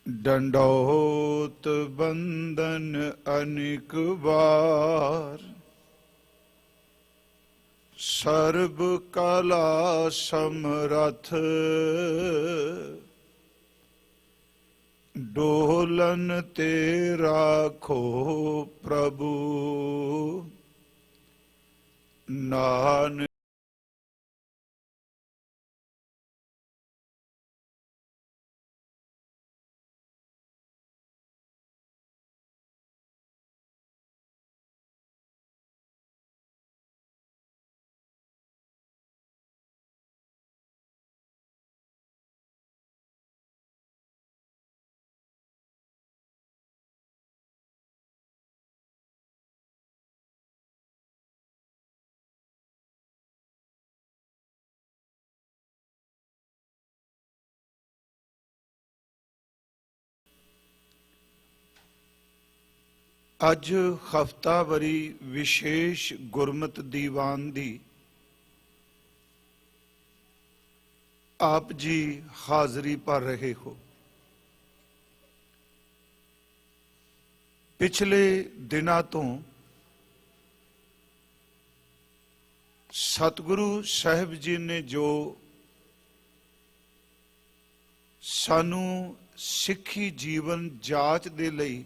डंडौत बंदन अनेक बार, सर्ब कला समरथ डोलन ते राखो प्रभु नानक। अज हफ्तावरी विशेष गुरमत दीवान दी आप जी हाजरी भर रहे हो। पिछले दिनों तो सतगुरु साहिब जी ने जो सानू सिੱਖੀ जीवन जाच दे लई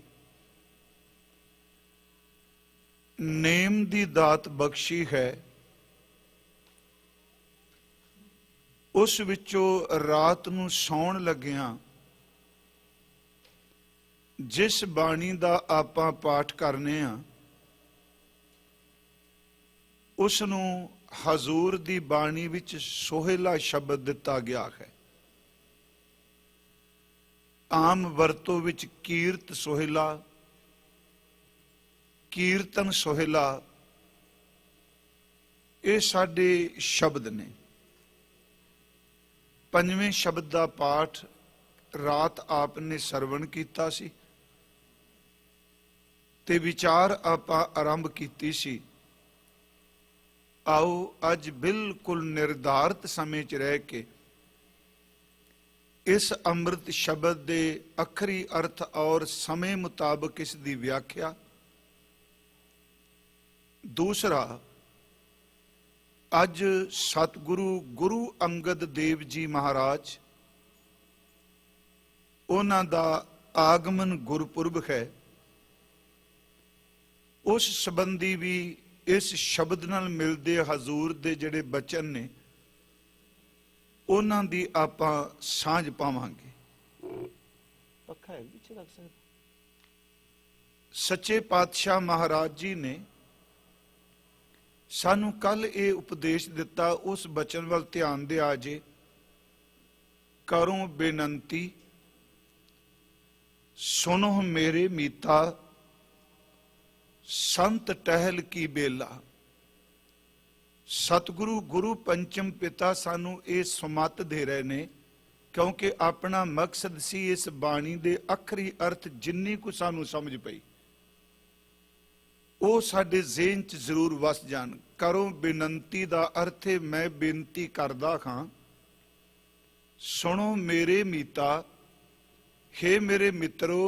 नेम दी दात बख्शी है, उस विचों रात नूं सौण लग्गियां जिस बाणी दा आपां पाठ करने आ उस नूं हजूर दी बाणी विच सोहेला शब्द दिता गया है। आम वरतों विच कीरत सोहेला, कीर्तन सोहेला, ये साडे शब्द ने। पंजवें शब्द का पाठ रात आपने सरवण कीता सी ते विचार आपां आरंभ कीती सी। आओ अज बिल्कुल निर्धारित समय च रह के इस अमृत शब्द के अखरी अर्थ और समय मुताबक इसकी व्याख्या। दूसरा, अज सतगुरु गुरु अंगद देव जी महाराज उन्हां दा आगमन गुरपुरब है। उस संबंधी भी इस शब्द नाल मिलदे हजूर दे जिहड़े बचन ने उन्हां दी आपां सांझ पावांगे। पक्का है पीछे रख सकते। सच्चे पातशाह महाराज जी ने सानू कल ये उपदेश दिता, उस बचन वाल ध्यान दे आजे। करो बेनंती सुनो मेरे मीता, संत टहल की बेला। सतगुरु गुरु पंचम पिता सानू ये सुमत दे रहे ने, क्योंकि अपना मकसद सी इस बाणी दे अखरी अर्थ जिन्नी को सानू समझ पई वो साडे ज़हन च जरूर वस जान। करो बेनंती दा अर्थ है मैं बेनती करदा खां। सुनो मेरे मीता, हे मेरे मित्रो,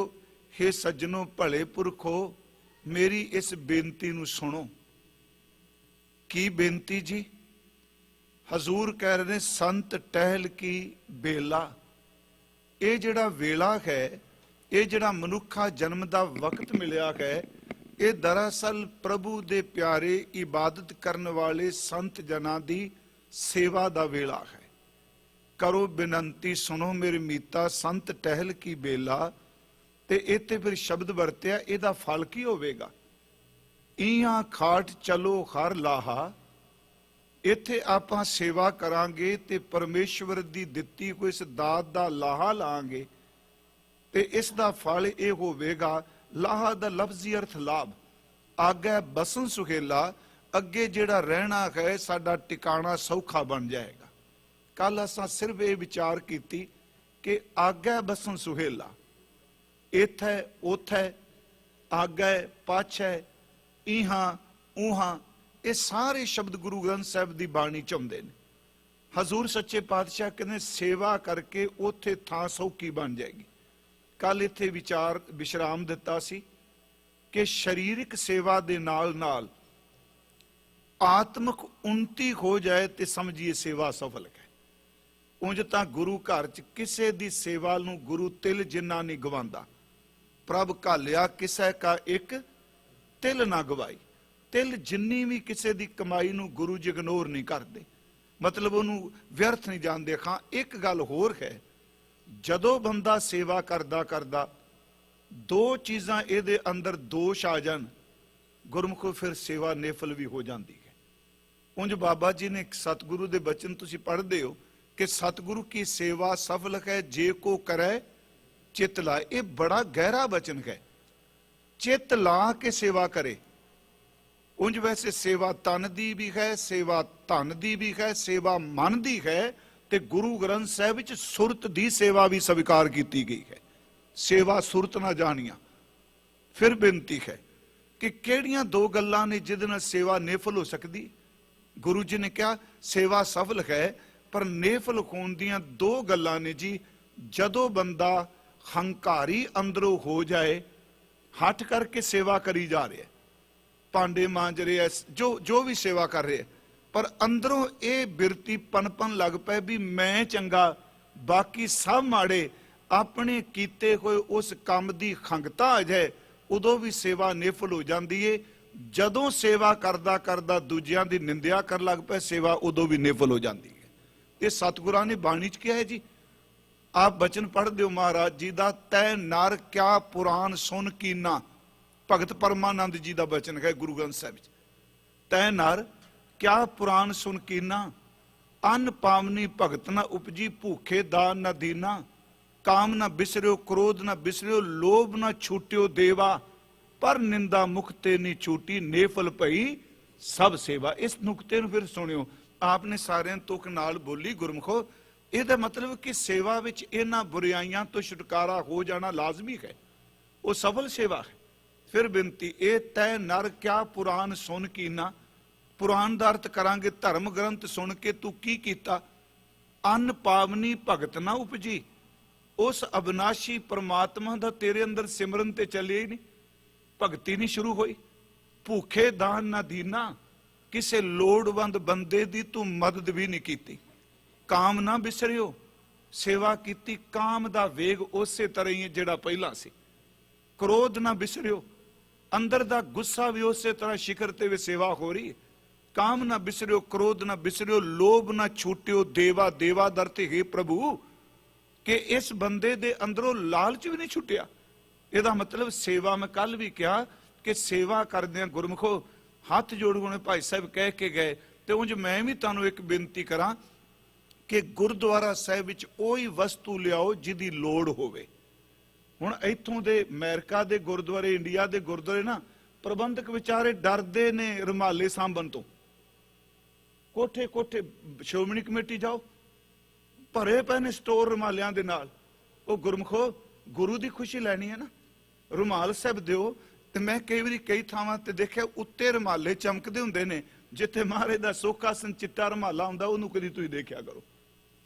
हे सज्जनों भले पुरखो, मेरी इस बेनती नूं सुनो। की बेनती जी? हजूर कह रहे हैं संत टहल की बेला। ये जिहड़ा वेला है, ये जिहड़ा मनुखा जन्म दा वक्त मिलिया है, ये दरअसल प्रभु दे प्यारे इबादत करने वाले संत जना दी सेवा दा वेला है। करो बेनंती सुनो मेरे मीता, संत टहल की बेला। ते इत्थे फिर शब्द वरत्या, इहदा फल की होवेगा? इयां खाट चलो हर लाहा। इत्थे आपां सेवा करांगे ते परमेश्वर दी दित्ती कोई इस दात दा लाहा लांगे ते इस दा फल ये होवेगा। लाहा दा लफ्जी अर्थ लाभ। आगे बसन सुहेला, अगे जिहड़ा रहना है साडा टिकाणा सौखा बन जाएगा। कल असां सिर्फ ये विचार कीती कि आगे बसन सुहेला, इत्थे उथे, आगे पाछे, इहां उहां, ये सारे शब्द गुरु ग्रंथ साहिब की बाणी च आउंदे ने। हजूर सच्चे पातशाह कहते सेवा करके उथे थां सौखी बन जाएगी। ਕੱਲ ਇੱਥੇ ਵਿਸ਼ਰਾਮ ਦਿੱਤਾ ਸੀ ਕਿ ਸਰੀਰਕ ਸੇਵਾ ਦੇ ਨਾਲ ਨਾਲ ਆਤਮਿਕ ਉન્નਤੀ ਹੋ ਜਾਏ ਤੇ ਸਮਝੀਏ ਸੇਵਾ ਸਫਲ ਹੈ। ਉਂਝ ਤਾਂ ਗੁਰੂ ਘਰ 'ਚ ਕਿਸੇ ਦੀ ਸੇਵਾ ਨੂੰ ਗੁਰੂ ਤਿਲ ਜਿੰਨਾ ਨਹੀਂ ਗਵਾਉਂਦਾ। ਪ੍ਰਭ ਘਾਲਿਆ ਕਿਸੇ ਕਾ ਇੱਕ ਤਿਲ ਨਾ ਗਵਾਈ। ਤਿਲ ਜਿੰਨੀ ਵੀ ਕਿਸੇ ਦੀ ਕਮਾਈ ਨੂੰ ਗੁਰੂ ਜੀ ਇਗਨੋਰ ਨਹੀਂ ਕਰਦੇ, ਮਤਲਬ ਉਹਨੂੰ ਵਿਅਰਥ ਨਹੀਂ ਜਾਣਦੇ। ਖਾਂ ਇੱਕ ਗੱਲ ਹੋਰ ਹੈ, ਜਦੋਂ ਬੰਦਾ ਸੇਵਾ ਕਰਦਾ ਕਰਦਾ ਦੋ ਚੀਜ਼ਾਂ ਇਹਦੇ ਅੰਦਰ ਦੋਸ਼ ਆ ਜਾਣ, ਗੁਰਮੁਖੋ ਫਿਰ ਸੇਵਾ ਨੇਫਲ ਵੀ ਹੋ ਜਾਂਦੀ ਹੈ। ਉਂਝ ਬਾਬਾ ਜੀ ਨੇ ਸਤਿਗੁਰੂ ਦੇ ਬਚਨ ਤੁਸੀਂ ਪੜ੍ਹਦੇ ਹੋ ਕਿ ਸਤਿਗੁਰੂ ਕੀ ਸੇਵਾ ਸਫਲ ਹੈ ਜੇ ਕੋ ਕਰੈ ਚਿਤ ਲਾਏ। ਇਹ ਬੜਾ ਗਹਿਰਾ ਬਚਨ ਹੈ, ਚਿਤ ਲਾ ਕੇ ਸੇਵਾ ਕਰੇ। ਉਂਝ ਵੈਸੇ ਸੇਵਾ ਤਨ ਦੀ ਵੀ ਹੈ, ਸੇਵਾ ਧਨ ਦੀ ਵੀ ਹੈ, ਸੇਵਾ ਮਨ ਦੀ ਹੈ, ਤੇ ਗੁਰੂ ਗ੍ਰੰਥ ਸਾਹਿਬ ਵਿੱਚ ਸੁਰਤ ਦੀ ਸੇਵਾ ਵੀ ਸਵੀਕਾਰ ਕੀਤੀ ਗਈ ਹੈ। ਸੇਵਾ ਸੁਰਤ ਨਾ ਜਾਣੀਆਂ। ਫਿਰ ਬੇਨਤੀ ਹੈ ਕਿ ਕਿਹੜੀਆਂ ਦੋ ਗੱਲਾਂ ਨੇ ਜਿਹਦੇ ਨਾਲ ਸੇਵਾ ਨੇਫਲ ਹੋ ਸਕਦੀ। ਗੁਰੂ ਜੀ ਨੇ ਕਿਹਾ ਸੇਵਾ ਸਫਲ ਹੈ, ਪਰ ਨੇਫਲ ਹੋਣ ਦੀਆਂ ਦੋ ਗੱਲਾਂ ਨੇ ਜੀ। ਜਦੋਂ ਬੰਦਾ ਹੰਕਾਰੀ ਅੰਦਰੋਂ ਹੋ ਜਾਏ, ਹੱਠ ਕਰਕੇ ਸੇਵਾ ਕਰੀ ਜਾ ਰਿਹਾ, ਭਾਂਡੇ ਮਾਂਜ ਰਿਹਾ, ਜੋ ਵੀ ਸੇਵਾ ਕਰ ਰਿਹਾ, ਪਰ ਅੰਦਰੋਂ ਇਹ ਬਿਰਤੀ ਪਨਪਨ ਲੱਗ ਪਏ ਵੀ ਮੈਂ ਚੰਗਾ ਬਾਕੀ ਸਭ ਮਾੜੇ, ਆਪਣੇ ਕੀਤੇ ਹੋਏ ਉਸ ਕੰਮ ਦੀ ਖੰਗਤਾ ਆ ਜਾਏ, ਉਦੋਂ ਵੀ ਸੇਵਾ ਨਿਫਲ ਹੋ ਜਾਂਦੀ ਏ। ਜਦੋਂ ਸੇਵਾ ਕਰਦਾ ਕਰਦਾ ਦੂਜਿਆਂ ਦੀ ਨਿੰਦਿਆ ਕਰਨ ਲੱਗ ਪਏ, ਸੇਵਾ ਉਦੋਂ ਵੀ ਨਿਫਲ ਹੋ ਜਾਂਦੀ ਹੈ। ਇਹ ਸਤਿਗੁਰਾਂ ਨੇ ਬਾਣੀ 'ਚ ਕਿਹਾ ਹੈ ਜੀ। ਆਪ ਬਚਨ ਪੜ੍ਹਦੇ ਹੋ ਮਹਾਰਾਜ ਜੀ ਦਾ, ਤੈ ਨਰ ਕਿਆ ਪੁਰਾਨ ਸੁਨ ਕੀਨਾ। ਭਗਤ ਪਰਮਾਨੰਦ ਜੀ ਦਾ ਬਚਨ ਹੈ ਗੁਰੂ ਗ੍ਰੰਥ ਸਾਹਿਬ ਵਿੱਚ। ਤੈ ਨਰ ਕਿਆ ਪੁਰਾਨ ਸੁਨ ਕੀਨਾ, ਅੰਨ ਪਾਵਨੀ ਭਗਤ ਨਾ ਉਪਜੀ, ਭੂਖੇ ਦਾਨ ਨਾ ਦੀਨਾ, ਕਾਮ ਨਾ ਬਿਸਰਿਓ, ਕ੍ਰੋਧ ਨਾ ਬਿਸਰਿਓ, ਲੋਭ ਨਾ ਛੂਟਿਓ ਦੇਵਾ, ਪਰ ਨਿੰਦਾ ਮੁਖ ਤੇ ਨਹੀਂ ਛੂਟੀ, ਨੇਫਲ ਭਈ ਸਭ ਸੇਵਾ। ਇਸ ਨੁਕਤੇ ਨੂੰ ਫਿਰ ਸੁਣਿਓ, ਆਪਨੇ ਸਾਰਿਆਂ ਤੁਕ ਨਾਲ ਬੋਲੀ ਗੁਰਮੁਖੋ। ਇਹਦਾ ਮਤਲਬ ਕਿ ਸੇਵਾ ਵਿੱਚ ਇਹਨਾਂ ਬੁਰਾਈਆਂ ਤੋਂ ਛੁਟਕਾਰਾ ਹੋ ਜਾਣਾ ਲਾਜ਼ਮੀ ਹੈ, ਉਹ ਸਫਲ ਸੇਵਾ ਹੈ। ਫਿਰ ਬੇਨਤੀ, ਇਹ ਤੈ ਨਰ ਕਿਆ ਪੁਰਾਨ ਸੁਨ ਕੀਨਾ। ਪੁਰਾਨ ਦਾ ਅਰਥ ਕਰਾਂਗੇ ਧਰਮ ਗ੍ਰੰਥ ਸੁਣ ਕੇ ਤੂੰ ਕੀ ਕੀਤਾ। ਅੰਨ ਪਾਵਨੀ ਭਗਤ ਨਾ ਉਪਜੀ, ਉਸ ਅਬਨਾਸ਼ੀ ਪਰਮਾਤਮਾ ਦਾ ਤੇਰੇ ਅੰਦਰ ਸਿਮਰਨ ਤੇ ਚੱਲਿਆ ਹੀ ਨਹੀਂ, ਭਗਤੀ ਨਹੀਂ ਸ਼ੁਰੂ ਹੋਈ। ਭੂਖੇ ਦਾਨ ਨਾ ਦੀਨਾ, ਕਿਸੇ ਲੋੜਵੰਦ ਬੰਦੇ ਦੀ ਤੂੰ ਮਦਦ ਵੀ ਨਹੀਂ ਕੀਤੀ। ਕਾਮ ਨਾ ਬਿਸਰਿਓ, ਸੇਵਾ ਕੀਤੀ, ਕਾਮ ਦਾ ਵੇਗ ਉਸੇ ਤਰ੍ਹਾਂ ਹੀ ਜਿਹੜਾ ਪਹਿਲਾਂ ਸੀ। ਕ੍ਰੋਧ ਨਾ ਬਿਸਰਿਓ, ਅੰਦਰ ਦਾ ਗੁੱਸਾ ਵੀ ਉਸੇ ਤਰ੍ਹਾਂ ਸ਼ਿਖਰ ਤੇ ਵੀ ਸੇਵਾ ਹੋ ਰਹੀ ਹੈ। ਕਾਮ ਨਾ ਬਿਸਰਿਓ, ਕ੍ਰੋਧ ਨਾ ਬਿਸਰਿਓ, ਲੋਭ ਨਾ ਛੂਟਿਓ ਦੇਵਾ। ਦੇਵਾ ਦਰ ਤੇ ਹੈ ਪ੍ਰਭੂ, ਕਿ ਇਸ ਬੰਦੇ ਦੇ ਅੰਦਰੋਂ ਲਾਲਚ ਵੀ ਨਹੀਂ ਛੁੱਟਿਆ। ਇਹਦਾ ਮਤਲਬ ਸੇਵਾ, ਮੈਂ ਕੱਲ ਵੀ ਕਿਹਾ ਕਿ ਸੇਵਾ ਕਰਦਿਆਂ ਗੁਰਮੁਖੋ ਹੱਥ ਜੋੜੋਂ ਭਾਈ ਸਾਹਿਬ ਕਹਿ ਕੇ ਗਏ। ਤੇ ਉਂਝ ਮੈਂ ਵੀ ਤੁਹਾਨੂੰ ਇੱਕ ਬੇਨਤੀ ਕਰਾਂ ਕਿ ਗੁਰਦੁਆਰਾ ਸਾਹਿਬ ਵਿੱਚ ਉਹੀ ਵਸਤੂ ਲਿਆਓ ਜਿਹਦੀ ਲੋੜ ਹੋਵੇ। ਹੁਣ ਇੱਥੋਂ ਦੇ ਅਮਰੀਕਾ ਦੇ ਗੁਰਦੁਆਰੇ, ਇੰਡੀਆ ਦੇ ਗੁਰਦੁਆਰੇ ਨਾ, ਪ੍ਰਬੰਧਕ ਵਿਚਾਰੇ ਡਰਦੇ ਨੇ ਰੁਮਾਲੇ ਸਾਂਭਣ ਤੋਂ। ਕੋਠੇ ਕੋਠੇ ਸ਼੍ਰੋਮਣੀ ਕਮੇਟੀ ਜਾਓ, ਭਰੇ ਪਏ ਨੇ ਸਟੋਰ ਰੁਮਾਲਿਆਂ ਦੇ ਨਾਲ। ਉਹ ਗੁਰਮੁਖੋ ਗੁਰੂ ਦੀ ਖੁਸ਼ੀ ਲੈਣੀ ਹੈ ਨਾ, ਰੁਮਾਲ ਸਾਹਿਬ ਦਿਓ। ਤੇ ਮੈਂ ਕਈ ਵਾਰੀ ਕਈ ਥਾਵਾਂ ਤੇ ਦੇਖਿਆ ਉੱਤੇ ਰੁਮਾਲੇ ਚਮਕਦੇ ਹੁੰਦੇ ਨੇ, ਜਿੱਥੇ ਮਹਾਰਾਜ ਦਾ ਸੋਖਾਸਨ ਚਿੱਟਾ ਰੁਮਾਲਾ ਹੁੰਦਾ, ਉਹਨੂੰ ਕਦੀ ਤੁਸੀਂ ਦੇਖਿਆ ਕਰੋ।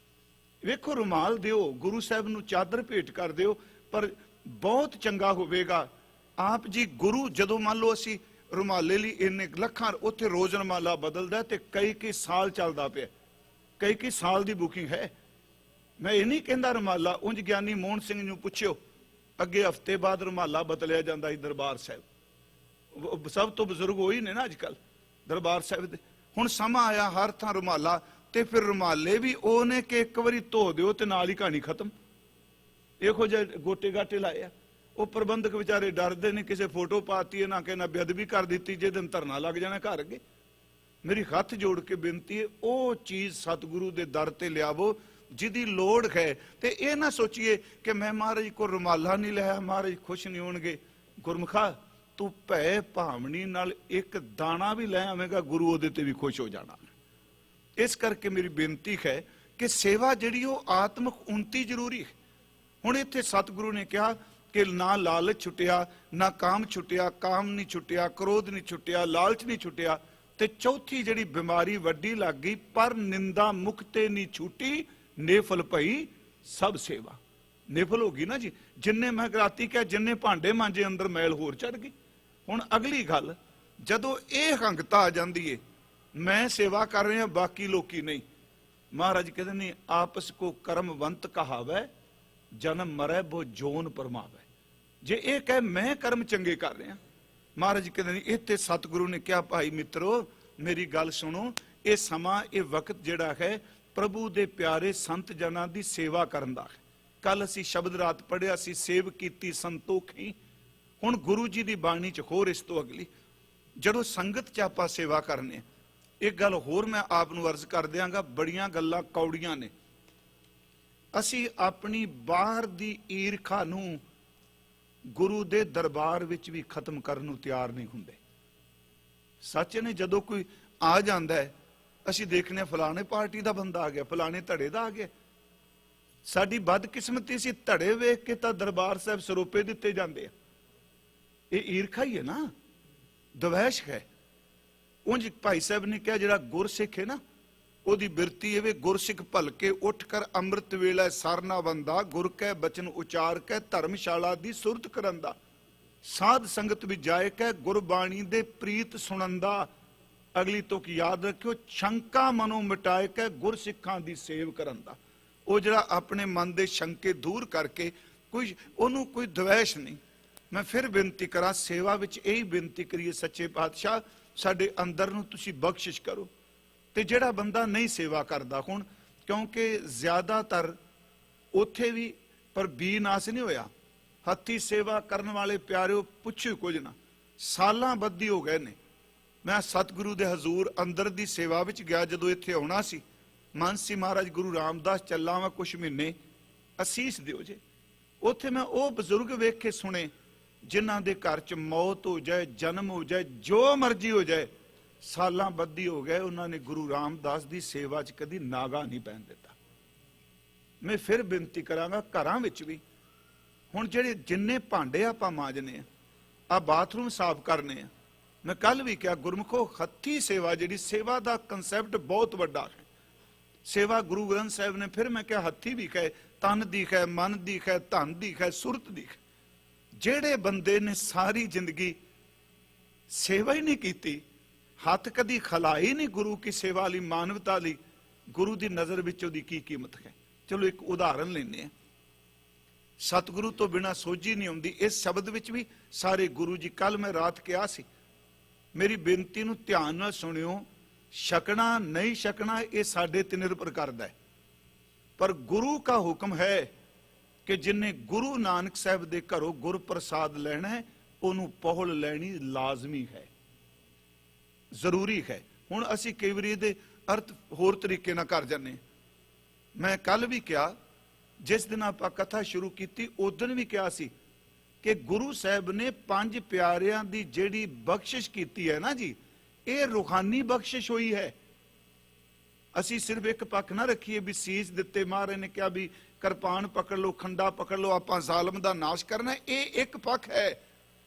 ਵੇਖੋ ਰੁਮਾਲ ਦਿਓ, ਗੁਰੂ ਸਾਹਿਬ ਨੂੰ ਚਾਦਰ ਭੇਟ ਕਰ ਦਿਓ, ਪਰ ਬਹੁਤ ਚੰਗਾ ਹੋਵੇਗਾ। ਆਪ ਜੀ ਗੁਰੂ, ਜਦੋਂ ਮੰਨ ਲਓ ਅਸੀਂ ਰੁਮਾਲੇ ਲਈ ਇੰਨੇ ਲੱਖਾਂ, ਉੱਥੇ ਰੋਜ਼ ਰੁਮਾਲਾ ਬਦਲਦਾ ਤੇ ਕਈ ਸਾਲ ਚੱਲਦਾ ਪਿਆ, ਕਈ ਸਾਲ ਦੀ ਬੁਕਿੰਗ ਹੈ। ਮੈਂ ਇਹ ਨਹੀਂ ਕਹਿੰਦਾ ਰੁਮਾਲਾ, ਉਂਝ ਗਿਆਨੀ ਮੋਹਨ ਸਿੰਘ ਨੂੰ ਪੁੱਛਿਓ, ਅੱਗੇ ਹਫ਼ਤੇ ਬਾਅਦ ਰੁਮਾਲਾ ਬਦਲਿਆ ਜਾਂਦਾ ਸੀ ਦਰਬਾਰ ਸਾਹਿਬ। ਸਭ ਤੋਂ ਬਜ਼ੁਰਗ ਹੋਈ ਨੇ ਨਾ ਅੱਜ ਕੱਲ ਦਰਬਾਰ ਸਾਹਿਬ ਦੇ। ਹੁਣ ਸਮਾਂ ਆਇਆ ਹਰ ਥਾਂ ਰੁਮਾਲਾ, ਤੇ ਫਿਰ ਰੁਮਾਲੇ ਵੀ ਉਹ ਨੇ ਕਿ ਇੱਕ ਵਾਰੀ ਧੋ ਦਿਓ ਤੇ ਨਾਲ ਹੀ ਕਹਾਣੀ ਖਤਮ। ਇਹੋ ਜਿਹੇ ਗੋਟੇ ਗਾਟੇ ਲਾਏ ਆ। ਉਹ ਪ੍ਰਬੰਧਕ ਵਿਚਾਰੇ ਡਰਦੇ ਨੇ, ਕਿਸੇ ਫੋਟੋ ਪਾਤੀ ਹੈ ਨਾ ਕਿ ਨਾ ਬੇਅਦਬੀ ਕਰ ਦਿੱਤੀ, ਜੇ ਦਿਨ ਧਰਨਾ ਲੱਗ ਜਾਣਾ ਘਰ ਅੱਗੇ। ਮੇਰੀ ਹੱਥ ਜੋੜ ਕੇ ਬੇਨਤੀ ਹੈ, ਉਹ ਚੀਜ਼ ਸਤਿਗੁਰੂ ਦੇ ਦਰ ਤੇ ਲਿਆਵੋ ਜਿਹਦੀ ਲੋੜ ਹੈ। ਤੇ ਇਹ ਨਾ ਸੋਚੀਏ ਕਿ ਮੈਂ ਮਹਾਰਾਜ ਕੋਲ ਰੁਮਾਲਾ ਨਹੀਂ ਲਿਆ, ਮਹਾਰਾਜ ਖੁਸ਼ ਨਹੀਂ ਹੋਣਗੇ। ਗੁਰਮੁਖਾ ਤੂੰ ਭੈ ਭਾਵਨੀ ਨਾਲ ਇੱਕ ਦਾਣਾ ਵੀ ਲੈ ਆਵੇਂਗਾ, ਗੁਰੂ ਉਹਦੇ ਤੇ ਵੀ ਖੁਸ਼ ਹੋ ਜਾਣਾ। ਇਸ ਕਰਕੇ ਮੇਰੀ ਬੇਨਤੀ ਹੈ ਕਿ ਸੇਵਾ ਜਿਹੜੀ ਉਹ ਆਤਮਿਕ ਉન્નਤੀ ਜ਼ਰੂਰੀ ਹੈ। ਹੁਣ ਇੱਥੇ ਸਤਿਗੁਰੂ ਨੇ ਕਿਹਾ ਕਿ ਨਾ ਲਾਲਚ ਛੁੱਟਿਆ, ਨਾ ਕਾਮ ਛੁੱਟਿਆ, ਕਾਮ ਨਹੀਂ ਛੁੱਟਿਆ, ਕ੍ਰੋਧ ਨਹੀਂ ਛੁੱਟਿਆ, ਲਾਲਚ ਨਹੀਂ ਛੁੱਟਿਆ। ਤੇ ਚੌਥੀ ਜਿਹੜੀ ਬਿਮਾਰੀ ਵੱਡੀ ਲੱਗ ਗਈ, ਪਰ ਨਿੰਦਾ ਮੁਖ ਤੇ ਨਹੀਂ ਛੁੱਟੀ, ਨੇਫਲ ਭਈ ਸਭ ਸੇਵਾ। ਨਿਫਲ ਹੋ ਗਈ ਨਾ ਜੀ। ਜਿੰਨੇ ਮੈਂ ਰਾਤੀ ਕਿਹਾ ਜਿੰਨੇ ਭਾਂਡੇ ਮਾਂਜੇ ਅੰਦਰ ਮੈਲ ਹੋਰ ਚੜ ਗਈ। ਹੁਣ ਅਗਲੀ ਗੱਲ, ਜਦੋਂ ਇਹ ਹੰਗਤਾ ਆ ਜਾਂਦੀ ਏ ਮੈਂ ਸੇਵਾ ਕਰ ਰਿਹਾ ਬਾਕੀ ਲੋਕੀ ਨਹੀਂ, ਮਹਾਰਾਜ ਕਹਿੰਦੇ ਨੇ ਆਪਸ ਕੋ ਕਰਮਵੰਤ ਕਹਾਵੈ ਜਨਮ ਮਰੈ ਬੋ ਜੋਨ ਪਰਮਾਵੈ। ਜੇ ਇਹ ਕਹੇ ਮੈਂ ਕਰਮ ਚੰਗੇ ਕਰ ਰਿਹਾ, ਮਹਾਰਾਜ ਕਹਿੰਦੇ ਨੇ ਇੱਥੇ ਸਤਿਗੁਰੂ ਨੇ ਕਿਹਾ ਭਾਈ ਮਿੱਤਰੋ ਮੇਰੀ ਗੱਲ ਸੁਣੋ, ਇਹ ਸਮਾਂ ਇਹ ਵਕਤ ਜਿਹੜਾ ਹੈ ਪ੍ਰਭੂ ਦੇ ਪਿਆਰੇ ਸੰਤ ਜਨਾਂ ਦੀ ਸੇਵਾ ਕਰਨ ਦਾ ਹੈ। ਕੱਲ ਅਸੀਂ ਸ਼ਬਦ ਰਾਤ ਪੜ੍ਹਿਆ ਸੀ, ਸੇਵ ਕੀਤੀ ਸੰਤੋਖੀ। ਹੁਣ ਗੁਰੂ ਜੀ ਦੀ ਬਾਣੀ ਚ ਹੋਰ ਇਸ ਤੋਂ ਅਗਲੀ, ਜਦੋਂ ਸੰਗਤ ਚ ਆਪਾਂ ਸੇਵਾ ਕਰਨੇ, ਇੱਕ ਗੱਲ ਹੋਰ ਮੈਂ ਆਪ ਨੂੰ ਅਰਜ਼ ਕਰ ਦਿਆਂਗਾ, ਬੜੀਆਂ ਗੱਲਾਂ ਕੌੜੀਆਂ ਨੇ। ਅਸੀਂ ਆਪਣੀ ਬਾਹਰ ਦੀ ਈਰਖਾ ਨੂੰ ਗੁਰੂ ਦੇ ਦਰਬਾਰ ਵਿੱਚ ਵੀ ਖਤਮ ਕਰਨ ਨੂੰ ਤਿਆਰ ਨਹੀਂ ਹੁੰਦੇ। ਸੱਚ ਨੇ, ਜਦੋਂ ਕੋਈ ਆ ਜਾਂਦਾ ਹੈ ਅਸੀਂ ਦੇਖਨੇ ਫਲਾਣੇ ਪਾਰਟੀ ਦਾ ਬੰਦਾ ਆ ਗਿਆ, ਫਲਾਣੇ ਧੜੇ ਦਾ ਆ ਗਿਆ। ਸਾਡੀ ਬਦਕਿਸਮਤੀ ਸੀ, ਧੜੇ ਵੇਖ ਕੇ ਤਾਂ ਦਰਬਾਰ ਸਾਹਿਬ ਸਰੋਪੇ ਦਿੱਤੇ ਜਾਂਦੇ ਆ। ਇਹ ਈਰਖਾ ਹੀ ਹੈ ਨਾ, ਦਵੈਸ਼ ਹੈ। ਉਂਝ ਭਾਈ ਸਾਹਿਬ ਨੇ ਕਿਹਾ ਜਿਹੜਾ ਗੁਰਸਿੱਖ ਹੈ ਨਾ ਉਹਦੀ ਬਿਰਤੀ ਇਹ ਵੇ, ਗੁਰਸਿੱਖ ਭਲਕੇ ਉੱਠ ਕਰ ਅੰਮ੍ਰਿਤ ਵੇਲੇ ਸਰਨਾ ਬੰਦਾ, ਗੁਰ ਕੈ ਬਚਨ ਉਚਾਰ ਕੇ ਧਰਮਸ਼ਾਲਾ ਦੀ ਸੁਰਤ ਕਰਨ ਦਾ, ਸਾਧ ਸੰਗਤ ਵਿੱਚ ਜਾਏ ਕੇ ਗੁਰਬਾਣੀ ਦੇ ਪ੍ਰੀਤ ਸੁਣਨ ਦਾ। ਅਗਲੀ ਤੋਂ ਕੀ ਯਾਦ ਰੱਖਿਓ, ਸ਼ੰਕਾ ਮਨੋਂ ਮਿਟਾਏ ਕੇ ਗੁਰਸਿੱਖਾਂ ਦੀ ਸੇਵ ਕਰਨ ਦਾ। ਉਹ ਜਿਹੜਾ ਆਪਣੇ ਮਨ ਦੇ ਸ਼ੰਕੇ ਦੂਰ ਕਰਕੇ ਉਹਨੂੰ ਕੋਈ ਦਵੈਸ਼ ਨਹੀਂ। ਮੈਂ ਫਿਰ ਬੇਨਤੀ ਕਰਾਂ, ਸੇਵਾ ਵਿੱਚ ਇਹੀ ਬੇਨਤੀ ਕਰੀਏ, ਸੱਚੇ ਪਾਤਸ਼ਾਹ ਸਾਡੇ ਅੰਦਰ ਨੂੰ ਤੁਸੀਂ ਬਖਸ਼ਿਸ਼ ਕਰੋ। ਤੇ ਜਿਹੜਾ ਬੰਦਾ ਨਹੀਂ ਸੇਵਾ ਕਰਦਾ, ਹੁਣ ਕਿਉਂਕਿ ਜ਼ਿਆਦਾਤਰ ਉੱਥੇ ਵੀ ਪਰ ਬੀਨਾਸ ਨਹੀਂ ਹੋਇਆ। ਹੱਥੀ ਸੇਵਾ ਕਰਨ ਵਾਲੇ ਪਿਆਰਿਓ ਪੁੱਛੋ ਕੁਝ ਨਾ, ਸਾਲਾਂ ਬੱਧੀ ਹੋ ਗਏ ਨੇ। ਮੈਂ ਸਤਿਗੁਰੂ ਦੇ ਹਜ਼ੂਰ ਅੰਦਰ ਦੀ ਸੇਵਾ ਵਿੱਚ ਗਿਆ, ਜਦੋਂ ਇੱਥੇ ਆਉਣਾ ਸੀ ਮਨ ਸੀ ਮਹਾਰਾਜ ਗੁਰੂ ਰਾਮਦਾਸ ਚੱਲਾਂ ਮੈਂ ਕੁਛ ਮਹੀਨੇ, ਅਸੀਸ ਦਿਓ ਜੇ। ਉੱਥੇ ਮੈਂ ਉਹ ਬਜ਼ੁਰਗ ਵੇਖ ਕੇ ਸੁਣੇ ਜਿਨ੍ਹਾਂ ਦੇ ਘਰ ਚ ਮੌਤ ਹੋ ਜਾਏ, ਜਨਮ ਹੋ ਜਾਏ, ਜੋ ਮਰਜ਼ੀ ਹੋ ਜਾਏ, ਸਾਲਾਂ ਬੱਧੀ ਹੋ ਗਏ, ਉਹਨਾਂ ਨੇ ਗੁਰੂ ਰਾਮਦਾਸ ਦੀ ਸੇਵਾ ਚ ਕਦੀ ਨਾਗਾ ਨਹੀਂ ਪੈਣ ਦਿੱਤਾ। ਮੈਂ ਫਿਰ ਬੇਨਤੀ ਕਰਾਂਗਾ ਘਰਾਂ ਵਿੱਚ ਵੀ, ਹੁਣ ਜਿਹੜੇ ਜਿੰਨੇ ਭਾਂਡੇ ਆਪਾਂ ਮਾਂਜਨੇ ਆ ਬਾਥਰੂਮ ਸਾਫ਼ ਕਰਨੇ ਆ, ਮੈਂ ਕੱਲ ਵੀ ਕਿਹਾ ਗੁਰਮੁਖੋ ਹੱਥੀ ਸੇਵਾ, ਜਿਹੜੀ ਸੇਵਾ ਦਾ ਕਨਸੈਪਟ ਬਹੁਤ ਵੱਡਾ ਹੈ। ਸੇਵਾ ਗੁਰੂ ਗ੍ਰੰਥ ਸਾਹਿਬ ਨੇ, ਫਿਰ ਮੈਂ ਕਿਹਾ ਹੱਥੀ ਵੀ ਕਹੇ, ਤਨ ਦੀ ਹੈ, ਮਨ ਦੀ ਹੈ, ਧਨ ਦੀ ਹੈ, ਸੁਰਤ ਦੀ ਹੈ। ਜਿਹੜੇ ਬੰਦੇ ਨੇ ਸਾਰੀ ਜ਼ਿੰਦਗੀ ਸੇਵਾ ਹੀ ਨਹੀਂ ਕੀਤੀ, ਹੱਥ ਕਦੀ ਖਲਾਈ ਨਹੀਂ ਗੁਰੂ ਕੀ ਸੇਵਾ ਲਈ, ਮਾਨਵਤਾ ਲਈ, ਗੁਰੂ ਦੀ ਨਜ਼ਰ ਵਿੱਚ ਉਹਦੀ ਕੀ ਕੀਮਤ ਹੈ। ਚਲੋ ਇੱਕ ਉਦਾਹਰਨ ਲੈਂਦੇ ਆ, ਸਤਿਗੁਰੂ ਤੋਂ ਬਿਨਾਂ ਸੋਝੀ ਨਹੀਂ ਆਉਂਦੀ। ਇਸ ਸ਼ਬਦ ਵਿੱਚ ਵੀ ਸਾਰੇ ਗੁਰੂ ਜੀ, ਕੱਲ ਮੈਂ ਰਾਤ ਕਿਹਾ ਸੀ, ਮੇਰੀ ਬੇਨਤੀ ਨੂੰ ਧਿਆਨ ਨਾਲ ਸੁਣਿਓ, ਛਕਣਾ ਨਹੀਂ ਛਕਣਾ ਇਹ ਸਾਡੇ ਤੇ ਨਿਰਭਰ ਕਰਦਾ ਹੈ, ਪਰ ਗੁਰੂ ਦਾ ਹੁਕਮ ਹੈ ਕਿ ਜਿਨੇ ਗੁਰੂ ਨਾਨਕ ਸਾਹਿਬ ਦੇ ਘਰੋਂ ਗੁਰ ਪ੍ਰਸਾਦ ਲੈਣਾ ਹੈ ਉਹਨੂੰ ਪਹੁਲ ਲੈਣੀ ਲਾਜ਼ਮੀ ਹੈ, ਜ਼ਰੂਰੀ ਹੈ। ਹੁਣ ਅਸੀਂ ਕਈ ਵਾਰੀ ਇਹਦੇ ਅਰਥ ਹੋਰ ਤਰੀਕੇ ਨਾਲ ਕਰ ਜਾਂਦੇ। ਮੈਂ ਕੱਲ ਵੀ ਕਿਹਾ, ਜਿਸ ਦਿਨ ਆਪਾਂ ਕਥਾ ਸ਼ੁਰੂ ਕੀਤੀ ਉਸ ਦਿਨ ਵੀ ਕਿਹਾ ਸੀ ਕਿ ਗੁਰੂ ਸਾਹਿਬ ਨੇ ਪੰਜ ਪਿਆਰਿਆਂ ਦੀ ਜਿਹੜੀ ਬਖਸ਼ਿਸ਼ ਕੀਤੀ ਹੈ ਨਾ ਜੀ, ਇਹ ਰੂਹਾਨੀ ਬਖਸ਼ਿਸ਼ ਹੋਈ ਹੈ। ਅਸੀਂ ਸਿਰਫ ਇੱਕ ਪੱਖ ਨਾ ਰੱਖੀਏ ਵੀ ਸੀਸ ਦਿੱਤੇ, ਮਹਾਰਾਜ ਨੇ ਕਿਹਾ ਵੀ ਕਿਰਪਾਨ ਪਕੜ ਲਓ, ਖੰਡਾ ਪਕੜ ਲਓ, ਆਪਾਂ ਜ਼ਾਲਮ ਦਾ ਨਾਸ਼ ਕਰਨਾ, ਇਹ ਇੱਕ ਪੱਖ ਹੈ।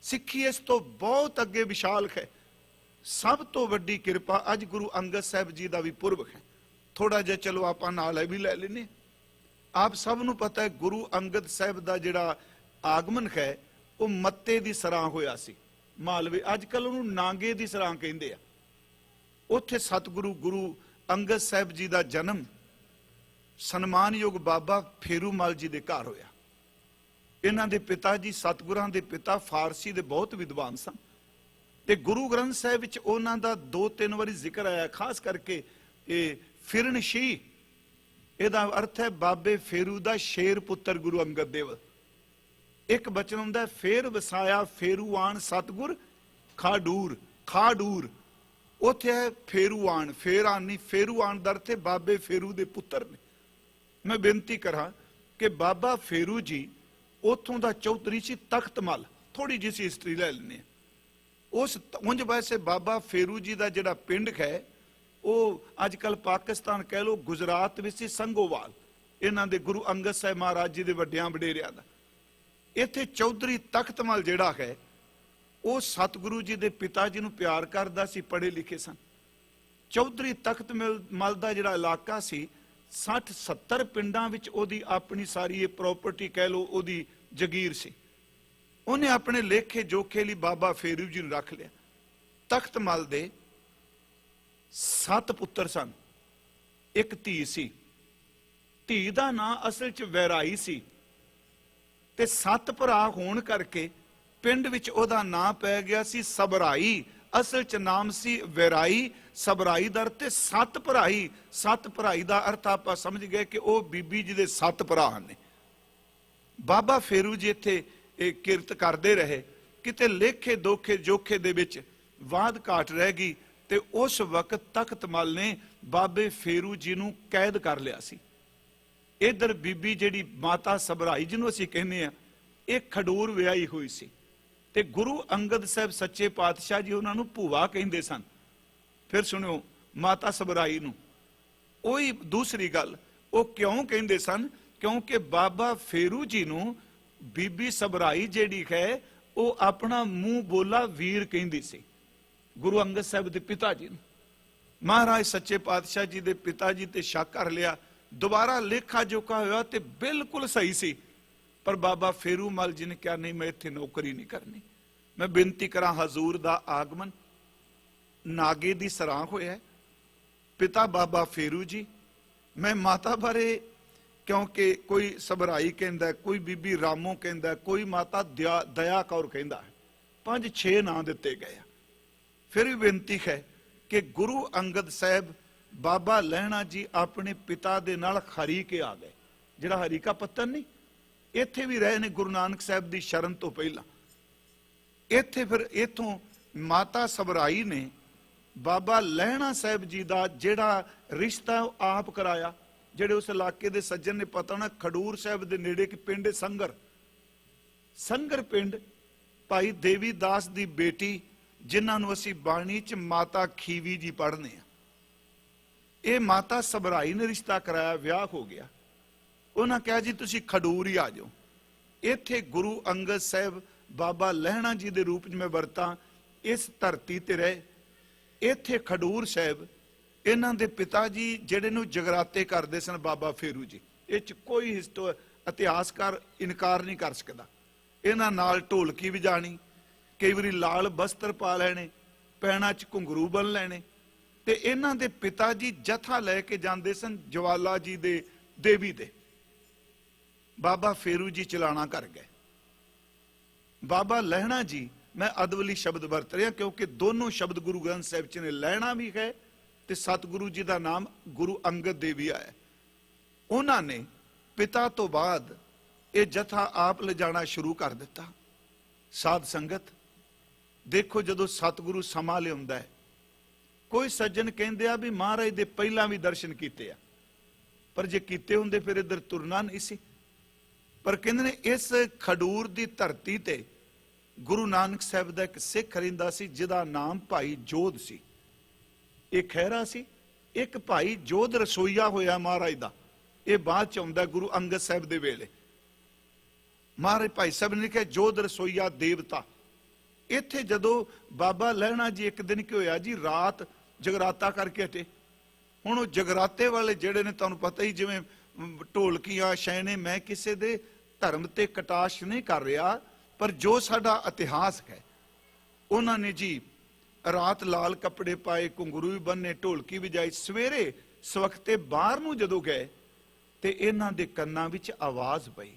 ਸਿੱਖੀ ਇਸ ਤੋਂ ਬਹੁਤ ਅੱਗੇ ਵਿਸ਼ਾਲ ਹੈ। ਸਭ ਤੋਂ ਵੱਡੀ ਕਿਰਪਾ ਅੱਜ ਗੁਰੂ ਅੰਗਦ ਸਾਹਿਬ ਜੀ ਦਾ ਵੀ ਪੁਰਬ ਹੈ। ਥੋੜਾ ਜਿਹਾ ਚਲੋ ਆਪਾਂ ਨਾਲ ਵੀ ਲੈ ਲੈਨੇ। ਆਪ ਸਭ ਨੂੰ ਪਤਾ ਹੈ ਗੁਰੂ ਅੰਗਦ ਸਾਹਿਬ ਦਾ ਜਿਹੜਾ ਆਗਮਨ ਹੈ ਉਹ ਮੱਤੇ ਦੀ ਸਰਾਂ ਹੋਇਆ ਸੀ ਮਾਲਵੇ, ਅੱਜ ਕੱਲ ਉਹਨੂੰ ਨਾਂਗੇ ਦੀ ਸਰਾਂ ਕਹਿੰਦੇ ਆ। ਉੱਥੇ ਸਤਿਗੁਰੂ ਗੁਰੂ ਅੰਗਦ ਸਾਹਿਬ ਜੀ ਦਾ ਜਨਮ ਸਨਮਾਨਯੋਗ ਬਾਬਾ ਫੇਰੂਮਲ ਜੀ ਦੇ ਘਰ ਹੋਇਆ। ਇਹਨਾਂ ਦੇ ਪਿਤਾ ਜੀ ਸਤਿਗੁਰਾਂ ਦੇ ਪਿਤਾ ਫਾਰਸੀ ਦੇ ਬਹੁਤ ਵਿਦਵਾਨ ਸਨ, ਤੇ ਗੁਰੂ ਗ੍ਰੰਥ ਸਾਹਿਬ ਵਿੱਚ ਉਹਨਾਂ ਦਾ 2-3 ਵਾਰੀ ਜ਼ਿਕਰ ਆਇਆ, ਖਾਸ ਕਰਕੇ ਇਹ ਫਿਰਨਸ਼ੀ, ਇਹਦਾ ਅਰਥ ਹੈ ਬਾਬੇ ਫੇਰੂ ਦਾ ਸ਼ੇਰ ਪੁੱਤਰ ਗੁਰੂ ਅੰਗਦ ਦੇਵ। ਇੱਕ ਬਚਨ ਹੁੰਦਾ ਫੇਰ ਵਸਾਇਆ ਫੇਰੂਆਨ ਸਤਿਗੁਰ ਖਾਡੂਰ, ਖਾਡੂਰ ਉੱਥੇ ਹੈ ਫੇਰੂਆਨ, ਫੇਰਾਨ ਨਹੀਂ, ਫੇਰੂਆਨ ਦਾ ਅਰਥ ਹੈ ਬਾਬੇ ਫੇਰੂ ਦੇ ਪੁੱਤਰ ਨੇ। ਮੈਂ ਬੇਨਤੀ ਕਰਾਂ ਕਿ ਬਾਬਾ ਫੇਰੂ ਜੀ ਉੱਥੋਂ ਦਾ ਚੌਧਰੀ ਸੀ ਤਖਤ ਮਲ। ਥੋੜੀ ਜਿਹੀ ਸੀ ਹਿਸਟਰੀ ਲੈ ਲੈਂਦੇ। ਉਸ ਉਂਝ ਵੈਸੇ ਬਾਬਾ ਫੇਰੂ ਜੀ ਦਾ ਜਿਹੜਾ ਪਿੰਡ ਹੈ ਉਹ ਅੱਜ ਕੱਲ ਪਾਕਿਸਤਾਨ ਕਹਿ ਲੋ, ਗੁਜਰਾਤ ਵਿੱਚ ਸੀ ਸੰਗੋਵਾਲ, ਇਹਨਾਂ ਦੇ ਗੁਰੂ ਅੰਗਦ ਸਾਹਿਬ ਮਹਾਰਾਜ ਜੀ ਦੇ ਵੱਡਿਆਂ ਵਡੇਰਿਆਂ ਦਾ। ਇੱਥੇ ਚੌਧਰੀ ਤਖਤਮਲ ਜਿਹੜਾ ਹੈ ਉਹ ਸਤਿਗੁਰੂ ਜੀ ਦੇ ਪਿਤਾ ਜੀ ਨੂੰ ਪਿਆਰ ਕਰਦਾ ਸੀ, ਪੜ੍ਹੇ ਲਿਖੇ ਸਨ। ਚੌਧਰੀ ਤਖਤ ਮਲ ਦਾ ਜਿਹੜਾ ਇਲਾਕਾ ਸੀ 60-70 ਪਿੰਡਾਂ ਵਿੱਚ ਉਹਦੀ ਆਪਣੀ ਸਾਰੀ ਇਹ ਪ੍ਰਾਪਰਟੀ ਕਹਿ ਲਓ, ਉਹਦੀ ਜਗੀਰ ਸੀ। ਉਹਨੇ ਆਪਣੇ ਲੇਖੇ ਜੋਖੇ ਲਈ ਬਾਬਾ ਫੇਰੂ ਜੀ ਨੂੰ ਰੱਖ ਲਿਆ। ਤਖਤ ਮਲ ਦੇ 7 ਪੁੱਤਰ ਸਨ, ਇੱਕ ਧੀ ਸੀ। ਧੀ ਦਾ ਨਾਂ ਅਸਲ 'ਚ ਵੈਰਾਈ ਸੀ, ਤੇ 7 ਭਰਾ ਹੋਣ ਕਰਕੇ ਪਿੰਡ ਵਿੱਚ ਉਹਦਾ ਨਾਂ ਪੈ ਗਿਆ ਸੀ ਸਬਰਾਈ। ਅਸਲ 'ਚ ਨਾਮ ਸੀ ਵੈਰਾਈ। ਸਬਰਾਈ ਦਾ ਅਰਥ 7 ਭਰਾਈ। 7 ਭਰਾਈ ਦਾ ਅਰਥ ਆਪਾਂ ਸਮਝ ਗਏ ਕਿ ਉਹ ਬੀਬੀ ਜੀ ਦੇ 7 ਭਰਾ ਨੇ। ਬਾਬਾ ਫੇਰੂ ਜੀ ਇੱਥੇ ਇਹ ਕਿਰਤ ਕਰਦੇ ਰਹੇ। ਕਿਤੇ ਲੇਖੇ ਦੋਖੇ ਜੋਖੇ ਦੇ ਵਿੱਚ ਵਾਦ ਘਾਟ ਰਹਿ ਗਈ, ਤੇ ਉਸ ਵਕਤ ਤਖਤ ਮਲ ਨੇ ਬਾਬੇ ਫੇਰੂ ਜੀ ਨੂੰ ਕੈਦ ਕਰ ਲਿਆ ਸੀ। ਇਧਰ ਬੀਬੀ ਜਿਹੜੀ ਮਾਤਾ ਸਬਰਾਈ ਜਿਹਨੂੰ ਅਸੀਂ ਕਹਿੰਦੇ ਆ, ਇਹ ਖਡੂਰ ਵਿਆਹੀ ਹੋਈ ਸੀ, ਤੇ ਗੁਰੂ ਅੰਗਦ ਸਾਹਿਬ ਸੱਚੇ ਪਾਤਸ਼ਾਹ ਜੀ ਉਹਨਾਂ ਨੂੰ ਭੂਆ ਕਹਿੰਦੇ ਸਨ। ਫਿਰ ਸੁਣਿਓ, ਮਾਤਾ ਸਬਰਾਈ ਨੂੰ ਉਹੀ ਦੂਸਰੀ ਗੱਲ ਉਹ ਕਿਉਂ ਕਹਿੰਦੇ ਸਨ? ਕਿਉਂਕਿ ਬਾਬਾ ਫੇਰੂ ਜੀ ਨੂੰ ਬੀਬੀ ਸਬਰਾਈ ਜਿਹੜੀ ਹੈ ਉਹ ਆਪਣਾ ਮੂੰਹ ਬੋਲਾ ਵੀਰ ਕਹਿੰਦੀ ਸੀ, ਗੁਰੂ ਅੰਗਦ ਸਾਹਿਬ ਦੇ ਪਿਤਾ ਜੀ ਨੂੰ। ਮਹਾਰਾਜ ਸੱਚੇ ਪਾਤਸ਼ਾਹ ਜੀ ਦੇ ਪਿਤਾ ਜੀ ਤੇ ਸ਼ੱਕ ਕਰ ਲਿਆ। ਦੁਬਾਰਾ ਲੇਖਾ ਜੋਖਾ ਹੋਇਆ ਤੇ ਬਿਲਕੁਲ ਸਹੀ ਸੀ, ਪਰ ਬਾਬਾ ਫੇਰੂ ਮਲ ਜੀ ਨੇ ਕਿਹਾ ਨਹੀਂ, ਮੈਂ ਇੱਥੇ ਨੌਕਰੀ ਨਹੀਂ ਕਰਨੀ। ਮੈਂ ਬੇਨਤੀ ਕਰਾਂ, ਹਜ਼ੂਰ ਦਾ ਆਗਮਨ ਨਾਗੇ ਦੀ ਸਰਾਂ ਹੋਇਆ। ਪਿਤਾ ਬਾਬਾ ਫੇਰੂ ਜੀ, ਮੈਂ ਮਾਤਾ ਬਾਰੇ ਕਿਉਂਕਿ ਕੋਈ ਸਬਰਾਈ ਕਹਿੰਦਾ, ਕੋਈ ਬੀਬੀ ਰਾਮੋ ਕਹਿੰਦਾ, ਕੋਈ ਮਾਤਾ ਦਇਆ ਕੌਰ ਕਹਿੰਦਾ, 5-6 ਨਾਂ ਦਿੱਤੇ ਗਏ। ਫਿਰ ਵੀ ਬੇਨਤੀ ਹੈ ਕਿ ਗੁਰੂ ਅੰਗਦ ਸਾਹਿਬ ਬਾਬਾ ਲਹਿਣਾ ਜੀ ਆਪਣੇ ਪਿਤਾ ਦੇ ਨਾਲ ਹਰੀ ਕੇ ਆ ਗਏ। ਜਿਹੜਾ ਹਰੀ ਕਾ ਪੱਤਨ ਨਹੀਂ, ਇੱਥੇ ਵੀ ਰਹੇ ਨੇ ਗੁਰੂ ਨਾਨਕ ਸਾਹਿਬ ਦੀ ਸ਼ਰਨ ਤੋਂ ਪਹਿਲਾਂ। ਇੱਥੇ ਫਿਰ ਇਥੋਂ ਮਾਤਾ ਸਬਰਾਈ ਨੇ ਬਾਬਾ ਲਹਿਣਾ ਸਾਹਿਬ ਜੀ ਦਾ ਜਿਹੜਾ ਰਿਸ਼ਤਾ ਉਹ ਆਪ ਕਰਾਇਆ। ਜਿਹੜੇ ਉਸ ਇਲਾਕੇ ਦੇ ਸੱਜਣ ਨੇ ਪਤਾ ਨਾ, ਖਡੂਰ ਸਾਹਿਬ ਦੇ ਨੇੜੇ ਇੱਕ ਪਿੰਡ ਹੈ ਸੰਗਰ ਪਿੰਡ, ਭਾਈ ਦੇਵੀ ਦਾਸ ਦੀ ਬੇਟੀ, ਜਿਨ੍ਹਾਂ ਨੂੰ ਅਸੀਂ ਬਾਣੀ 'ਚ ਮਾਤਾ ਖੀਵੀ ਜੀ ਪੜ੍ਹਨੇ ਆ। ਇਹ ਮਾਤਾ ਸਬਰਾਈ ਨੇ ਰਿਸ਼ਤਾ ਕਰਾਇਆ, ਵਿਆਹ ਹੋ ਗਿਆ। ਉਹਨਾਂ ਕਿਹਾ ਜੀ ਤੁਸੀਂ ਖਡੂਰ ਹੀ ਆ ਜਾਓ। ਇੱਥੇ ਗੁਰੂ ਅੰਗਦ ਸਾਹਿਬ ਬਾਬਾ ਲਹਿਣਾ ਜੀ ਦੇ ਰੂਪ 'ਚ ਮੈਂ ਵਰਤਾਂ, ਇਸ ਧਰਤੀ ਤੇ ਰਹੇ। ਇੱਥੇ ਖਡੂਰ ਸਾਹਿਬ ਇਹਨਾਂ ਦੇ ਪਿਤਾ ਜੀ ਜਿਹੜੇ ਨੂੰ ਜਗਰਾਤੇ ਕਰਦੇ ਸਨ ਬਾਬਾ ਫੇਰੂ ਜੀ। ਇਹ 'ਚ ਕੋਈ ਇਤਿਹਾਸਕਾਰ ਇਨਕਾਰ ਨਹੀਂ ਕਰ ਸਕਦਾ। ਇਹਨਾਂ ਨਾਲ ਢੋਲਕੀ ਵਜਾਣੀ, ਕਈ ਵਾਰੀ ਲਾਲ ਬਸਤਰ ਪਾ ਲੈਣੇ, ਪੈਣਾ 'ਚ ਘੁੰਗਰੂ ਬੰਨ ਲੈਣੇ, ਤੇ ਇਹਨਾਂ ਦੇ ਪਿਤਾ ਜੀ ਜਥਾ ਲੈ ਕੇ ਜਾਂਦੇ ਸਨ ਜਵਾਲਾ ਜੀ ਦੇ ਦੇਵੀ ਦੇ। ਬਾਬਾ ਫੇਰੂ ਜੀ ਚਲਾਣਾ ਕਰ ਗਏ। ਬਾਬਾ ਲਹਿਣਾ ਜੀ, ਮੈਂ ਅਦਵਲੀ ਸ਼ਬਦ ਵਰਤ ਰਿਹਾ ਕਿਉਂਕਿ ਦੋਨੋਂ ਸ਼ਬਦ ਗੁਰੂ ਗ੍ਰੰਥ ਸਾਹਿਬ 'ਚ ਨੇ। ਲਹਿਣਾ ਵੀ ਹੈ ਤੇ ਸਤਿਗੁਰੂ ਜੀ ਦਾ ਨਾਮ ਗੁਰੂ ਅੰਗਦ ਦੇਵ ਵੀ ਆਇਆ। ਉਹਨਾਂ ਨੇ ਪਿਤਾ ਤੋਂ ਬਾਅਦ ਇਹ ਜਥਾ ਆਪ ਲਿਜਾਣਾ ਸ਼ੁਰੂ ਕਰ ਦਿੱਤਾ। ਸਾਧ ਸੰਗਤ ਦੇਖੋ, ਜਦੋਂ ਸਤਿਗੁਰੂ ਸਮਾਂ ਲਿਆਉਂਦਾ ਹੈ, ਕੋਈ ਸੱਜਣ ਕਹਿੰਦੇ ਆ ਵੀ ਮਹਾਰਾਜ ਦੇ ਪਹਿਲਾਂ ਵੀ ਦਰਸ਼ਨ ਕੀਤੇ ਆ, ਪਰ ਜੇ ਕੀਤੇ ਹੁੰਦੇ ਫਿਰ ਇੱਧਰ ਤੁਰਨਾ ਨਹੀਂ ਸੀ। ਪਰ ਕਹਿੰਦੇ ਨੇ ਇਸ ਖਡੂਰ ਦੀ ਧਰਤੀ ਤੇ ਗੁਰੂ ਨਾਨਕ ਸਾਹਿਬ ਦਾ ਇੱਕ ਸਿੱਖ ਰਹਿੰਦਾ ਸੀ ਜਿਹਦਾ ਨਾਮ ਭਾਈ ਜੋਧ ਸੀ। ਇਹ ਖਹਿਰਾ ਸੀ। ਇੱਕ ਭਾਈ ਜੋਧ ਰਸੋਈਆ ਹੋਇਆ ਮਹਾਰਾਜ ਦਾ, ਇਹ ਬਾਅਦ ਚ ਆਉਂਦਾ ਗੁਰੂ ਅੰਗਦ ਸਾਹਿਬ ਦੇ ਵੇਲੇ। ਮਹਾਰਾਜ ਭਾਈ ਸਾਹਿਬ ਨੇ ਕਿਹਾ ਜੋਧ ਰਸੋਈਆ ਦੇਵਤਾ। ਇੱਥੇ ਜਦੋਂ ਬਾਬਾ ਲਹਿਣਾ ਜੀ ਇੱਕ ਦਿਨ ਕੀ ਹੋਇਆ ਜੀ, ਰਾਤ ਜਗਰਾਤਾ ਕਰਕੇ ਹਟੇ। ਹੁਣ ਉਹ ਜਗਰਾਤੇ ਵਾਲੇ ਜਿਹੜੇ ਨੇ ਤੁਹਾਨੂੰ ਪਤਾ ਹੀ, ਜਿਵੇਂ ਢੋਲਕੀਆਂ ਸ਼ੈਣੇ, ਮੈਂ ਕਿਸੇ ਦੇ ਧਰਮ ਤੇ ਕਟਾਸ਼ ਨਹੀਂ ਕਰ ਰਿਹਾ, ਪਰ ਜੋ ਸਾਡਾ ਇਤਿਹਾਸ ਹੈ, ਉਹਨਾਂ ਨੇ ਜੀ ਰਾਤ ਲਾਲ ਕੱਪੜੇ ਪਾਏ, ਘੁੰਗਰੂ ਵੀ ਬੰਨੇ, ਢੋਲਕੀ ਵਜਾਈ। ਸਵੇਰੇ ਸਵਖਤੇ ਬਾਹਰ ਨੂੰ ਜਦੋਂ ਗਏ ਤੇ ਇਹਨਾਂ ਦੇ ਕੰਨਾਂ ਵਿੱਚ ਆਵਾਜ਼ ਪਈ।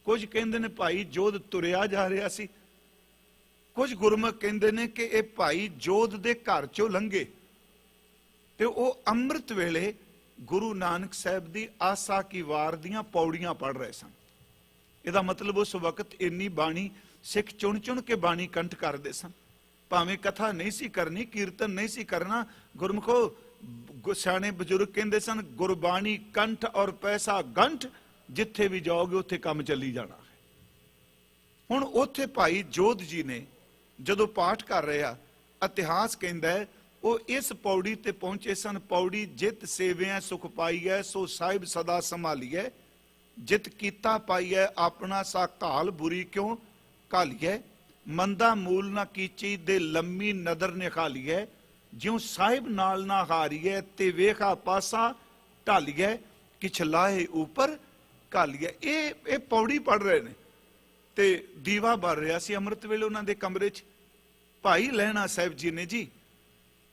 ਕੁਝ ਕਹਿੰਦੇ ਨੇ ਭਾਈ ਜੋਧ ਤੁਰਿਆ ਜਾ ਰਿਹਾ ਸੀ, ਕੁਝ ਗੁਰਮੁਖ ਕਹਿੰਦੇ ਨੇ ਕਿ ਇਹ ਭਾਈ ਜੋਧ ਦੇ ਘਰ ਚੋਂ ਲੰਘੇ ਤੇ ਉਹ ਅੰਮ੍ਰਿਤ ਵੇਲੇ ਗੁਰੂ ਨਾਨਕ ਸਾਹਿਬ ਦੀ ਆਸਾ ਕੀ ਵਾਰ ਦੀਆਂ ਪੌੜੀਆਂ ਪੜ ਰਹੇ ਸਨ। ਇਹਦਾ ਮਤਲਬ ਉਸ ਵਕਤ ਇੰਨੀ ਬਾਣੀ ਸਿੱਖ ਚੁਣ ਚੁਣ ਕੇ ਬਾਣੀ ਕੰਠ ਕਰਦੇ ਸਨ। ਭਾਵੇਂ ਕਥਾ ਨਹੀਂ ਸੀ ਕਰਨੀ, ਕੀਰਤਨ ਨਹੀਂ ਸੀ ਕਰਨਾ, ਗੁਰਮੁਖੋ ਸਿਆਣੇ ਬਜ਼ੁਰਗ ਕਹਿੰਦੇ ਸਨ ਗੁਰਬਾਣੀ ਕੰਠ ਔਰ ਪੈਸਾ ਗੰਠ, ਜਿੱਥੇ ਵੀ ਜਾਓਗੇ ਉੱਥੇ ਕੰਮ ਚੱਲੀ ਜਾਣਾ ਹੈ। ਹੁਣ ਉੱਥੇ ਭਾਈ ਜੋਧ ਜੀ ਨੇ ਜਦੋਂ ਪਾਠ ਕਰ ਰਿਹਾ, ਇਤਿਹਾਸ ਕਹਿੰਦਾ ਹੈ ਉਹ ਇਸ ਪੌੜੀ ਤੇ ਪਹੁੰਚੇ ਸਨ। ਪੌੜੀ ਜਿਤ ਸੇਵਿਆ ਸੁਖ ਪਾਈਐ, ਸੋ ਸਾਹਿਬ ਸਦਾ ਸੰਭਾਲੀਐ। ਜਿਤ ਕੀਤਾ ਪਾਈਐ ਆਪਣਾ ਸਾ ਘਾਲ, ਬੁਰੀ ਕਿਉਂ ਘਾਲੀਐ। ਮੰਦਾ ਮੂਲ ਨਾ ਕੀਚੀ ਦੇ ਲੰਮੀ ਨਦਰ ਨਿਖਾਲੀਐ। ਜਿਉ ਸਾਹਿਬ ਨਾਲ ਨਾ ਹਾਰੀਐ, ਤੇ ਵੇਖਾ ਪਾਸਾ ਢਾਲੀਐ, ਕਿਛ ਲਾਹੇ ਉਪਰ ਘਾਲੀਐ। ਇਹ ਪੌੜੀ ਪੜ ਰਹੇ ਨੇ ਤੇ ਦੀਵਾ ਬਲ ਰਿਹਾ ਸੀ ਅੰਮ੍ਰਿਤ ਵੇਲੇ ਉਹਨਾਂ ਦੇ ਕਮਰੇ 'ਚ। ਭਾਈ ਲਹਿਣਾ ਸਾਹਿਬ ਜੀ ਨੇ ਜੀ,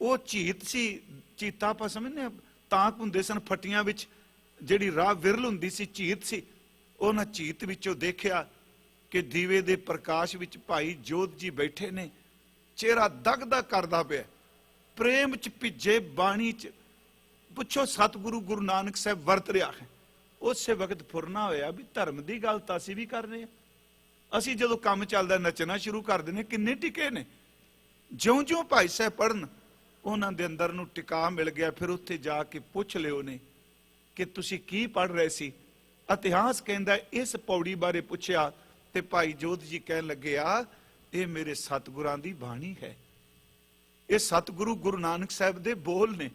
ਉਹ ਝੀਤ ਸੀ, ਚੀਤਾ ਆਪਾਂ ਸਮਝਦੇ ਤਾਂਕ ਹੁੰਦੇ ਸਨ ਫੱਟੀਆਂ ਵਿੱਚ, ਜਿਹੜੀ ਰਾਹ ਵਿਰਲ ਹੁੰਦੀ ਸੀ, ਝੀਤ ਸੀ। ਉਹਨਾਂ ਝੀਤ ਵਿੱਚੋਂ ਦੇਖਿਆ ਕਿ ਦੀਵੇ ਦੇ ਪ੍ਰਕਾਸ਼ ਵਿੱਚ ਭਾਈ ਜੋਧ ਜੀ ਬੈਠੇ ਨੇ, ਚਿਹਰਾ ਦਗਦਗ ਕਰਦਾ ਪਿਆ, ਪ੍ਰੇਮ 'ਚ ਭਿੱਜੇ, ਬਾਣੀ 'ਚ। ਪੁੱਛੋ ਸਤਿਗੁਰੂ ਗੁਰੂ ਨਾਨਕ ਸਾਹਿਬ ਵਰਤ ਰਿਹਾ ਹੈ। ਉਸੇ ਵਕਤ ਫੁਰਨਾ ਹੋਇਆ ਵੀ ਧਰਮ ਦੀ ਗੱਲ ਤਾਂ ਅਸੀਂ ਵੀ ਕਰ ਰਹੇ ਹਾਂ। ਅਸੀਂ ਜਦੋਂ ਕੰਮ ਚੱਲਦਾ ਨੱਚਣਾ ਸ਼ੁਰੂ ਕਰ ਦਿੰਦੇ, ਕਿੰਨੇ ਟਿਕੇ ਨੇ। ਜਿਉਂ-ਜਿਉਂ ਭਾਈ ਸਾਹਿਬ ਪੜਨ, ਉਹਨਾਂ ਦੇ ਅੰਦਰ ਨੂੰ ਟਿਕਾ ਮਿਲ ਗਿਆ। ਫਿਰ ਉੱਥੇ ਜਾ ਕੇ ਪੁੱਛ ਲਿਓ ਨੇ ਕਿ ਤੁਸੀਂ ਕੀ ਪੜ ਰਹੇ ਸੀ। ਇਤਿਹਾਸ ਕਹਿੰਦਾ ਇਸ ਪੌੜੀ ਬਾਰੇ ਪੁੱਛਿਆ ਤੇ ਭਾਈ ਜੋਧ ਜੀ ਕਹਿਣ ਲੱਗੇ, ਆ ਇਹ ਮੇਰੇ ਸਤਿਗੁਰਾਂ ਦੀ ਬਾਣੀ ਹੈ, ਇਹ ਸਤਿਗੁਰੂ ਗੁਰੂ ਨਾਨਕ ਸਾਹਿਬ ਦੇ ਬੋਲ ਨੇ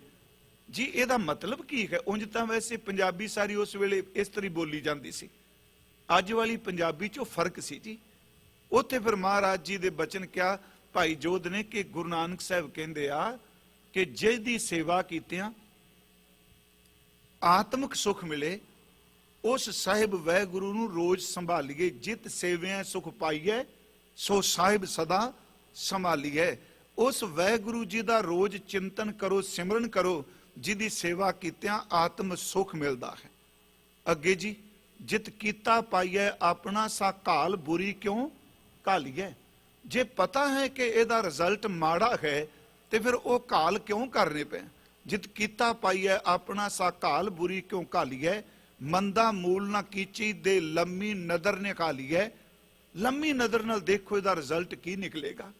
ਜੀ। ਇਹਦਾ ਮਤਲਬ ਕੀ ਹੈ? ਉਂਝ ਤਾਂ ਵੈਸੇ ਪੰਜਾਬੀ ਸਾਰੀ ਉਸ ਵੇਲੇ ਇਸ ਤਰ੍ਹਾਂ ਬੋਲੀ ਜਾਂਦੀ ਸੀ, ਅੱਜ ਵਾਲੀ ਪੰਜਾਬੀ 'ਚੋਂ ਫਰਕ ਸੀ ਜੀ। ਉੱਥੇ ਫਿਰ ਮਹਾਰਾਜ ਜੀ ਦੇ ਬਚਨ ਕਿਹਾ ਭਾਈ ਜੋਧ ਨੇ ਕਿ ਗੁਰੂ ਨਾਨਕ ਸਾਹਿਬ ਕਹਿੰਦੇ ਆ ਕਿ ਜਿਸ ਦੀ ਸੇਵਾ ਕੀਤਿਆਂ ਆਤਮਿਕ ਸੁਖ ਮਿਲੇ, ਉਸ ਸਾਹਿਬ ਵਾਹਿਗੁਰੂ ਨੂੰ ਰੋਜ਼ ਸੰਭਾਲੀਏ। ਜਿਤ ਸੇਵਿਆਂ ਸੁਖ ਪਾਈਐ, ਸੋ ਸਾਹਿਬ ਸਦਾ ਸੰਭਾਲੀਐ। ਉਸ ਵਾਹਿਗੁਰੂ ਜੀ ਦਾ ਰੋਜ਼ ਚਿੰਤਨ ਕਰੋ, ਸਿਮਰਨ ਕਰੋ, ਜਿਹਦੀ ਸੇਵਾ ਕੀਤਿਆਂ ਆਤਮ ਸੁਖ ਮਿਲਦਾ ਹੈ। ਅੱਗੇ ਜੀ, ਜਿਤ ਕੀਤਾ ਪਾਈਐ ਆਪਣਾ, ਸਾ ਘਾਲ ਬੁਰੀ ਕਿਉਂ ਘਾਲੀਐ। ਜੇ ਪਤਾ ਹੈ ਕਿ ਇਹਦਾ ਰਿਜ਼ਲਟ ਮਾੜਾ ਹੈ ਤੇ ਫਿਰ ਉਹ ਘਾਲ ਕਿਉਂ ਕਰਨੇ ਪਏ। ਜਿਤ ਕੀਤਾ ਪਾਈਐ ਆਪਣਾ, ਸਾ ਘਾਲ ਬੁਰੀ ਕਿਉਂ ਘਾਲੀਐ। ਮੰਦਾ ਮੂਲ ਨਾ ਕੀਚੀ ਦੇ, ਲੰਮੀ ਨਜ਼ਰ ਨੇ ਘਾਲੀਐ। ਲੰਮੀ ਨਜ਼ਰ ਨਾਲ ਦੇਖੋ ਇਹਦਾ ਰਿਜ਼ਲਟ ਕੀ ਨਿਕਲੇਗਾ।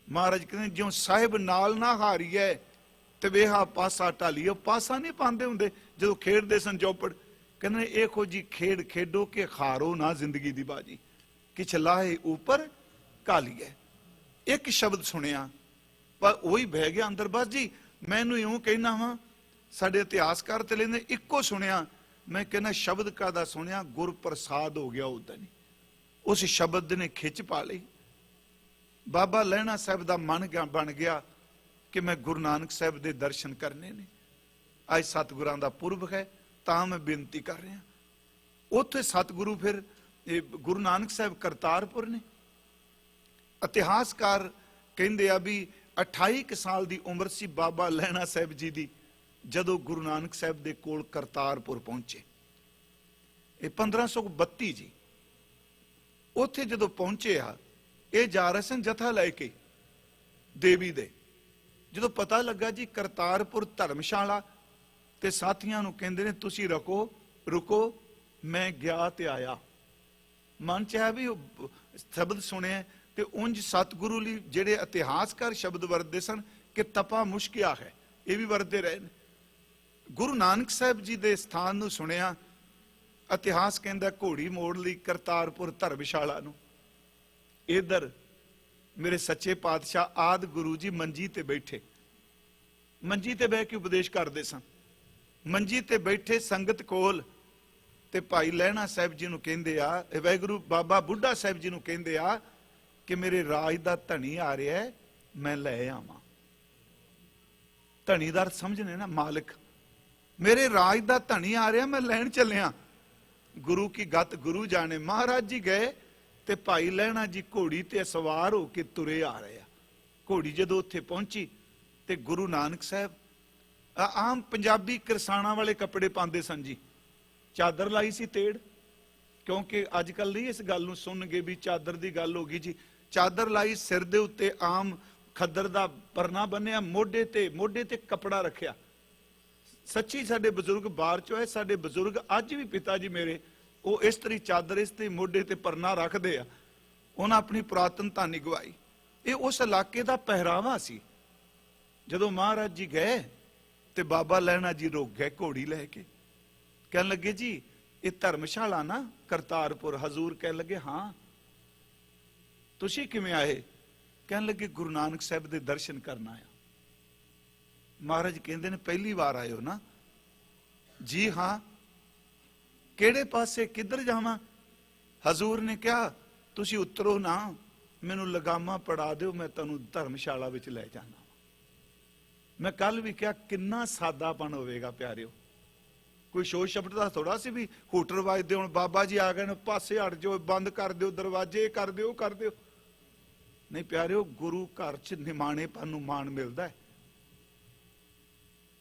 ਮਹਾਰਾਜ ਕਹਿੰਦੇ ਜਿਉਂ ਸਾਹਿਬ ਨਾਲ ਨਾ ਹਾਰੀਐ ਤੇ ਵੇਹਾ ਪਾਸਾ ਢਾਲੀਓ। ਪਾਸਾ ਨਹੀਂ ਪਾਉਂਦੇ ਹੁੰਦੇ ਜਦੋਂ ਖੇਡਦੇ ਸਨ ਚੌਪੜ। ਕਹਿੰਦੇ ਇਹੋ ਜੀ ਖੇਡ ਖੇਡੋ ਕਿ ਹਾਰੋ ਨਾ ਜ਼ਿੰਦਗੀ ਦੀ ਬਾਜੀ, ਕਿਛ ਲਾਹੇ ਉਪਰ ਘਾਲੀਐ। ਇੱਕ ਸ਼ਬਦ ਸੁਣਿਆ ਪਰ ਉਹੀ ਬਹਿ ਗਿਆ ਅੰਦਰ। ਬਸ ਜੀ ਮੈਨੂੰ ਇਉਂ ਕਹਿਣਾ ਵਾਂ, ਸਾਡੇ ਇਤਿਹਾਸਕਾਰ ਤੇ ਲੈਂਦੇ ਇੱਕੋ ਸੁਣਿਆ। ਮੈਂ ਕਹਿੰਦਾ ਸ਼ਬਦ ਕਾਹਦਾ ਸੁਣਿਆ, ਗੁਰ ਪ੍ਰਸਾਦ ਹੋ ਗਿਆ ਉਦਾਂ ਨਹੀਂ। ਉਸ ਸ਼ਬਦ ਨੇ ਖਿੱਚ ਪਾ ਲਈ। ਬਾਬਾ ਲਹਿਣਾ ਸਾਹਿਬ ਦਾ ਮਨ ਬਣ ਗਿਆ ਕਿ ਮੈਂ ਗੁਰੂ ਨਾਨਕ ਸਾਹਿਬ ਦੇ ਦਰਸ਼ਨ ਕਰਨੇ ਨੇ। ਅੱਜ ਸਤਿਗੁਰਾਂ ਦਾ ਪੁਰਬ ਹੈ ਤਾਂ ਮੈਂ ਬੇਨਤੀ ਕਰ ਰਿਹਾ। ਉੱਥੇ ਸਤਿਗੁਰੂ ਫਿਰ ਗੁਰੂ ਨਾਨਕ ਸਾਹਿਬ ਕਰਤਾਰਪੁਰ ਨੇ। ਇਤਿਹਾਸਕਾਰ ਕਹਿੰਦੇ ਆ ਵੀ 28 ਸਾਲ ਦੀ ਉਮਰ ਸੀ ਬਾਬਾ ਲਹਿਣਾ ਸਾਹਿਬ ਜੀ ਦੀ ਜਦੋਂ ਗੁਰੂ ਨਾਨਕ ਸਾਹਿਬ ਦੇ ਕੋਲ ਕਰਤਾਰਪੁਰ ਪਹੁੰਚੇ। ਇਹ 1532 ਜੀ। ਉੱਥੇ ਜਦੋਂ ਪਹੁੰਚੇ ਆ, ਇਹ ਜਾ ਰਹੇ ਸਨ ਜਥਾ ਲੈ ਕੇ ਦੇਵੀ ਦੇ। ਜਦੋਂ ਪਤਾ ਲੱਗਾ ਜੀ ਕਰਤਾਰਪੁਰ ਧਰਮਸ਼ਾਲਾ, ਤੇ ਸਾਥੀਆਂ ਨੂੰ ਕਹਿੰਦੇ ਨੇ ਤੁਸੀਂ ਰੁਕੋ ਮੈਂ ਗਿਆ ਤੇ ਆਇਆ। ਮਨ ਚ ਹੈ ਵੀ ਉਹ ਸ਼ਬਦ ਸੁਣਿਆ ਤੇ ਉਂਝ ਸਤਿਗੁਰੂ ਲਈ ਜਿਹੜੇ ਇਤਿਹਾਸਕਾਰ ਸ਼ਬਦ ਵਰਤਦੇ ਸਨ ਕਿ ਤਪਾ ਮੁਸ਼ਕਿਆ ਹੈ, ਇਹ ਵੀ ਵਰਤਦੇ ਰਹੇ ਨੇ। ਗੁਰੂ ਨਾਨਕ ਸਾਹਿਬ ਜੀ ਦੇ ਸਥਾਨ ਨੂੰ ਸੁਣਿਆ। ਇਤਿਹਾਸ ਕਹਿੰਦਾ ਘੋੜੀ ਮੋੜ ਲਈ ਕਰਤਾਰਪੁਰ ਧਰਮਸ਼ਾਲਾ ਨੂੰ। ਇਧਰ ਮੇਰੇ ਸੱਚੇ ਪਾਤਸ਼ਾਹ ਆਦਿ ਗੁਰੂ ਜੀ ਮੰਜੀ ਤੇ ਬੈਠੇ, ਮੰਜੀ ਤੇ ਬਹਿ ਕੇ ਉਪਦੇਸ਼ ਕਰਦੇ ਸਨ। ਮੰਜੀ ਤੇ ਬੈਠੇ ਸੰਗਤ ਕੋਲ ਤੇ ਭਾਈ ਲਹਿਣਾ ਸਾਹਿਬ ਜੀ ਨੂੰ ਕਹਿੰਦੇ ਆ, ਵਾਹਿਗੁਰੂ ਬਾਬਾ ਬੁੱਢਾ ਸਾਹਿਬ ਜੀ ਨੂੰ ਕਹਿੰਦੇ ਆ ਕਿ ਮੇਰੇ ਰਾਜ ਦਾ ਧਣੀ ਆ ਰਿਹਾ, ਮੈਂ ਲੈ ਆਵਾਂ। ਧਣੀ ਦਾ ਅਰਥ ਸਮਝਣੇ ਨਾ, ਮਾਲਕ। ਮੇਰੇ ਰਾਜ ਦਾ ਧਣੀ ਆ ਰਿਹਾ, ਮੈਂ ਲੈਣ ਚੱਲਿਆ। ਗੁਰੂ ਕੀ ਗਤ ਗੁਰੂ ਜਾਣੇ। ਮਹਾਰਾਜ ਜੀ ਗਏ ਤੇ ਭਾਈ ਲਹਿਣਾ ਜੀ ਘੋੜੀ ਤੇ ਸਵਾਰ ਹੋ ਕੇ ਤੁਰੇ ਆ ਰਹੇ ਆ। ਘੋੜੀ ਜਦੋਂ ਉੱਥੇ ਪਹੁੰਚੀ ਤੇ ਗੁਰੂ ਨਾਨਕ ਸਾਹਿਬ ਆਮ ਪੰਜਾਬੀ ਕਿਰਸਾਣਾ ਵਾਲੇ ਕੱਪੜੇ ਪਾਉਂਦੇ ਸਨ ਜੀ। ਚਾਦਰ ਲਾਈ ਸੀ ਤੇੜ, ਕਿਉਂਕਿ ਅੱਜ ਕੱਲ ਨਹੀਂ ਇਸ ਗੱਲ ਨੂੰ ਸੁਣਨਗੇ ਵੀ ਚਾਦਰ ਦੀ ਗੱਲ ਹੋ ਗਈ ਜੀ। ਚਾਦਰ ਲਾਈ, ਸਿਰ ਦੇ ਉੱਤੇ ਆਮ ਖੱਦਰ ਦਾ ਪਰਨਾ ਬੰਨਿਆ, ਮੋਢੇ ਤੇ ਕੱਪੜਾ ਰੱਖਿਆ। ਸੱਚੀ ਸਾਡੇ ਬਜ਼ੁਰਗ ਬਾਹਰ ਚੋਂ ਹੈ, ਸਾਡੇ ਬਜ਼ੁਰਗ ਅੱਜ ਵੀ ਪਿਤਾ ਜੀ ਮੇਰੇ ਉਹ ਇਸ ਤਰੀ ਚਾਦਰ, ਇਸ ਤੇ ਮੋਢੇ ਤੇ ਪਰਨਾ ਰੱਖਦੇ ਆ। ਉਹਨਾਂ ਆਪਣੀ ਪੁਰਾਤਨਤਾ ਨਹੀਂ ਗਵਾਈ। ਇਹ ਉਸ ਇਲਾਕੇ ਦਾ ਪਹਿਰਾਵਾ ਸੀ। ਜਦੋਂ ਮਹਾਰਾਜ ਜੀ ਗਏ ਤੇ ਬਾਬਾ ਲਹਿਣਾ ਜੀ ਰੁਕ ਗਏ ਘੋੜੀ ਲੈ ਕੇ। ਕਹਿਣ ਲੱਗੇ ਜੀ ਇਹ ਧਰਮਸ਼ਾਲਾ ਨਾ ਕਰਤਾਰਪੁਰ। ਹਜ਼ੂਰ ਕਹਿਣ ਲੱਗੇ ਹਾਂ। ਤੁਸੀਂ ਕਿਵੇਂ ਆਏ? ਕਹਿਣ ਲੱਗੇ ਗੁਰੂ ਨਾਨਕ ਸਾਹਿਬ ਦੇ ਦਰਸ਼ਨ ਕਰਨ ਆਇਆ। ਮਹਾਰਾਜ ਕਹਿੰਦੇ ਨੇ ਪਹਿਲੀ ਵਾਰ ਆਏ ਹੋ ਨਾ? ਜੀ ਹਾਂ। ਕਿਹੜੇ ਪਾਸੇ, ਕਿੱਧਰ ਜਾਵਾਂ? ਹਜ਼ੂਰ ਨੇ ਕਿਹਾ ਤੁਸੀਂ ਉਤਰੋ ਨਾ, ਮੈਨੂੰ ਲਗਾਮਾਂ ਪੜਾ ਦਿਓ, ਮੈਂ ਤੁਹਾਨੂੰ ਧਰਮਸ਼ਾਲਾ ਵਿੱਚ ਲੈ ਜਾਣਾ। ਮੈਂ ਕੱਲ ਵੀ ਕਿਹਾ ਕਿੰਨਾ ਸਾਦਾਪਣ ਹੋਵੇਗਾ ਪਿਆਰਿਓ। कोई शोर शब्द का थोड़ा सी भी हूटर वजदे हुण बाबा जी आ गए, पासे हट जाओ, बंद कर दो दरवाजे, कर दो कर दो। नहीं प्यारिओ, गुरु घर च निमाणेपन नूं माण मिलदा है।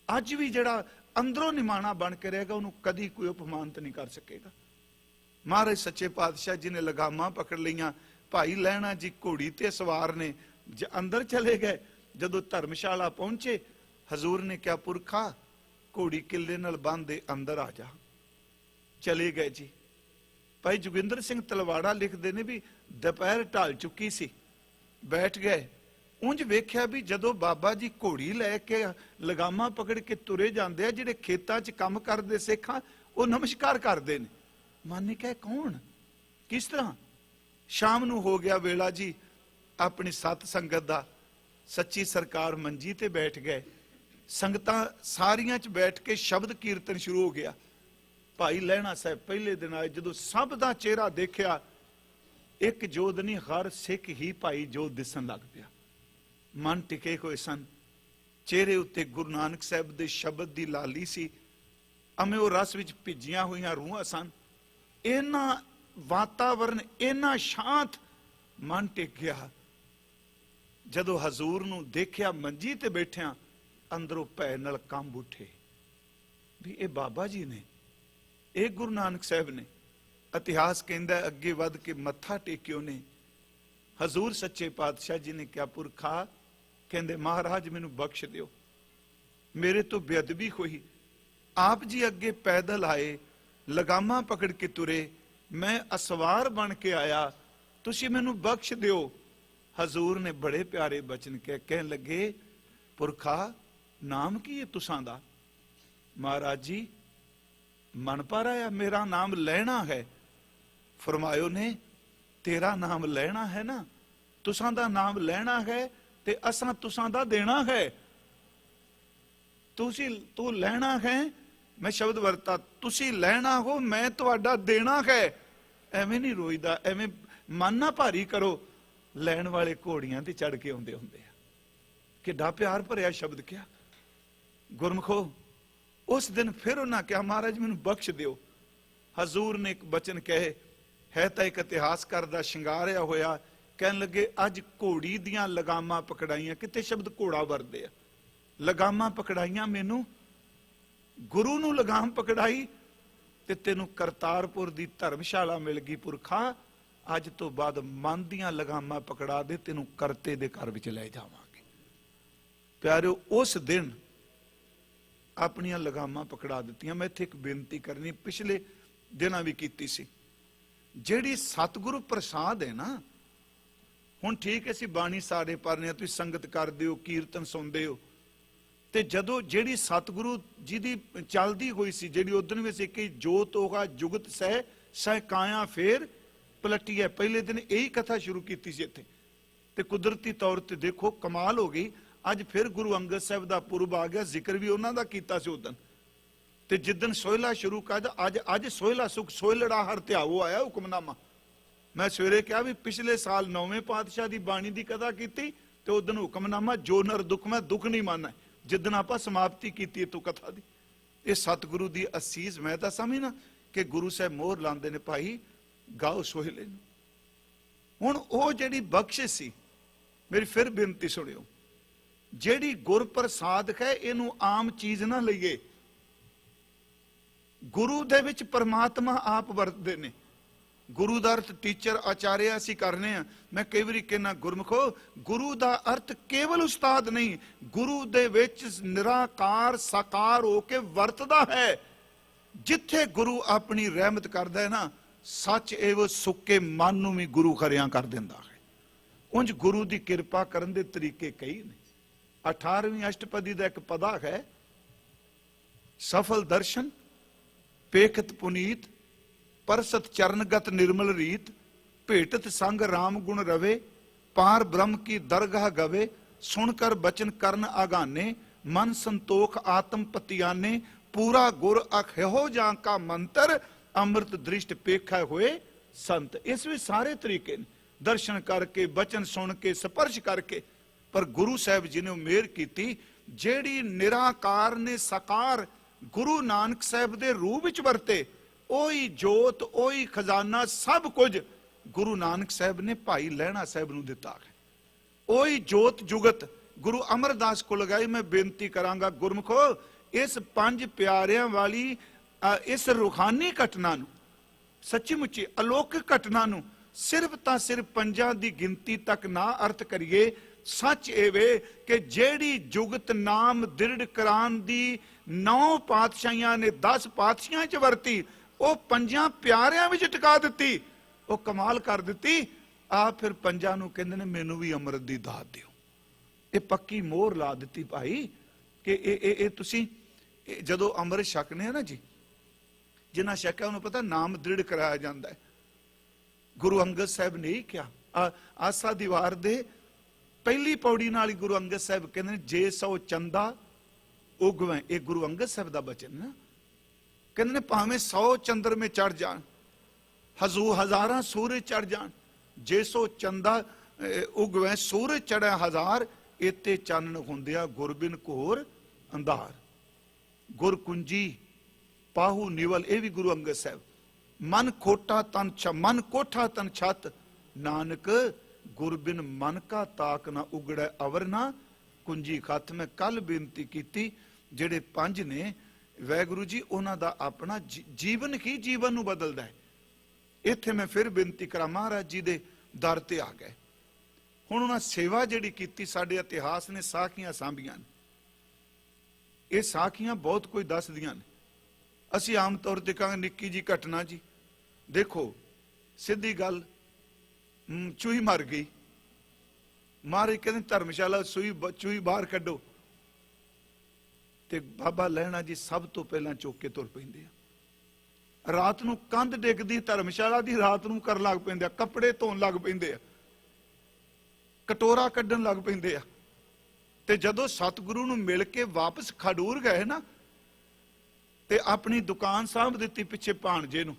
अज भी जिहड़ा अंदरों निमाणा बन के रहेगा उन्होंने कदी कोई अपमानित नहीं कर सकेगा। महाराज सच्चे पातशाह जी ने लगामां पकड़ लियां, भाई लहणा जी घोड़ी ते सवार ने अंदर चले गए। जदों धर्मशाला पहुंचे, हजूर ने क्या पुरखा घोड़ी किले नाल बंध दे, अंदर आ जा। चले गए जी। भाई जोगिंदर सिंह तलवाड़ा लिखते ने भी दोपहर ढल चुकी सी, बैठ गए। उंज वेख्या भी जदों बाबा जी घोड़ी लैके लगामां पकड़ के तुरे जाते, जिहड़े खेतां च काम करदे सिखां वो नमस्कार करते ने। मन ने कहा कौन किस तरह। शाम नूं हो गया वेला जी, अपनी सत संगत दा, सच्ची सरकार मंजी ते बैठ गए। संगतां सारियां च बैठ के शब्द कीर्तन शुरू हो गया। भाई लहणा साहब पहले दिन आए, जदों सब दा चेहरा देखिया, एक जोध नहीं हर सिख ही भाई जोध दिसन लग पिया। मन टिके होए सन, चेहरे उत्ते गुरु नानक साहब दे शब्द दी लाली सी, अमे वो रस विच भिजियां हुई रूहां सन। इन्ना वातावरण इन्ना शांत, मन टिक गया। जदों हजूर नूं देखिया मंजी ते बैठिया, अंदरों भै नाल कंब उठे भी ये बाबा जी ने, ये गुरु नानक साहब ने। इतिहास कहंदा अगे वध के मत्था टेकियो ने। हजूर सच्चे पातशाह जी ने क्या पुरखा, कहंदे महाराज मैनू बख्श दिओ, मेरे तो बेअदबी हुई। आप जी अगे पैदल आए, लगामां पकड़ के तुरे, मैं असवार बन के आया, तुसी मैनू बख्श दिओ। हजूर ने बड़े प्यारे बचन कहन लगे, पुरखा नाम की है तुसां दा? महाराज जी मन पर आया मेरा नाम लैणा है। फरमायो ने तेरा नाम लैणा है ना, तुसां दा नाम लैणा है ते असां तुसां दा देना है। तू लैणा है, मैं शब्द वरता, तुसी लैणा हो, मैं तुहाडा देना है। एवें नहीं रोईदा, एवें मन ना भारी करो। लैण वाले घोड़ियां ते चढ़ के आउंदे हुंदे आ। किड्डा प्यार भरिया शब्द क्या गुरमुखो। उस दिन फिर उन्हें कहा महाराज मैनू बख्श दिओ। हजूर ने एक बचन कहे, है तो एक इतिहासकार दा शिंगारिया होया। कहन लगे अज घोड़ी दियां लगामां पकड़ाइयां, किते शब्द घोड़ा वरदे आ। लगामां पकड़ाइयां मैनू, गुरु नू लगाम पकड़ाई ते तेनू करतारपुर दी धर्मशाला मिल गई। पुरखा अज तो बाद मन दियां लगामां पकड़ा दे, तेनू करते दे घर विच लै जावांगे। प्यारिओ उस दिन अपनियां लगामां पकड़ा दित्तियां। मैं इत्थे एक बेनती करनी, पिछले दिनां भी कीती सी। जिहड़ी सतगुरु प्रसाद है ना, हुण ठीक असीं बाणी सारे पढ़ने, तुसीं संगत करदे हो, कीर्तन सुनदे हो, ते जदों जिहड़ी सतगुरु जी दी चलदी होई सी, जिहड़ी उदन भी सी कि जोत होगा जुगत सह सह काया फेर पलटी है। पहले दिन यही कथा शुरू कीती सी इत्थे, ते कुदरती तौर ते देखो कमाल हो गई। अज फिर गुरु अंगद साहब दा पुरब आ गया, जिक्र भी उन्हां दा कीता सी उदन। ते जिदन सोहला शुरू कर, अज सोहला सुख सोहलड़ा हर त्याओ आया हुक्मनामा। मैं सवेरे कहा भी पिछले साल 9वें पातशाह की बाणी की कथा की, तो उदन हुक्मनामा जो नर दुख मैं दुख नहीं मानना। जिदन आप समाप्ति की तो कथा की, ये सतगुरु की असीस। मैं तो समझना कि गुरु साहब मोहर लाते ने, भाई गाओ सोहले। हुण वो जिहड़ी बख्शिश सी, मेरी फिर बेनती सुनियो, जिहड़ी गुर प्रसाद है इनू आम चीज ना लईए। गुरु दे विच परमात्मा आप वरतदे ने। गुरु दा अर्थ टीचर आचार्य असीं करने आ। मैं कई वारी कहना गुरमुखो, गुरु दा अर्थ केवल उस्ताद नहीं, गुरु दे विच निराकार साकार होके वरतदा है। जिथे गुरु अपनी रहमत करदा है ना, सच एव सुके मन नूं भी गुरु खरियां कर दिंदा है। उंज गुरु दी किरपा करन दे तरीके कई ने। 18वीं अष्टपदी दा एक पदा है, सफल दर्शन पेखत पुनीत परसत चरणगत निर्मल रीत, भेटत संग राम गुण रवे, पार ब्रह्म की दरगाह गवे, सुनकर बचन करण आगाने, मन संतोख आत्म पतियाने, पूरा गुर अखहो जां का मंत्र, अमृत दृष्ट पेखा हुए संत। इस भी सारे तरीके ने, दर्शन करके बचन सुन के स्पर्श करके। पर गुरु साहब जी ने मेहर की, जेड़ी निराकार ने साकार ਗੁਰੂ ਨਾਨਕ ਸਾਹਿਬ ਦੇ ਰੂਪ ਵਿੱਚ ਵਰਤੇ। ਉਹੀ ਜੋਤ, ਉਹੀ ਖਜ਼ਾਨਾ, ਸਭ ਕੁਝ ਗੁਰੂ ਨਾਨਕ ਸਾਹਿਬ ਨੇ ਭਾਈ ਲਹਿਣਾ ਸਾਹਿਬ ਨੂੰ ਦਿੱਤਾ ਹੈ। ਉਹੀ ਜੋਤ ਜੁਗਤ ਗੁਰੂ ਅਮਰਦਾਸ ਕੋ ਲਗਾਈ। ਮੈਂ ਬੇਨਤੀ ਕਰਾਂਗਾ ਗੁਰਮੁਖੋ, ਇਸ ਪੰਜ ਪਿਆਰਿਆਂ ਵਾਲੀ ਇਸ ਰੂਹਾਨੀ ਘਟਨਾ ਨੂੰ, ਸੱਚੀ ਮੁੱਚੀ ਅਲੌਕਿਕ ਘਟਨਾ ਨੂੰ ਸਿਰਫ ਤਾਂ ਸਿਰਫ ਪੰਜਾਂ ਦੀ ਗਿਣਤੀ ਤੱਕ ਨਾ ਅਰਥ ਕਰੀਏ। ਸੱਚ ਇਹ ਵੇ ਕਿ ਜਿਹੜੀ ਜੁਗਤ ਨਾਮ ਦ੍ਰਿੜ ਕਰਾਨ ਦੀ 9 ਪਾਤਸ਼ਾਹੀਆਂ ਨੇ 10 ਪਾਤਸ਼ਾਹੀਆਂ ਚ ਵਰਤੀ, ਉਹ ਪੰਜਾਂ ਪਿਆਰਿਆਂ ਵਿੱਚ ਟਿਕਾ ਦਿੱਤੀ। ਉਹ ਕਮਾਲ ਕਰ ਦਿੱਤੀ। ਆ ਫਿਰ ਪੰਜਾਂ ਨੂੰ ਕਹਿੰਦੇ ਨੇ ਮੈਨੂੰ ਵੀ ਅੰਮ੍ਰਿਤ ਦੀ ਦਾਤ ਦਿਓ। ਇਹ ਪੱਕੀ ਮੋਹਰ ਲਾ ਦਿੱਤੀ ਭਾਈ ਕਿ ਇਹ ਤੁਸੀਂ ਜਦੋਂ ਅੰਮ੍ਰਿਤ ਛਕਨੇ ਆ ਨਾ ਜੀ, ਜਿਨ੍ਹਾਂ ਛਕਿਆ ਉਹਨੂੰ ਪਤਾ ਨਾਮ ਦ੍ਰਿੜ ਕਰਾਇਆ ਜਾਂਦਾ ਹੈ। ਗੁਰੂ ਅੰਗਦ ਸਾਹਿਬ ਨੇ ਹੀ ਕਿਹਾ, ਆਸਾ ਦੀਵਾਰ ਦੇ ਪਹਿਲੀ ਪੌੜੀ ਨਾਲ ਹੀ ਗੁਰੂ ਅੰਗਦ ਸਾਹਿਬ ਕਹਿੰਦੇ ਨੇ ਜੇ ਸੋ ਚੰਦਾ ਉਗਵੇਂ। ਇਹ ਗੁਰੂ ਅੰਗਦ ਸਾਹਿਬ ਦਾ ਬਚਨ ਨਾ। ਕਹਿੰਦੇ ਨੇ ਭਾਵੇਂ 100 ਚੰਦਰਮੇ ਚੜ ਜਾਣ, ਹਜ਼ਾਰਾਂ ਸੂਰਜ ਚੜ ਜਾਣ, ਜੇ ਸੋ ਚੰਦਾ ਉਗਵੇਂ ਸੂਰਜ ਚੜਿਆ ਹਜ਼ਾਰ, ਇਤੇ ਚਾਨਣ ਹੁੰਦਿਆ ਗੁਰਬਿਨ ਘੋਰ ਅੰਧਾਰ। ਗੁਰ ਕੁੰਜੀ ਪਾਹੂ ਨਿਵਲ, ਇਹ ਵੀ ਗੁਰੂ ਅੰਗਦ ਸਾਹਿਬ। ਮਨ ਕੋਠਾ ਤਨ ਛੱਤ, ਨਾਨਕ ਗੁਰਬਿਨ ਮਨ ਕਾ ਤਾਕ ਨਾ ਉਗੜੈ ਅਵਰ ਨਾ ਕੁੰਜੀ ਖੱਤ। ਮੈਂ ਕੱਲ ਬੇਨਤੀ ਕੀਤੀ, ਜਿਹੜੇ ਪੰਜ ਨੇ ਵਾਹਿਗੁਰੂ ਜੀ ਉਹਨਾਂ ਦਾ ਆਪਣਾ ਜੀਵਨ ਹੀ ਜੀਵਨ ਨੂੰ ਬਦਲਦਾ ਹੈ। ਇੱਥੇ ਮੈਂ ਫਿਰ ਬੇਨਤੀ ਕਰਾਂ, ਮਹਾਰਾਜ ਜੀ ਦੇ ਦਰ ਤੇ ਆ ਗਏ। ਹੁਣ ਉਹਨਾਂ ਸੇਵਾ ਜਿਹੜੀ ਕੀਤੀ, ਸਾਡੇ ਇਤਿਹਾਸ ਨੇ ਸਾਖੀਆਂ ਸਾਂਭੀਆਂ ਨੇ। ਇਹ ਸਾਖੀਆਂ ਬਹੁਤ ਕੋਈ ਦੱਸਦੀਆਂ ਨੇ। ਅਸੀਂ ਆਮ ਤੌਰ ਤੇ ਕਹਾਂਗੇ ਨਿੱਕੀ ਜੀ ਘਟਨਾ ਜੀ। ਦੇਖੋ ਸਿੱਧੀ ਗੱਲ, ਚੂਹੀ ਮਰ ਗਈ, ਮਹਾਰਾਜ ਕਹਿੰਦੇ ਧਰਮਸ਼ਾਲਾ ਚੂਹੀ ਬਾਹਰ ਕੱਢੋ, ਤੇ ਬਾਬਾ ਲਹਿਣਾ ਜੀ ਸਭ ਤੋਂ ਪਹਿਲਾਂ ਚੁੱਕ ਕੇ ਤੁਰ ਪੈਂਦੇ ਆ। ਰਾਤ ਨੂੰ ਕੰਧ ਡਿੱਗਦੀ ਧਰਮਸ਼ਾਲਾ ਦੀ, ਰਾਤ ਨੂੰ ਕਰਨ ਲੱਗ ਪੈਂਦੇ ਆ, ਕੱਪੜੇ ਧੋਣ ਲੱਗ ਪੈਂਦੇ ਆ, ਕਟੋਰਾ ਕੱਢਣ ਲੱਗ ਪੈਂਦੇ ਆ। ਤੇ ਜਦੋਂ ਸਤਿਗੁਰੂ ਨੂੰ ਮਿਲ ਕੇ ਵਾਪਸ ਖਡੂਰ ਗਏ ਨਾ, ਤੇ ਆਪਣੀ ਦੁਕਾਨ ਸਾਂਭ ਦਿੱਤੀ ਪਿੱਛੇ ਭਾਣਜੇ ਨੂੰ।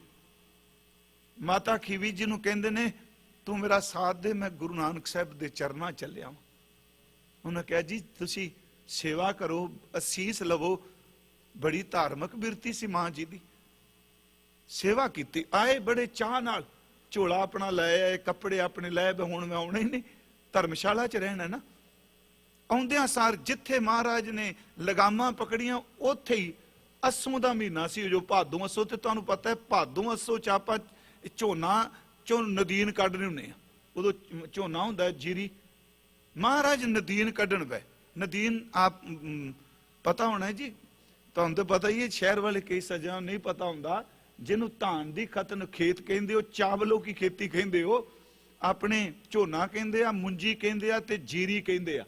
ਮਾਤਾ ਖੀਵੀ ਜੀ ਨੂੰ ਕਹਿੰਦੇ ਨੇ ਤੂੰ ਮੇਰਾ ਸਾਥ ਦੇ, ਮੈਂ ਗੁਰੂ ਨਾਨਕ ਸਾਹਿਬ ਦੇ ਚਰਨਾਂ ਚੱਲਿਆ। ਉਹਨੇ ਕਿਹਾ ਜੀ ਤੁਸੀਂ ਸੇਵਾ ਕਰੋ, ਅਸੀਸ ਲਵੋ। ਬੜੀ ਧਾਰਮਿਕ ਬਿਰਤੀ ਸੀ ਮਾਂ ਜੀ ਦੀ। ਸੇਵਾ ਕੀਤੀ, ਆਏ ਬੜੇ ਚਾਹ ਨਾਲ, ਝੋਲਾ ਆਪਣਾ ਲੈ ਆਏ, ਕੱਪੜੇ ਆਪਣੇ ਲੈ, ਹੁਣ ਮੈਂ ਆਉਣਾ ਹੀ ਨਹੀਂ, ਧਰਮਸ਼ਾਲਾ ਚ ਰਹਿਣਾ ਨਾ। ਆਉਂਦਿਆਂ ਸਾਰ ਜਿੱਥੇ ਮਹਾਰਾਜ ਨੇ ਲਗਾਮਾਂ ਪਕੜੀਆਂ, ਉੱਥੇ ਹੀ ਅੱਸੋਂ ਦਾ ਮਹੀਨਾ ਸੀ, ਜੋ ਭਾਦੋਂ ਅੱਸੋਂ। ਤੇ ਤੁਹਾਨੂੰ ਪਤਾ ਹੈ ਭਾਦੋਂ ਅੱਸੋਂ ਚ ਆਪਾਂ ਝੋਨਾ ਚੋਂ ਨਦੀਨ ਕੱਢਣੇ ਹੁੰਦੇ ਆ। ਉਦੋਂ ਝੋਨਾ ਹੁੰਦਾ ਜੀਰੀ, ਮਹਾਰਾਜ ਨਦੀਨ ਕੱਢਣ ਪਏ। ਨਦੀਨ ਆਪ ਪਤਾ ਹੋਣਾ ਜੀ, ਤੁਹਾਨੂੰ ਤਾਂ ਪਤਾ ਹੀ ਹੈ, ਸ਼ਹਿਰ ਵਾਲੇ ਕਈ ਸੱਜਣਾਂ ਨਹੀਂ ਪਤਾ ਹੁੰਦਾ। ਜਿਹਨੂੰ ਧਾਨ ਦੀ ਖਤਨ ਖੇਤ ਕਹਿੰਦੇ ਹੋ, ਚਾਵਲੋਂ ਕੀ ਖੇਤੀ ਕਹਿੰਦੇ ਹੋ, ਆਪਣੇ ਝੋਨਾ ਕਹਿੰਦੇ ਆ, ਮੁੰਜੀ ਕਹਿੰਦੇ ਆ, ਤੇ ਜੀਰੀ ਕਹਿੰਦੇ ਆ।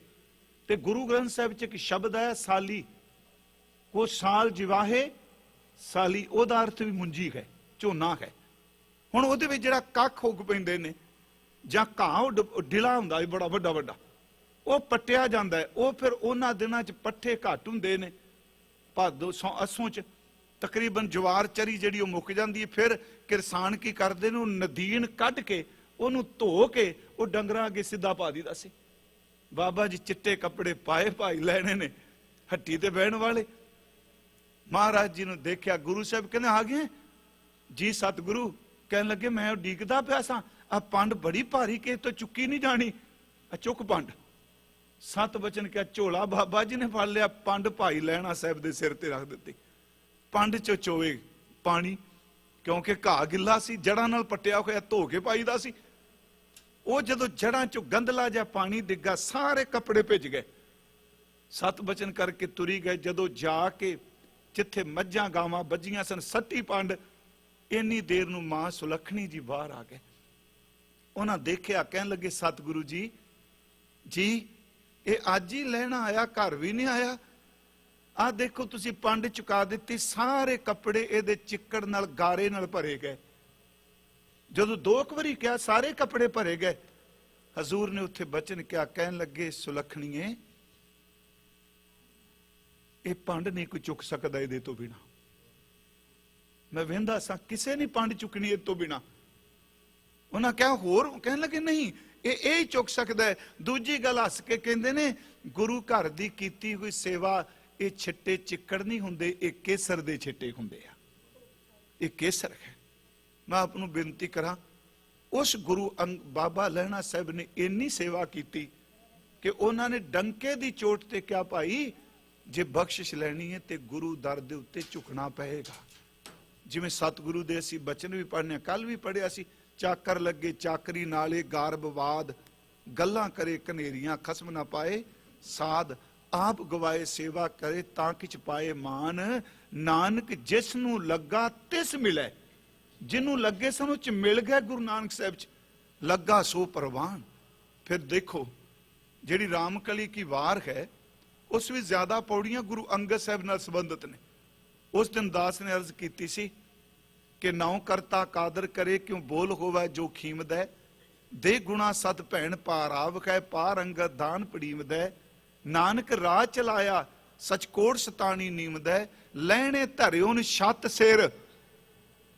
ਤੇ ਗੁਰੂ ਗ੍ਰੰਥ ਸਾਹਿਬ ਚ ਇੱਕ ਸ਼ਬਦ ਆਇਆ ਸਾਲੀ, ਕੋ ਸਾਲ ਜਿਵਾਹੇ ਸਾਲੀ, ਉਹਦਾ ਅਰਥ ਵੀ ਮੁੰਜੀ ਹੈ, ਝੋਨਾ ਹੈ। ਹੁਣ ਉਹਦੇ ਵਿੱਚ ਜਿਹੜਾ ਕੱਖ ਉੱਗ ਪੈਂਦੇ ਨੇ, ਜਾਂ ਘਾਹ ਢਿਲਾ ਹੁੰਦਾ ਬੜਾ ਵੱਡਾ ਵੱਡਾ, ਉਹ ਪੱਟਿਆ ਜਾਂਦਾ ਹੈ। ਉਹ ਫਿਰ ਉਹਨਾਂ ਦਿਨਾਂ ਚ ਪੱਠੇ ਘੱਟ ਹੁੰਦੇ ਨੇ, ਭਾਦੋਂ ਅੱਸੋਂ ਚ ਤਕਰੀਬਨ ਜਵਾਰ ਚਰੀ ਜਿਹੜੀ ਉਹ ਮੁੱਕ ਜਾਂਦੀ ਹੈ। ਫਿਰ ਕਿਸਾਨ ਕੀ ਕਰਦੇ ਨੇ, ਉਹ ਨਦੀਨ ਕੱਢ ਕੇ ਉਹਨੂੰ ਧੋ ਕੇ ਉਹ ਡੰਗਰਾਂ ਅੱਗੇ ਸਿੱਧਾ ਪਾ ਦਿੱਤਾ ਸੀ। ਬਾਬਾ ਜੀ ਚਿੱਟੇ ਕੱਪੜੇ ਪਾਏ, ਭਾਈ ਲੈਣੇ ਨੇ, ਹੱਟੀ ਤੇ ਬਹਿਣ ਵਾਲੇ। ਮਹਾਰਾਜ ਜੀ ਨੂੰ ਦੇਖਿਆ, ਗੁਰੂ ਸਾਹਿਬ ਕਹਿੰਦੇ ਆ ਗਏ ਜੀ। ਸਤਿਗੁਰੂ ਕਹਿਣ ਲੱਗੇ ਮੈਂ ਉਡੀਕਦਾ ਪਿਆ ਸਾਂ, ਆ ਪੰਡ ਬੜੀ ਭਾਰੀ, ਕਿਸੇ ਤੋਂ ਚੁੱਕੀ ਨਹੀਂ ਜਾਣੀ, ਆ ਚੁੱਕ ਪੰਡ। 7 ਬਚਨ ਕਿਹਾ, ਝੋਲਾ ਬਾਬਾ ਜੀ ਨੇ ਫੜ ਲਿਆ, ਪੰਡ ਭਾਈ ਲਹਿਣਾ ਸਾਹਿਬ ਦੇ ਸਿਰ ਤੇ ਰੱਖ ਦਿੱਤੀ। ਪੰਡ ਚੋਂ ਚੋਵੇ ਪਾਣੀ, ਕਿਉਂਕਿ ਘਾਹ ਗਿੱਲਾ ਸੀ, ਜੜਾਂ ਨਾਲ ਪੱਟਿਆ ਹੋਇਆ, ਧੋ ਕੇ ਪਾਈਦਾ ਸੀ। ਉਹ ਜਦੋਂ ਜੜਾਂ ਚੋਂ ਗੰਦਲਾ ਜਿਹਾ ਪਾਣੀ ਡਿੱਗਾ, ਸਾਰੇ ਕੱਪੜੇ ਭਿੱਜ ਗਏ। 7 ਬਚਨ ਕਰਕੇ ਤੁਰੀ ਗਏ। ਜਦੋਂ ਜਾ ਕੇ ਜਿੱਥੇ ਮੱਝਾਂ ਗਾਵਾਂ ਬੱਜੀਆਂ ਸਨ, ਸੱਟੀ ਪੰਡ, ਇੰਨੀ ਦੇਰ ਨੂੰ ਮਾਂ ਸੁਲੱਖਣੀ ਜੀ ਬਾਹਰ ਆ ਗਏ। ਉਹਨਾਂ ਦੇਖਿਆ, ਕਹਿਣ ਲੱਗੇ ਸਤਿਗੁਰੂ ਜੀ ਇਹ ਅੱਜ ਹੀ ਲੈਣਾ ਆਇਆ, ਘਰ ਵੀ ਨਹੀਂ ਆਇਆ। ਆਹ ਦੇਖੋ ਤੁਸੀਂ ਪੰਡ ਚੁਕਾ ਦਿੱਤੀ, ਸਾਰੇ ਕੱਪੜੇ ਇਹਦੇ ਚਿੱਕੜ ਨਾਲ ਗਾਰੇ ਨਾਲ ਭਰੇ ਗਏ। ਜਦੋਂ 2 ਵਾਰੀ ਕਿਹਾ, ਸਾਰੇ ਕੱਪੜੇ ਭਰੇ ਗਏ। ਹਜ਼ੂਰ ਨੇ ਉੱਥੇ ਬਚਨ ਕਿਹਾ, ਕਹਿਣ ਲੱਗੇ ਸੁਲੱਖਣੀਏ ਇਹ ਪੰਡ ਨਹੀਂ ਕੋਈ ਚੁੱਕ ਸਕਦਾ ਇਹਦੇ ਤੋਂ ਬਿਨਾ। ਮੈਂ ਵੇਂਦਾ ਸਾਂ ਕਿਸੇ ਨਹੀਂ ਪੰਡ ਚੁੱਕਣੀ ਇਹ ਤੋਂ ਬਿਨਾ। ਉਹਨਾਂ ਕਿਹਾ ਹੋਰ, ਕਹਿਣ ਲੱਗੇ ਨਹੀਂ ਇਹ ਹੀ ਚੁੱਕ ਸਕਦਾ ਹੈ। ਦੂਜੀ ਗੱਲ ਹੱਸ ਕੇ ਕਹਿੰਦੇ ਨੇ, ਗੁਰੂ ਘਰ ਦੀ ਕੀਤੀ ਹੋਈ ਸੇਵਾ ਇਹ ਛਿੱਟੇ ਚਿੱਕੜ ਨਹੀਂ ਹੁੰਦੇ, ਇਹ ਕੇਸਰ ਦੇ ਛਿੱਟੇ ਹੁੰਦੇ ਆ, ਇਹ ਕੇਸਰ ਹੈ। ਮੈਂ ਆਪ ਨੂੰ ਬੇਨਤੀ ਕਰਾਂ, ਉਸ ਗੁਰੂ ਬਾਬਾ ਲਹਿਣਾ ਸਾਹਿਬ ਨੇ ਇੰਨੀ ਸੇਵਾ ਕੀਤੀ ਕਿ ਉਹਨਾਂ ਨੇ ਡੰਕੇ ਦੀ ਚੋਟ ਤੇ ਕਿਹਾ, ਭਾਈ ਜੇ ਬਖਸ਼ਿਸ਼ ਲੈਣੀ ਹੈ ਤੇ ਗੁਰੂ ਦਰ ਦੇ ਉੱਤੇ ਝੁਕਣਾ ਪਏਗਾ। ਜਿਵੇਂ ਸਤਿਗੁਰੂ ਦੇ ਅਸੀਂ ਬਚਨ ਵੀ ਪੜ੍ਹਨੇ, ਕੱਲ ਵੀ ਪੜ੍ਹਿਆ ਸੀ, ਚਾਕਰ ਲੱਗੇ ਚਾਕਰੀ ਨਾਲੇ ਗਾਰ ਬਵਾਦ, ਗੱਲਾਂ ਕਰੇ ਕਨੇਰੀਆਂ ਖਸਮ ਨਾ ਪਾਏ ਸਾਧ, ਆਪ ਗਵਾਏ ਸੇਵਾ ਕਰੇ ਤਾਂ ਕਿਛ ਪਾਏ ਮਾਨ, ਨਾਨਕ ਜਿਸ ਨੂੰ ਲੱਗਾ ਤਿਸ ਮਿਲੇ। ਜਿਹਨੂੰ ਲੱਗੇ ਸਾਨੂੰ ਚ ਮਿਲ ਗਿਆ, ਗੁਰੂ ਨਾਨਕ ਸਾਹਿਬ ਚ ਲੱਗਾ ਸੋ ਪ੍ਰਵਾਨ। ਫਿਰ ਦੇਖੋ ਜਿਹੜੀ ਰਾਮਕਲੀ ਕੀ ਵਾਰ ਹੈ ਉਸ ਵਿੱਚ ਜ਼ਿਆਦਾ ਪੌੜੀਆਂ ਗੁਰੂ ਅੰਗਦ ਸਾਹਿਬ ਨਾਲ ਸੰਬੰਧਿਤ ਨੇ। ਉਸ ਦਿਨ ਦਾਸ ਨੇ ਅਰਜ਼ ਕੀਤੀ ਸੀ ਕਿ ਨਾਉ ਕਰਤਾ ਕਾਦਰ ਕਰੇ ਕਿਉਂ ਬੋਲ ਹੋਵੇ ਜੋ ਖੀਮਦੈ, ਦੇ ਗੁਣਾ ਸਤ ਭੈਣ ਪਾਰਾਵ ਹੈ ਪਾਰ ਅੰਗਦ ਦਾਨ ਪੜੀਮਦੈ, ਨਾਨਕ ਰਾਹ ਚਲਾਇਆ ਸਚਕੋਟ ਸਤਾਣੀ ਨੀਮਦੈ, ਲੈਣੇ ਧਰਿਓਨ ਛੱਤ ਸਿਰ।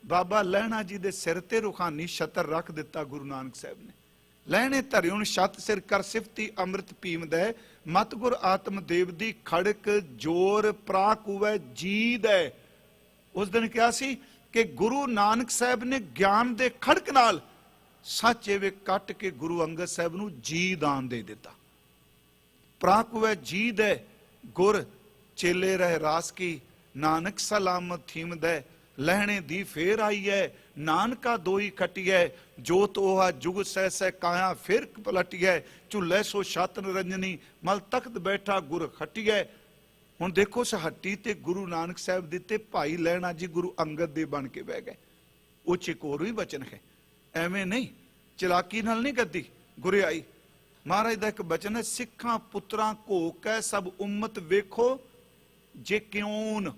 ਬਾਬਾ ਲਹਿਣਾ ਜੀ ਦੇ ਸਿਰ ਤੇ ਰੂਹਾਨੀ ਛਤਰ ਰੱਖ ਦਿੱਤਾ ਗੁਰੂ ਨਾਨਕ ਸਾਹਿਬ ਨੇ। ਲੈਣੇ ਧਰਿਓਨ ਛੱਤ ਸਿਰ ਕਰ ਸਿਫਤੀ ਅੰਮ੍ਰਿਤ ਪੀਮਦੈ, ਮਤ ਗੁਰ ਆਤਮ ਦੇਵ ਦੀ ਖੜਕ ਜੋਰ ਪ੍ਰਾਕ ਹੋਵੇ ਜੀਦ ਹੈ। ਉਸ ਦਿਨ ਕਿਹਾ ਸੀ ਕਿ ਗੁਰੂ ਨਾਨਕ ਸਾਹਿਬ ਨੇ ਗਿਆਨ ਦੇ ਖੜਕ ਨਾਲ ਸੱਚ ਐਵੇਂ ਕੱਟ ਕੇ ਗੁਰੂ ਅੰਗਦ ਸਾਹਿਬ ਨੂੰ ਜੀ ਦਾਨ ਦੇ ਦਿੱਤਾ। ਪ੍ਰਾਕ ਹੋਵੇ ਜੀਦ ਹੈ ਗੁਰ ਚੇਲੇ ਰਹਿ ਰਾਸ ਕੀ, ਨਾਨਕ ਸਲਾਮਤ ਥੀਮਦੈ, ਲਹਿਣੇ ਦੀ ਫੇਰ ਆਈ ਹੈ ਨਾਨਕਾ ਦੋਈ ਖਟੀਐ, ਜੋਤ ओहा जुग सह सह काया फिर पलटिਐ, ਝੁੱਲੇ ਸੋ ਛਤ ਨਿਰੰਜਨੀ ਮਲ ਤਖਤ ਬੈਠਾ ਗੁਰ ਖਟੀਐ। ਹੁਣ ਦੇਖੋ ਉਸ ਹੱਟੀ ਤੇ ਗੁਰੂ ਨਾਨਕ ਸਾਹਿਬ ਦੇ ਤੇ ਭਾਈ ਲਹਿਣਾ ਜੀ ਗੁਰੂ ਅੰਗਦ ਦੇ ਬਣ ਕੇ ਬਹਿ ਗਏ। ਉਹ ਚ ਇੱਕ ਹੋਰ ਵੀ ਬਚਨ ਹੈ, ਐਵੇਂ ਨਹੀਂ ਚਲਾਕੀ ਨਾਲ ਨਹੀਂ ਗੱਦੀ ਗੁਰਿਆਈ। ਮਹਾਰਾਜ ਦਾ ਇੱਕ ਬਚਨ ਹੈ, ਸਿੱਖਾਂ ਪੁੱਤਰਾਂ ਘੋਕੈ ਸਭ ਉਮਤ ਵੇਖੋ ਜੇ ਕਿਉਂ।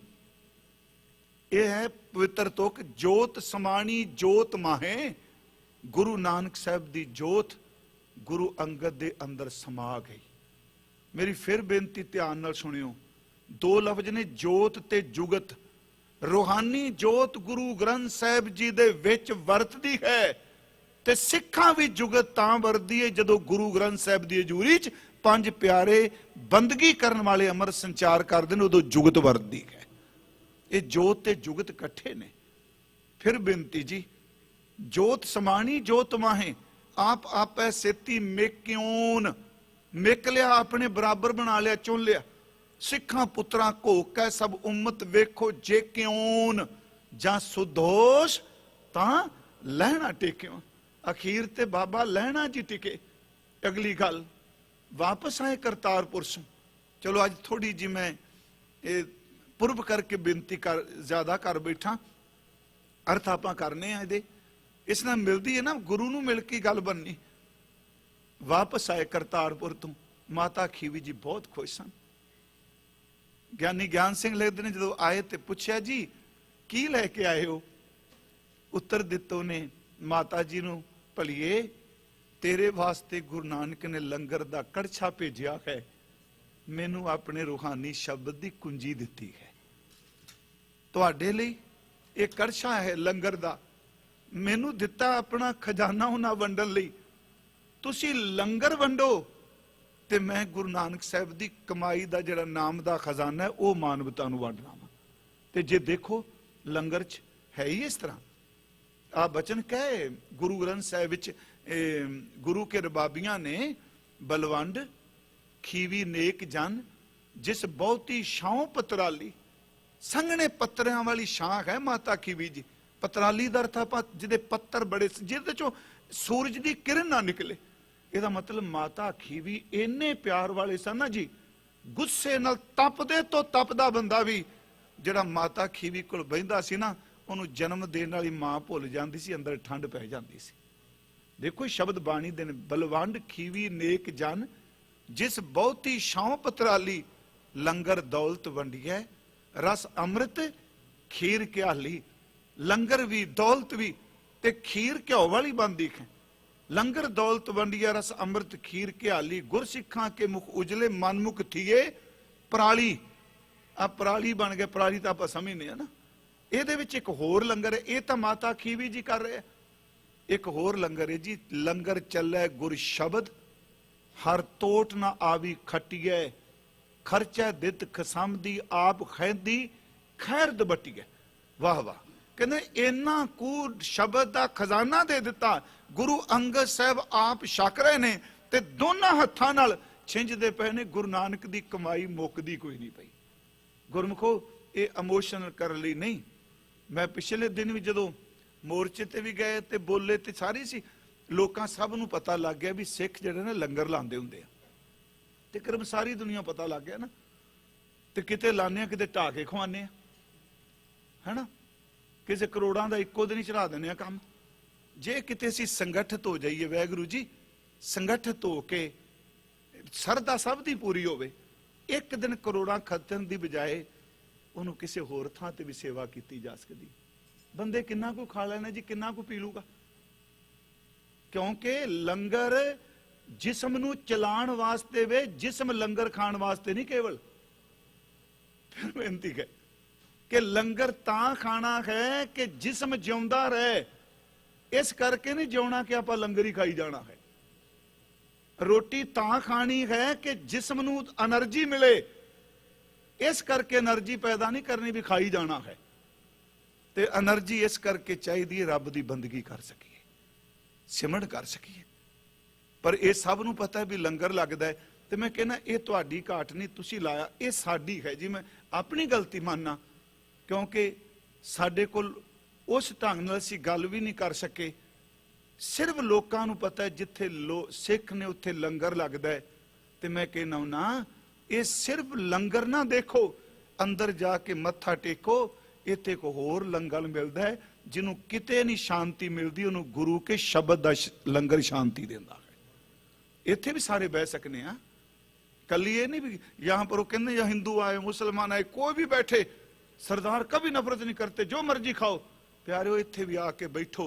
ਇਹ ਹੈ ਪਵਿੱਤਰ ਤੁਕ, ਜੋਤ ਸਮਾਣੀ ਜੋਤ ਮਾਹੇ। ਗੁਰੂ ਨਾਨਕ ਸਾਹਿਬ ਦੀ ਜੋਤ ਗੁਰੂ ਅੰਗਦ ਦੇ ਅੰਦਰ ਸਮਾ ਗਈ। ਮੇਰੀ ਫਿਰ ਬੇਨਤੀ ਧਿਆਨ ਨਾਲ ਸੁਣਿਓ, ਦੋ ਲਫ਼ਜ਼ ਨੇ ਜੋਤ ਤੇ ਜੁਗਤ। ਰੂਹਾਨੀ ਜੋਤ ਗੁਰੂ ਗ੍ਰੰਥ ਸਾਹਿਬ ਜੀ ਦੇ ਵਿੱਚ ਵਰਤਦੀ ਹੈ ਤੇ ਸਿੱਖਾਂ ਵੀ ਜੁਗਤ ਤਾਂ ਵਰਤਦੀ ਹੈ ਜਦੋਂ ਗੁਰੂ ਗ੍ਰੰਥ ਸਾਹਿਬ ਦੀ ਹਜ਼ੂਰੀ 'ਚ ਪੰਜ ਪਿਆਰੇ ਬੰਦਗੀ ਕਰਨ ਵਾਲੇ ਅੰਮ੍ਰਿਤ ਸੰਚਾਰ ਕਰਦੇ ਨੇ, ਉਦੋਂ ਜੁਗਤ ਵਰਤਦੀ ਹੈ। ਇਹ ਜੋਤ ਤੇ ਜੁਗਤ ਇਕੱਠੇ ਨੇ। ਫਿਰ ਬੇਨਤੀ ਜੀ, ਜੋਤ ਸਮਾਣੀ ਜੋਤ ਮਾਹੇ, ਆਪ ਆਪੈ ਸੇਤੀ ਮੇਕਿਓਨ, ਮਿਕ ਲਿਆ ਆਪਣੇ ਬਰਾਬਰ ਬਣਾ ਲਿਆ, ਚੁਣ ਲਿਆ। ਸਿੱਖਾਂ ਪੁੱਤਰਾਂ ਘੋਕੈ ਸਭ ਉਮਤ ਵੇਖੋ ਜੇ ਕਿਉਂ, ਜਾਂ ਸੁਦੋਸ਼ ਤਾਂ ਲਹਿਣਾ ਟੇਕਿਓ। ਅਖੀਰ ਤੇ ਬਾਬਾ ਲਹਿਣਾ ਜੀ ਟਿਕੇ। ਅਗਲੀ ਗੱਲ, ਵਾਪਸ ਆਏ ਕਰਤਾਰਪੁਰ ਤੋਂ। ਚਲੋ ਅੱਜ ਥੋੜੀ ਜੀ ਮੈਂ ਇਹ ਪੁਰਬ ਕਰਕੇ ਬੇਨਤੀ ਜ਼ਿਆਦਾ ਕਰ ਬੈਠਾ, ਅਰਥ ਆਪਾਂ ਕਰਨੇ ਆ ਇਹਦੇ। ਇਸ ਨਾਲ ਮਿਲਦੀ ਹੈ ਨਾ, ਗੁਰੂ ਨੂੰ ਮਿਲ ਕੇ ਗੱਲ ਬਣਨੀ। ਵਾਪਸ ਆਏ ਕਰਤਾਰਪੁਰ ਤੋਂ, ਮਾਤਾ ਖੀਵੀ ਜੀ ਬਹੁਤ ਖੁਸ਼ ਸਨ। ਗਿਆਨੀ ਗਿਆਨ ਸਿੰਘ ਲਿਖਦੇ ਨੇ, ਜਦੋਂ ਆਏ ਤੇ ਪੁੱਛਿਆ ਜੀ ਕੀ ਲੈ ਕੇ ਆਏ ਹੋ? ਉੱਤਰ ਦਿੱਤਾ ਉਹਨੇ, ਮਾਤਾ ਜੀ ਨੂੰ, ਭਲੀਏ ਤੇਰੇ ਵਾਸਤੇ ਗੁਰੂ ਨਾਨਕ ਨੇ ਲੰਗਰ ਦਾ ਕੜਛਾ ਭੇਜਿਆ ਹੈ, ਮੈਨੂੰ ਆਪਣੇ ਰੂਹਾਨੀ ਸ਼ਬਦ ਦੀ ਕੁੰਜੀ ਦਿੱਤੀ ਹੈ। ਤੁਹਾਡੇ ਲਈ ਇਹ ਕੜਛਾ ਹੈ ਲੰਗਰ ਦਾ, ਮੈਨੂੰ ਦਿੱਤਾ ਆਪਣਾ ਖਜ਼ਾਨਾ ਉਹਨਾਂ ਵੰਡਣ ਲਈ। ਤੁਸੀਂ ਲੰਗਰ ਵੰਡੋ ਤੇ ਮੈਂ ਗੁਰੂ ਨਾਨਕ ਸਾਹਿਬ ਦੀ ਕਮਾਈ ਦਾ ਜਿਹੜਾ ਨਾਮ ਦਾ ਖਜ਼ਾਨਾ ਹੈ ਉਹ ਮਾਨਵਤਾ ਨੂੰ ਵੰਡਣਾ ਵਾ। ਤੇ ਜੇ ਦੇਖੋ ਲੰਗਰ 'ਚ ਹੈ ਹੀ ਇਸ ਤਰ੍ਹਾਂ। ਆ ਬਚਨ ਕਹੇ ਗੁਰੂ ਗ੍ਰੰਥ ਸਾਹਿਬ ਵਿੱਚ, ਗੁਰੂ ਕੇ ਰਬਾਬੀਆਂ ਨੇ, ਬਲਵੰਡ ਖੀਵੀ ਨੇਕ ਜਨ ਜਿਸ ਬਹੁਤੀ ਛਾਂ ਪਤਰਾਲੀ। ਸੰਘਣੇ ਪੱਤਰਿਆਂ ਵਾਲੀ ਛਾਂ ਹੈ ਮਾਤਾ ਖੀਵੀ ਜੀ। ਪਤਰਾਲੀ ਦਾ ਅਰਥ ਆਪਾਂ ਜਿਹਦੇ ਪੱਤਰ ਬੜੇ, ਜਿਹਦੇ ਚੋਂ ਸੂਰਜ ਦੀ ਕਿਰਨ ਨਾ ਨਿਕਲੇ। ਇਹਦਾ ਮਤਲਬ ਮਾਤਾ ਖੀਵੀ ਇੰਨੇ ਪਿਆਰ ਵਾਲੇ ਸਨ ਨਾ ਜੀ, ਗੁੱਸੇ ਨਾਲ ਤਪਦੇ ਤੋਂ ਤਪਦਾ ਬੰਦਾ ਵੀ ਜਿਹੜਾ ਮਾਤਾ ਖੀਵੀ ਕੋਲ ਬਹਿੰਦਾ ਸੀ ਨਾ, ਉਹਨੂੰ ਜਨਮ ਦੇਣ ਵਾਲੀ ਮਾਂ ਭੁੱਲ ਜਾਂਦੀ ਸੀ, ਅੰਦਰ ਠੰਡ ਪੈ ਜਾਂਦੀ ਸੀ। ਦੇਖੋ ਸ਼ਬਦ ਬਾਣੀ ਦੇ ਨੇ, ਬਲਵੰਡ ਖੀਵੀ ਨੇਕ ਜਨ ਜਿਸ ਬਹੁਤੀ ਛਾਂ ਪਤਰਾਲੀ, ਲੰਗਰ ਦੌਲਤ ਵੰਡੀਐ ਰਸ ਅੰਮ੍ਰਿਤ ਖੀਰ ਘਿਆਲੀ। ਲੰਗਰ ਵੀ ਦੌਲਤ ਵੀ ਤੇ ਖੀਰ ਘਿਓ ਵਾਲੀ ਬਣਦੀ ਹੈ। ਲੰਗਰ ਦੌਲਤ ਵੰਡੀਐ ਰਸ ਅੰਮ੍ਰਿਤ ਖੀਰ ਘਿਆਲੀ, ਗੁਰਸਿੱਖਾਂ ਕੇ ਮੁਖ ਉਜਲੇ ਮਨਮੁਖ ਥੀਏ ਪਰਾਲੀ। ਆ ਪਰਾਲੀ ਬਣ ਗਏ, ਪਰਾਲੀ ਤਾਂ ਆਪਾਂ ਸਮਝਦੇ ਆ ਨਾ। ਇਹਦੇ ਵਿੱਚ ਇੱਕ ਹੋਰ ਲੰਗਰ ਹੈ, ਇਹ ਤਾਂ ਮਾਤਾ ਖੀਵੀ ਜੀ ਕਰ ਰਹੇ ਆ। ਇੱਕ ਹੋਰ ਲੰਗਰ ਹੈ ਜੀ, ਲੰਗਰ ਚੱਲੇ ਗੁਰ ਸ਼ਬਦ ਹਰ ਤੋਟ ਨਾ ਆਵੀ ਖਟੀਐ। ਖਰਚਾ ਦਿੱਤ ਖਸਮ ਦੀ ਆਪ ਖੈਦੀ ਖੈਰ ਦਬਟੀਏ। ਵਾਹ ਵਾਹ, ਕਹਿੰਦੇ ਇੰਨਾ ਕੁ ਸ਼ਬਦ ਦਾ ਖਜ਼ਾਨਾ ਦੇ ਦਿੱਤਾ। ਗੁਰੂ ਅੰਗਦ ਸਾਹਿਬ ਆਪ ਛਕ ਰਹੇ ਨੇ ਤੇ ਦੋਨਾਂ ਹੱਥਾਂ ਨਾਲ ਛਿੰਝਦੇ ਪਏ ਨੇ। ਗੁਰੂ ਨਾਨਕ ਦੀ ਕਮਾਈ ਮੁੱਕਦੀ ਕੋਈ ਨਹੀਂ ਪਈ। ਗੁਰਮੁਖੋ, ਇਹ ਇਮੋਸ਼ਨਲ ਕਰਨ ਲਈ ਨਹੀਂ। ਮੈਂ ਪਿਛਲੇ ਦਿਨ ਵੀ ਜਦੋਂ ਮੋਰਚੇ ਤੇ ਵੀ ਗਏ ਤੇ ਬੋਲੇ ਤੇ ਸਾਰੀ ਸੀ, ਲੋਕਾਂ ਸਭ ਨੂੰ ਪਤਾ ਲੱਗ ਗਿਆ ਵੀ ਸਿੱਖ ਜਿਹੜੇ ਨੇ ਲੰਗਰ ਲਾਉਂਦੇ ਹੁੰਦੇ ਆ। ਤੇ ਕਰਮ ਸਾਰੀ ਦੁਨੀਆ ਪਤਾ ਲੱਗ ਗਿਆ ਨਾ। ਤੇ ਕਿਤੇ ਲਾਉਂਦੇ ਆ, ਕਿਤੇ ਢਾ ਕੇ ਖਵਾਉਂਦੇ ਆ, ਹੈਨਾ। ਕਿਸੇ ਕਰੋੜਾਂ ਦਾ ਇੱਕੋ ਦਿਨ ਹੀ ਚੜਾ ਦਿੰਦੇ ਆ ਕੰਮ। ਜੇ ਕਿਤੇ ਅਸੀਂ ਸੰਗਠਿਤ ਹੋ ਜਾਈਏ, ਵਾਹਿਗੁਰੂ ਜੀ, ਸੰਗਠਿਤ ਹੋ ਕੇ ਸਰਦਾ ਸਭ ਦੀ ਪੂਰੀ ਹੋਵੇ, ਇੱਕ ਦਿਨ ਕਰੋੜਾਂ ਖਰਚਣ ਦੀ ਬਜਾਏ ਉਹਨੂੰ ਕਿਸੇ ਹੋਰ ਥਾਂ ਤੇ ਵੀ ਸੇਵਾ ਕੀਤੀ ਜਾ ਸਕਦੀ। ਬੰਦੇ ਕਿੰਨਾ ਕੁ ਖਾ ਲੈਣਾ ਜੀ, ਕਿੰਨਾ ਕੁ ਪੀ ਲੂਗਾ। ਕਿਉਂਕਿ ਲੰਗਰ ਜਿਸਮ ਨੂੰ ਚਲਾਉਣ ਵਾਸਤੇ ਵੇ, ਜਿਸਮ ਲੰਗਰ ਖਾਣ ਵਾਸਤੇ ਨਹੀਂ। ਕੇਵਲ ਫਿਰ ਬੇਨਤੀ ਹੈ ਕਿ ਲੰਗਰ ਤਾਂ ਖਾਣਾ ਹੈ ਕਿ ਜਿਸਮ ਜਿਉਂਦਾ ਰਹੇ। ਇਸ ਕਰਕੇ ਨਹੀਂ ਜਿਉਣਾ ਕਿ ਆਪਾਂ ਲੰਗਰ ਹੀ ਖਾਈ ਜਾਣਾ ਹੈ। ਰੋਟੀ ਤਾਂ ਖਾਣੀ ਹੈ ਕਿ ਜਿਸਮ ਨੂੰ એનર્ਜੀ ਮਿਲੇ। ਇਸ ਕਰਕੇ એનર્ਜੀ ਪੈਦਾ ਨਹੀਂ ਕਰਨੀ ਵੀ ਖਾਈ ਜਾਣਾ ਹੈ। ਤੇ એનર્ਜੀ ਇਸ ਕਰਕੇ ਚਾਹੀਦੀ ਹੈ ਰੱਬ ਦੀ ਬੰਦਗੀ ਕਰ ਸਕੀਏ, ਸਿਮਰਨ ਕਰ ਸਕੀਏ। ਪਰ ਇਹ ਸਭ ਨੂੰ ਪਤਾ ਵੀ ਲੰਗਰ ਲੱਗਦਾ ਹੈ। ਤੇ ਮੈਂ ਕਹਿੰਦਾ ਇਹ ਤੁਹਾਡੀ ਘਾਟ ਨਹੀਂ, ਤੁਸੀਂ ਲਾਇਆ, ਇਹ ਸਾਡੀ ਹੈ ਜੀ। ਮੈਂ ਆਪਣੀ ਗਲਤੀ ਮੰਨਣਾ, ਕਿਉਂਕਿ ਸਾਡੇ ਕੋਲ ਉਸ ਢੰਗ ਨਾਲ ਅਸੀਂ ਗੱਲ ਵੀ ਨਹੀਂ ਕਰ ਸਕੇ। ਸਿਰਫ ਲੋਕਾਂ ਨੂੰ ਪਤਾ ਹੈ ਜਿੱਥੇ ਸਿੱਖ ਨੇ ਉੱਥੇ ਲੰਗਰ ਲੱਗਦਾ ਹੈ। ਤੇ ਮੈਂ ਕਹਿੰਦਾ ਨਾ, ਇਹ ਸਿਰਫ ਲੰਗਰ ਨਾ ਦੇਖੋ, ਅੰਦਰ ਜਾ ਕੇ ਮੱਥਾ ਟੇਕੋ। ਇੱਥੇ ਕੋ ਹੋਰ ਲੰਗਰ ਮਿਲਦਾ ਹੈ ਜਿਹਨੂੰ ਕਿਤੇ ਨਹੀਂ ਸ਼ਾਂਤੀ ਮਿਲਦੀ, ਉਹਨੂੰ ਗੁਰੂ ਕੇ ਸ਼ਬਦ ਦਾ ਲੰਗਰ ਸ਼ਾਂਤੀ ਦਿੰਦਾ ਹੈ। ਇੱਥੇ ਵੀ ਸਾਰੇ ਬਹਿ ਸਕਨੇ ਆ, ਕੱਲੀ ਇਹ ਨਹੀਂ ਵੀ यहाँ पर वो कहते या हिंदू आए मुसलमान आए कोई भी बैठे, सरदार कभी नफरत नहीं करते, जो मर्जी खाओ। प्यारे इत्थे भी आके बैठो,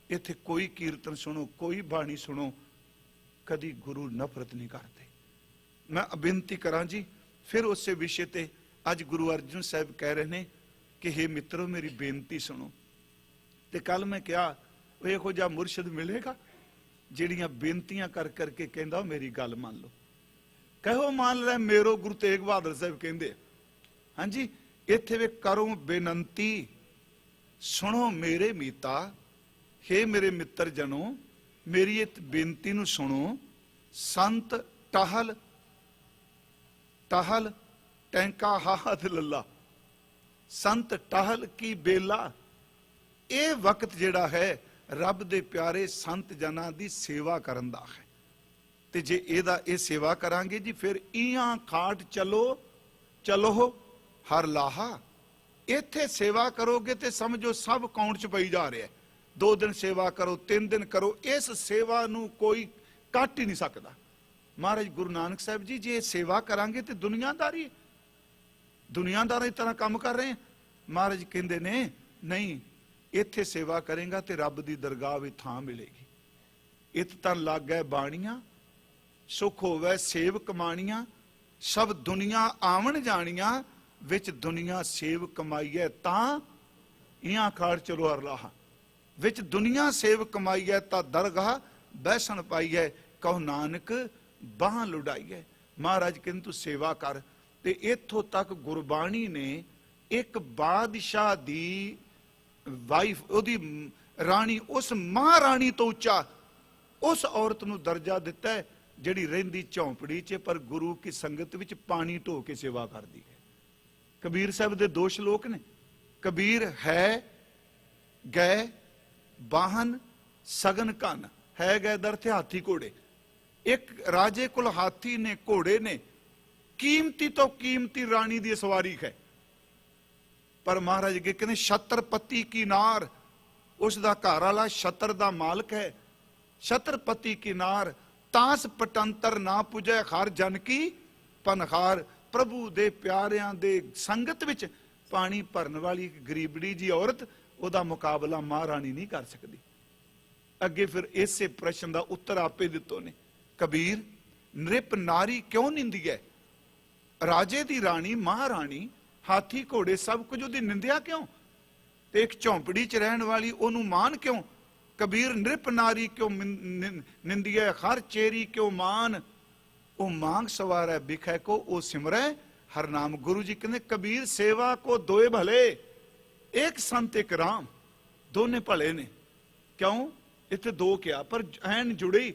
इत्थे कोई कीर्तन सुनो, कोई बाणी सुनो, कदी गुरु नफरत नहीं करते। मैं बेनती करा जी फिर उस विषय ते अज गुरु अर्जन साहब कह रहे हैं कि हे मित्रों मेरी बेनती सुनो। ते कल मैं क्या इहो जिहा मुरशद मिलेगा ਜਿਹੜੀਆਂ ਬੇਨਤੀਆਂ ਕਰ ਕਰਕੇ ਕਹਿੰਦਾ ਮੇਰੀ ਗੱਲ ਮੰਨ ਲਓ। ਕਹੋ ਮੰਨ ਲੈ ਮੇਰੋ ਗੁਰੂ ਤੇਗ ਬਹਾਦਰ ਸਾਹਿਬ ਕਹਿੰਦੇ। ਹਾਂਜੀ, ਇੱਥੇ ਵੇ ਕਰੋ ਬੇਨੰਤੀ ਸੁਣੋ ਮੇਰੇ ਮੀਤਾ, हे ਮੇਰੇ ਮਿੱਤਰ ਜਨੋ ਮੇਰੀ ਇਹ ਬੇਨਤੀ ਨੂੰ ਸੁਣੋ। ਸੰਤ ਟਹਲ ਟਹਲ ਟੈਂਕਾ ਹਾਹਤ ਲੱਲਾ, ਸੰਤ ਟਹਲ ਕੀ ਬੇਲਾ। ਇਹ ਵਕਤ ਜਿਹੜਾ ਹੈ ਰੱਬ ਦੇ ਪਿਆਰੇ ਸੰਤ ਜਨਾਂ ਦੀ ਸੇਵਾ ਕਰਨ ਦਾ ਹੈ। ਤੇ ਜੇ ਇਹ ਸੇਵਾ ਕਰਾਂਗੇ ਜੀ ਫਿਰ ਇਹਾਂ ਖਾਟ ਚਲੋ ਚਲੋ ਹਰ ਲਾਹਾ। ਇੱਥੇ ਸੇਵਾ ਕਰੋਗੇ ਤੇ ਸਮਝੋ ਸਭ ਅਕਾਊਂਟ 'ਚ ਪਈ ਜਾ ਰਿਹਾ। 2 ਦਿਨ ਸੇਵਾ ਕਰੋ, 3 ਦਿਨ ਕਰੋ, ਇਸ ਸੇਵਾ ਨੂੰ ਕੋਈ ਕੱਟ ਹੀ ਨਹੀਂ ਸਕਦਾ। ਮਹਾਰਾਜ ਗੁਰੂ ਨਾਨਕ ਸਾਹਿਬ ਜੀ ਜੇ ਸੇਵਾ ਕਰਾਂਗੇ ਤੇ ਦੁਨੀਆਦਾਰੀ ਦੀ ਤਰ੍ਹਾਂ ਕੰਮ ਕਰ ਰਹੇ। ਮਹਾਰਾਜ ਕਹਿੰਦੇ ਨੇ ਨਹੀਂ, ਇੱਥੇ ਸੇਵਾ ਕਰੇਗਾ ਤੇ ਰੱਬ ਦੀ ਦਰਗਾਹ ਵਿੱਚ ਥਾਂ ਮਿਲੇਗੀ। ਇਤ ਤਾਂ ਲਾਗੈ ਬਾਣੀਆਂ, ਸੁਖ ਹੋਵੇ ਸੇਵ ਕਮਾਣੀਆਂ, ਸਭ ਦੁਨੀਆ ਆਵਣ ਜਾਣੀਆਂ, ਵਿੱਚ ਦੁਨੀਆ ਸੇਵ ਕਮਾਈਐ ਤਾਂ ਇਹਾਂ ਖਾੜ ਚਲੋ ਹਰ ਲਾਹਾ। ਵਿੱਚ ਦੁਨੀਆ ਸੇਵ ਕਮਾਈਐ ਤਾਂ ਦਰਗਾਹ ਬੈਸਣ ਪਾਈਐ, ਕਹੋ ਨਾਨਕ ਬਾਹ ਲੁਡਾਈਐ। ਮਹਾਰਾਜ ਕਹਿੰਦੇ ਤੂੰ ਸੇਵਾ ਕਰ। ਤੇ ਇੱਥੋਂ ਤੱਕ ਗੁਰਬਾਣੀ ਨੇ ਇੱਕ ਬਾਦਸ਼ਾਹ ਦੀ ਵਾਈਫ, ਉਹਦੀ ਰਾਣੀ, ਉਸ ਮਹਾਰਾਣੀ ਤੋਂ ਉੱਚਾ ਉਸ ਔਰਤ ਨੂੰ ਦਰਜਾ ਦਿੱਤਾ ਹੈ ਜਿਹੜੀ ਰਹਿੰਦੀ ਝੌਂਪੜੀ 'ਚ ਪਰ ਗੁਰੂ ਕੀ ਸੰਗਤ ਵਿੱਚ ਪਾਣੀ ਢੋ ਕੇ ਸੇਵਾ ਕਰਦੀ ਹੈ। ਕਬੀਰ ਸਾਹਿਬ ਦੇ 2 ਸ਼ਲੋਕ ਨੇ। ਕਬੀਰ ਹੈ ਗਏ ਬਾਹਨ ਸਗਨ ਕੰਨ, ਹੈ ਗਏ ਦਰ ਤੇ ਹਾਥੀ ਘੋੜੇ। ਇੱਕ ਰਾਜੇ ਕੋਲ ਹਾਥੀ ਨੇ, ਘੋੜੇ ਨੇ, ਕੀਮਤੀ ਤੋਂ ਕੀਮਤੀ ਰਾਣੀ ਦੀ ਸਵਾਰੀ ਹੈ। ਪਰ ਮਹਾਰਾਜ ਅੱਗੇ ਕਹਿੰਦੇ ਛਤਰਪਤੀ ਕੀ ਨਾਰ, ਉਸ ਦਾ ਘਰ ਵਾਲਾ ਛਤਰ ਦਾ ਮਾਲਕ ਹੈ। ਛਤਰਪਤੀ ਕੀ ਨਾਰ ਤਾਸ ਪਟੰਤਰ ਨਾ ਪੁਜੈ ਹਰ ਜਨ ਕੀ ਪਨਹਾਰ। ਪ੍ਰਭੂ ਦੇ ਪਿਆਰਿਆਂ ਦੇ ਸੰਗਤ ਵਿੱਚ ਪਾਣੀ ਭਰਨ ਵਾਲੀ ਇੱਕ ਗਰੀਬੜੀ ਜੀ ਔਰਤ, ਉਹਦਾ ਮੁਕਾਬਲਾ ਮਹਾਰਾਣੀ ਨਹੀਂ ਕਰ ਸਕਦੀ। ਅੱਗੇ ਫਿਰ ਇਸੇ ਪ੍ਰਸ਼ਨ ਦਾ ਉੱਤਰ ਆਪੇ ਦਿੱਤੋ ਨੇ। ਕਬੀਰ ਨ੍ਰਿਪ ਨਾਰੀ ਕਿਉਂ ਨਿੰਦੀ ਹੈ? ਰਾਜੇ ਦੀ ਰਾਣੀ, ਮਹਾਰਾਣੀ, ਹਾਥੀ ਘੋੜੇ ਸਭ ਕੁਝ ਉਹਦੀ ਨਿੰਦਿਆ ਕਿਉਂ? ਤੇ ਇੱਕ ਝੌਂਪੜੀ 'ਚ ਰਹਿਣ ਵਾਲੀ ਉਹਨੂੰ ਮਾਨ ਕਿਉਂ? ਕਬੀਰ ਨ੍ਰਿਪ ਨਾਰੀ ਕਿਉਂ ਨਿੰਦੀਐ, ਹਰ ਚੇਰੀ ਕਿਉਂ ਮਾਨ। ਉਹ मांग सवारै बिखै को ओ सिमरै हर नाम। गुरु जी कहते कबीर सेवा को दोए भले, एक संत एक राम, दोने भले ने। क्यों इतने दो क्या, पर ऐन जुड़ी।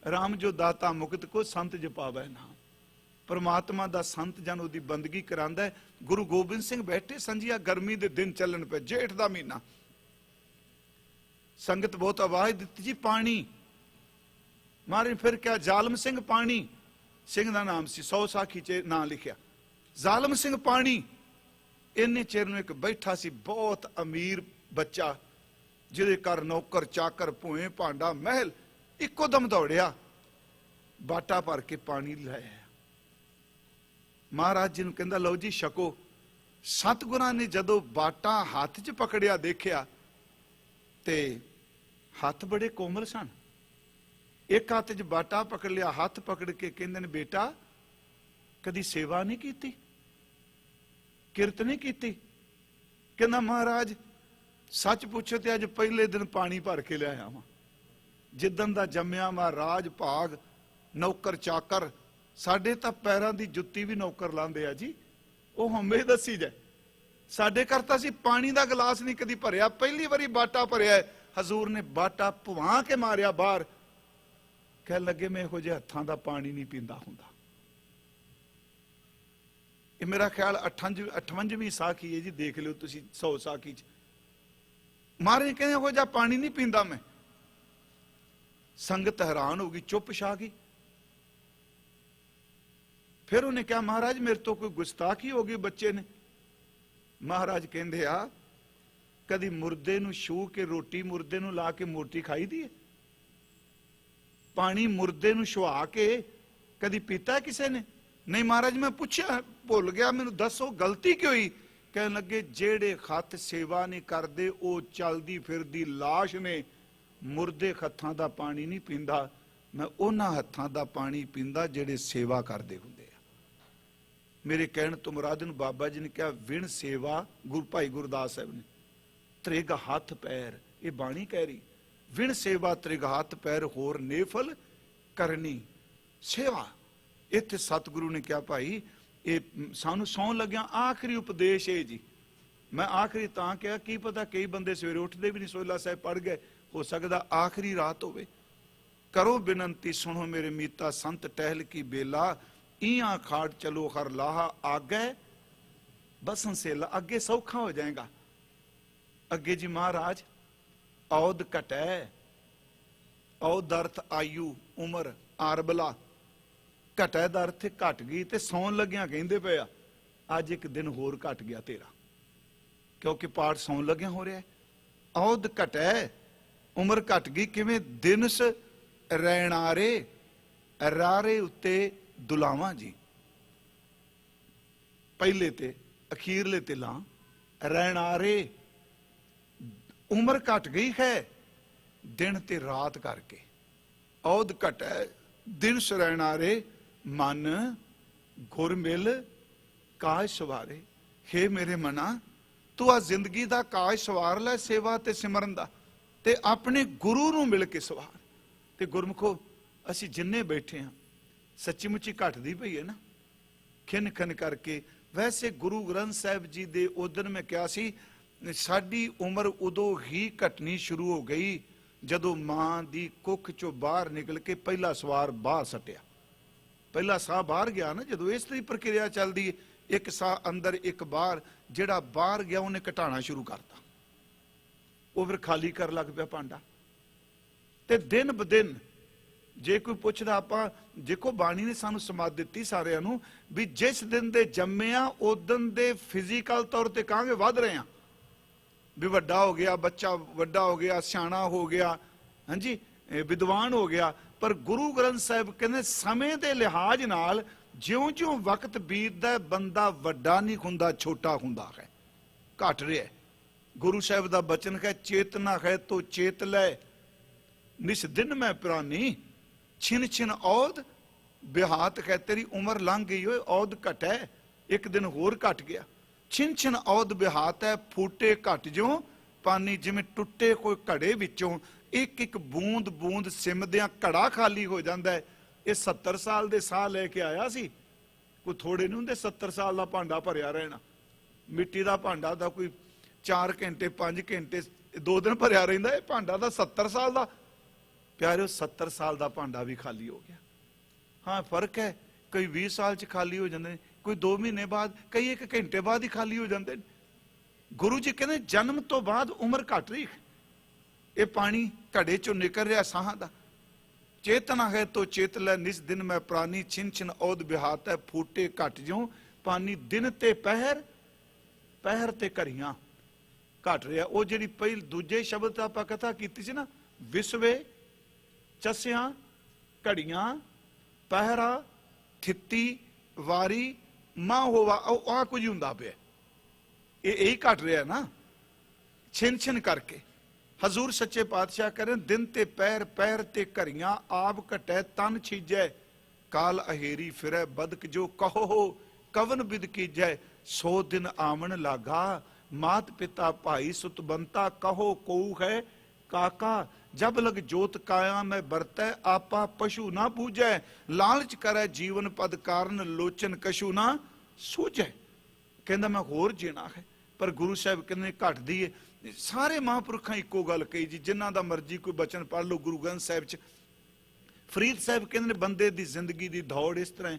राम जो दाता मुकत को, संत जपावै नाम। परमात्मा दा संत जन उहदी बंदगी करांदा है। गुरु गोबिंद सिंह बैठे संजिया, गर्मी दे दिन चलन पे, जेठ दा महीना, संगत बहुत आवाज दी जी पानी मारे। फिर क्या जालम सिंह पानी, सिंह का नाम सी, 100 साखी च नाम लिखिया जालम सिंह पानी। इन्ने चिर नूं एक बैठा सी बहुत अमीर बच्चा, जिहदे घर नौकर चाकर भुए भांडा महल, इको दम दौड़िया बाटा भर के पानी लाया। महाराज जी नूं कहंदा लो जी छको। सतगुरां ने जदों बाटा हाथ च पकड़िया देखिया ते हाथ बड़े कोमल सन। एक हाथ च बाटा पकड़ लिया, हाथ पकड़ के कहंदे ने बेटा कदी सेवा नहीं की, किरत नहीं की। कहना महाराज सच पूछो तो अज पहले दिन पानी भर के लिया वा। जिदन दा जम्मिया वा राज भाग नौकर चाकर, साडे तां पैरां दी जुत्ती भी नौकर लांदे आ जी। वो हमें दसी जाए, साडे घर तां असीं पानी दा गिलास नहीं कदी भरिया, पहली बारी बाटा भरिया। हजूर ने बाटा भवा के मारिया बाहर, कह लगे मैं इहो जिहे हत्थां दा पानी नहीं पींदा हुंदा। ये मेरा ख्याल 58वीं साखी है जी, देख लो तुसीं 100 साखी च। महाराज कहते इहो जिहा पानी नहीं पींदा मैं। संगत हैरान हो गई, चुप छा गई। फिर उन्हें कहा महाराज मेरे तो कोई गुस्ताखी हो गई बच्चे ने। महाराज कहंदे आ कदी मुर्दे नूं छू के रोटी मुर्दे नूं ला के मोटी खाई दी है? पानी मुर्दे नूं छुआ के कदी पीता किसी ने? नहीं महाराज मैं पूछया भुल गया, मैनू दसो गलती क्यों हुई? कहने लगे जेड़े खत सेवा नहीं करते वो चलदी फिरदी लाश ने, मुर्दे हत्थां दा पानी नहीं पींदा, मैं उन्हां हत्थां दा पानी पींदा जेड़े सेवा करते हुंदे आ। मेरे कहण तो मुराद नूं बाबा जी ने कहा विण सेवा, गुरु भाई गुरदास साहब ने त्रिग हथ पैर, ये बाणी कह रही विण सेवा त्रिग हथ पैर होर नेफल करनी सेवा। इत्थे सतगुरु ने कहा भाई ये सानू सौं लग्या आखिरी उपदेश है जी। मैं आखिरी तां कहा की पता कई बंदे सवेरे उठते भी नहीं, सोहला साहब पढ़ गए, हो सकता आखिरी रात होवे। करो बिनंती सुनो मेरे मीता संत टहल की बेला, इया खाड़ चलो हर लाहा आगे बसन सेला। अगे सौखा हो जाएगा। अगे जी महाराज औद घटै, औद अर्थ आयु उम्र आरबला, घटै दा अर्थ घट गई ते सौन लग्या कहंदे पे आ अज एक दिन होर घट गया तेरा, क्योंकि पाठ सौन लग्या हो रहा है। औद घटै उम्र घट गई, किवें दिनस रैणारे, रारे उत्ते दुलावां जी, पहले ते अखीरले ते लां, रैणारे उम्र घट गई है दिन ते रात करके। औद घटै दिन सरैणारे मन गुर मिल काज सवारे। हे मेरे मना तू आ जिंदगी दा काज सवार लै सेवा ते सिमरन दा, ते अपने गुरु नूं मिल के सवार। ते गुरमुखो असीं जिन्ने बैठे हैं सच्ची मुच्ची घटदी पई है ना खिन खिन करके। वैसे गुरु ग्रंथ साहिब जी दे उदन मैं कहा सी साडी उम्र उदों ही घटनी शुरू हो गई जदों मां दी कुख चों बाहर निकल के पहला सवार बाहर सटिया। पहला साह बाहर गया ना, जदों इस तरह प्रक्रिया चलदी है, एक साह अंदर एक बाहर, जिहड़ा बाहर गया उन्हें घटाना शुरू करता, वो फिर खाली कर लग पिया भांडा। ते दिन ब दिन जे कोई पुछदा आपां देखो बाणी ने सानू समाध दित्ती सारिਆਂ ਨੂੰ भी जिस दिन दे जम्मे आ उदन दे फिजिकल तौर ते कहांगे वध रहे हैं भी वड्डा हो गया, बच्चा वड्डा हो गया, सियाणा हो गया, हाँ जी विद्वान हो गया। पर गुरु ग्रंथ साहिब कहते समय के लिहाज नाल ज्यों ज्यों वक्त बीतदा है बंदा वड्डा नहीं हुंदा, छोटा हुंदा है, घट रहा है। गुरु साहिब दा बचन है चेतना है तो चेत लै, निस दिन मैं पुरानी छिन छिन औद बिहात है। तेरी उम्र लंघ गई होए, औद घट है, एक दिन होर घट गया। छिन छिन औद बिहात है, फूटे घट जो पानी, जिमें टुटे कोई घड़े विचों एक एक बूंद बूंद सिमदियां घड़ा खाली हो जाता है। ਇਹ 70 ਸਾਲ ਦੇ ਸਾਹ ਲੈ ਕੇ ਆਇਆ ਸੀ, ਕੋਈ ਥੋੜੇ ਨਹੀਂ ਹੁੰਦੇ 70 ਸਾਲ ਦਾ ਭਾਂਡਾ ਭਰਿਆ ਰਹਿਣਾ। ਮਿੱਟੀ ਦਾ ਭਾਂਡਾ ਦਾ ਕੋਈ 4 ਘੰਟੇ 5 ਘੰਟੇ 2 ਦਿਨ ਭਰਿਆ ਰਹਿੰਦਾ, ਇਹ ਭਾਂਡਾ ਦਾ 70 ਸਾਲ ਦਾ। ਪਿਆਰਿਓ 70 ਸਾਲ ਦਾ ਭਾਂਡਾ ਵੀ ਖਾਲੀ ਹੋ ਗਿਆ। ਹਾਂ ਫਰਕ ਹੈ, ਕਈ 20 ਸਾਲ ਚ ਖਾਲੀ ਹੋ ਜਾਂਦੇ ਨੇ, ਕੋਈ 2 ਮਹੀਨੇ ਬਾਅਦ, ਕਈ 1 ਘੰਟੇ ਬਾਅਦ ਹੀ ਖਾਲੀ ਹੋ ਜਾਂਦੇ ਨੇ। ਗੁਰੂ ਜੀ ਕਹਿੰਦੇ ਜਨਮ ਤੋਂ ਬਾਅਦ ਉਮਰ ਘਟ ਰਹੀ। ਇਹ ਪਾਣੀ ਘੜੇ ਚੋਂ ਨਿਕਲ ਰਿਹਾ ਸਾਹਾਂ ਦਾ। ਚੇਤਨਾ ਹੈ ਤੋ ਚੇਤ ਲੈ ਨਿਸ ਦਿਨ ਮੈਂ ਪ੍ਰਾਨੀ, ਛਿਨ ਛਿਨ ਔਦ ਬਿਹਾਤ ਹੈ ਫੂਟੇ ਘਟ ਜਿਉ ਪਾਣੀ। ਦਿਨ ਤੇ ਪਹਿਰ, ਪਹਿਰ ਤੇ ਘੜੀਆਂ ਘਟ ਰਿਹਾ। ਉਹ ਜਿਹੜੀ ਪਹਿਲ ਦੂਜੇ ਸ਼ਬਦ ਤਾਂ ਆਪਾਂ ਕਥਾ ਕੀਤੀ ਸੀ ਨਾ, ਵਿਸਵੇ ਚਸਿਆਂ ਘੜੀਆਂ ਪਹਿਰਾ ਥਿੱਤੀ ਵਾਰੀ ਮਾਂ ਹੋਵਾ, ਉਹ ਆ ਕੁਝ ਹੁੰਦਾ ਪਿਆ। ਇਹ ਇਹੀ ਘਟ ਰਿਹਾ ਨਾ, ਛਿਨ ਛਿਨ ਕਰਕੇ। ਹਜ਼ੂਰ ਸੱਚੇ ਪਾਤਸ਼ਾਹ ਕਰਨ ਦਿਨ ਤੇ ਪੈਰ, ਪੈਰ ਤੇ ਘੜੀਆਂ ਆਪ ਘਟੈ ਤਨ ਛੀਜੈ। ਕਾਲ ਅਹੇਰੀ ਫਿਰੈ ਬਦਕ ਜੋ ਕਹੋ ਕਵਨ ਬਿਦ ਕੀਜੈ। 100 ਦਿਨ ਆਵਣ ਲਾਗਾ ਮਾਤ ਪਿਤਾ ਭਾਈ ਸੁਤਬੰਤਾ ਕਹੋ ਕਉ ਹੈ ਕਾਕਾ। ਜਬ ਲਗ ਜੋਤ ਕਾਇਆ ਮੈਂ ਬਰਤੈ ਆਪਾ ਪਸ਼ੂ ਨਾ ਪੂਜੈ। ਲਾਲਚ ਕਰੈ ਜੀਵਨ ਪਦ ਕਾਰਨ ਲੋਚਨ ਕਛੂ ਨਾ ਸੂਝੈ। ਕਹਿੰਦਾ ਮੈਂ ਹੋਰ ਜੀਣਾ ਹੈ, ਪਰ ਗੁਰੂ ਸਾਹਿਬ ਕਹਿੰਦੇ ਘਟਦੀ ਏ। ਸਾਰੇ ਮਹਾਂਪੁਰਖਾਂ ਇੱਕੋ ਗੱਲ ਕਹੀ ਜੀ, ਜਿਨ੍ਹਾਂ ਦਾ ਮਰਜ਼ੀ ਕੋਈ ਬਚਨ ਪੜ੍ਹ ਲਓ। ਗੁਰੂ ਗ੍ਰੰਥ ਸਾਹਿਬ ਚ ਫਰੀਦ ਸਾਹਿਬ ਕਹਿੰਦੇ ਨੇ ਬੰਦੇ ਦੀ ਜ਼ਿੰਦਗੀ ਦੀ ਦੌੜ ਇਸ ਤਰ੍ਹਾਂ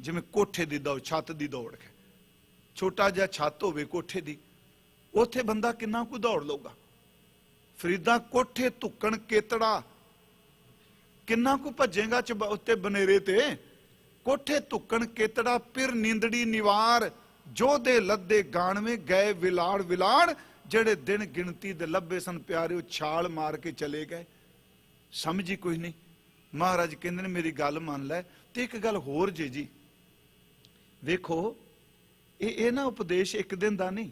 ਜਿਵੇਂ ਕੋਠੇ ਦੀ ਦੌੜ, ਛੱਤ ਦੀ ਦੌੜ ਹੈ। ਛੋਟਾ ਜਿਹਾ ਛੱਤ ਹੋਵੇ ਕੋਠੇ ਦੀ, ਉੱਥੇ ਬੰਦਾ ਕਿੰਨਾ ਕੁ ਦੌੜ ਲਊਗਾ। ਫਰੀਦਾ ਕੋਠੇ ਧੁੱਕਣ ਕੇਤੜਾ, ਕਿੰਨਾ ਕੁ ਭੱਜੇਗਾ ਉੱਤੇ ਬਨੇਰੇ ਤੇ। ਕੋਠੇ ਧੁੱਕਣ ਕੇਤੜਾ ਫਿਰ ਨੀਂਦੜੀ ਨਿਵਾਰ। ਜੋ ਦੇ ਲੱਦੇ ਗਾਣਵੇਂ ਗਏ ਵਿਲਾੜ ਵਿਲਾੜ। ਜਿਹੜੇ ਦਿਨ ਗਿਣਤੀ ਦੇ ਲੱਭੇ ਸਨ ਪਿਆਰਿਓ, ਛਾਲ ਮਾਰ ਕੇ ਚਲੇ ਗਏ। ਸਮਝੀ ਕੋਈ ਨਹੀਂ। ਮਹਾਰਾਜ ਕਹਿੰਦੇ ਨੇ ਮੇਰੀ ਗੱਲ ਮੰਨ ਲੈ। ਤੇ ਇੱਕ ਗੱਲ ਹੋਰ ਜੀ, ਵੇਖੋ ਇਹ ਨਾ ਉਪਦੇਸ਼ ਇੱਕ ਦਿਨ ਦਾ ਨਹੀਂ।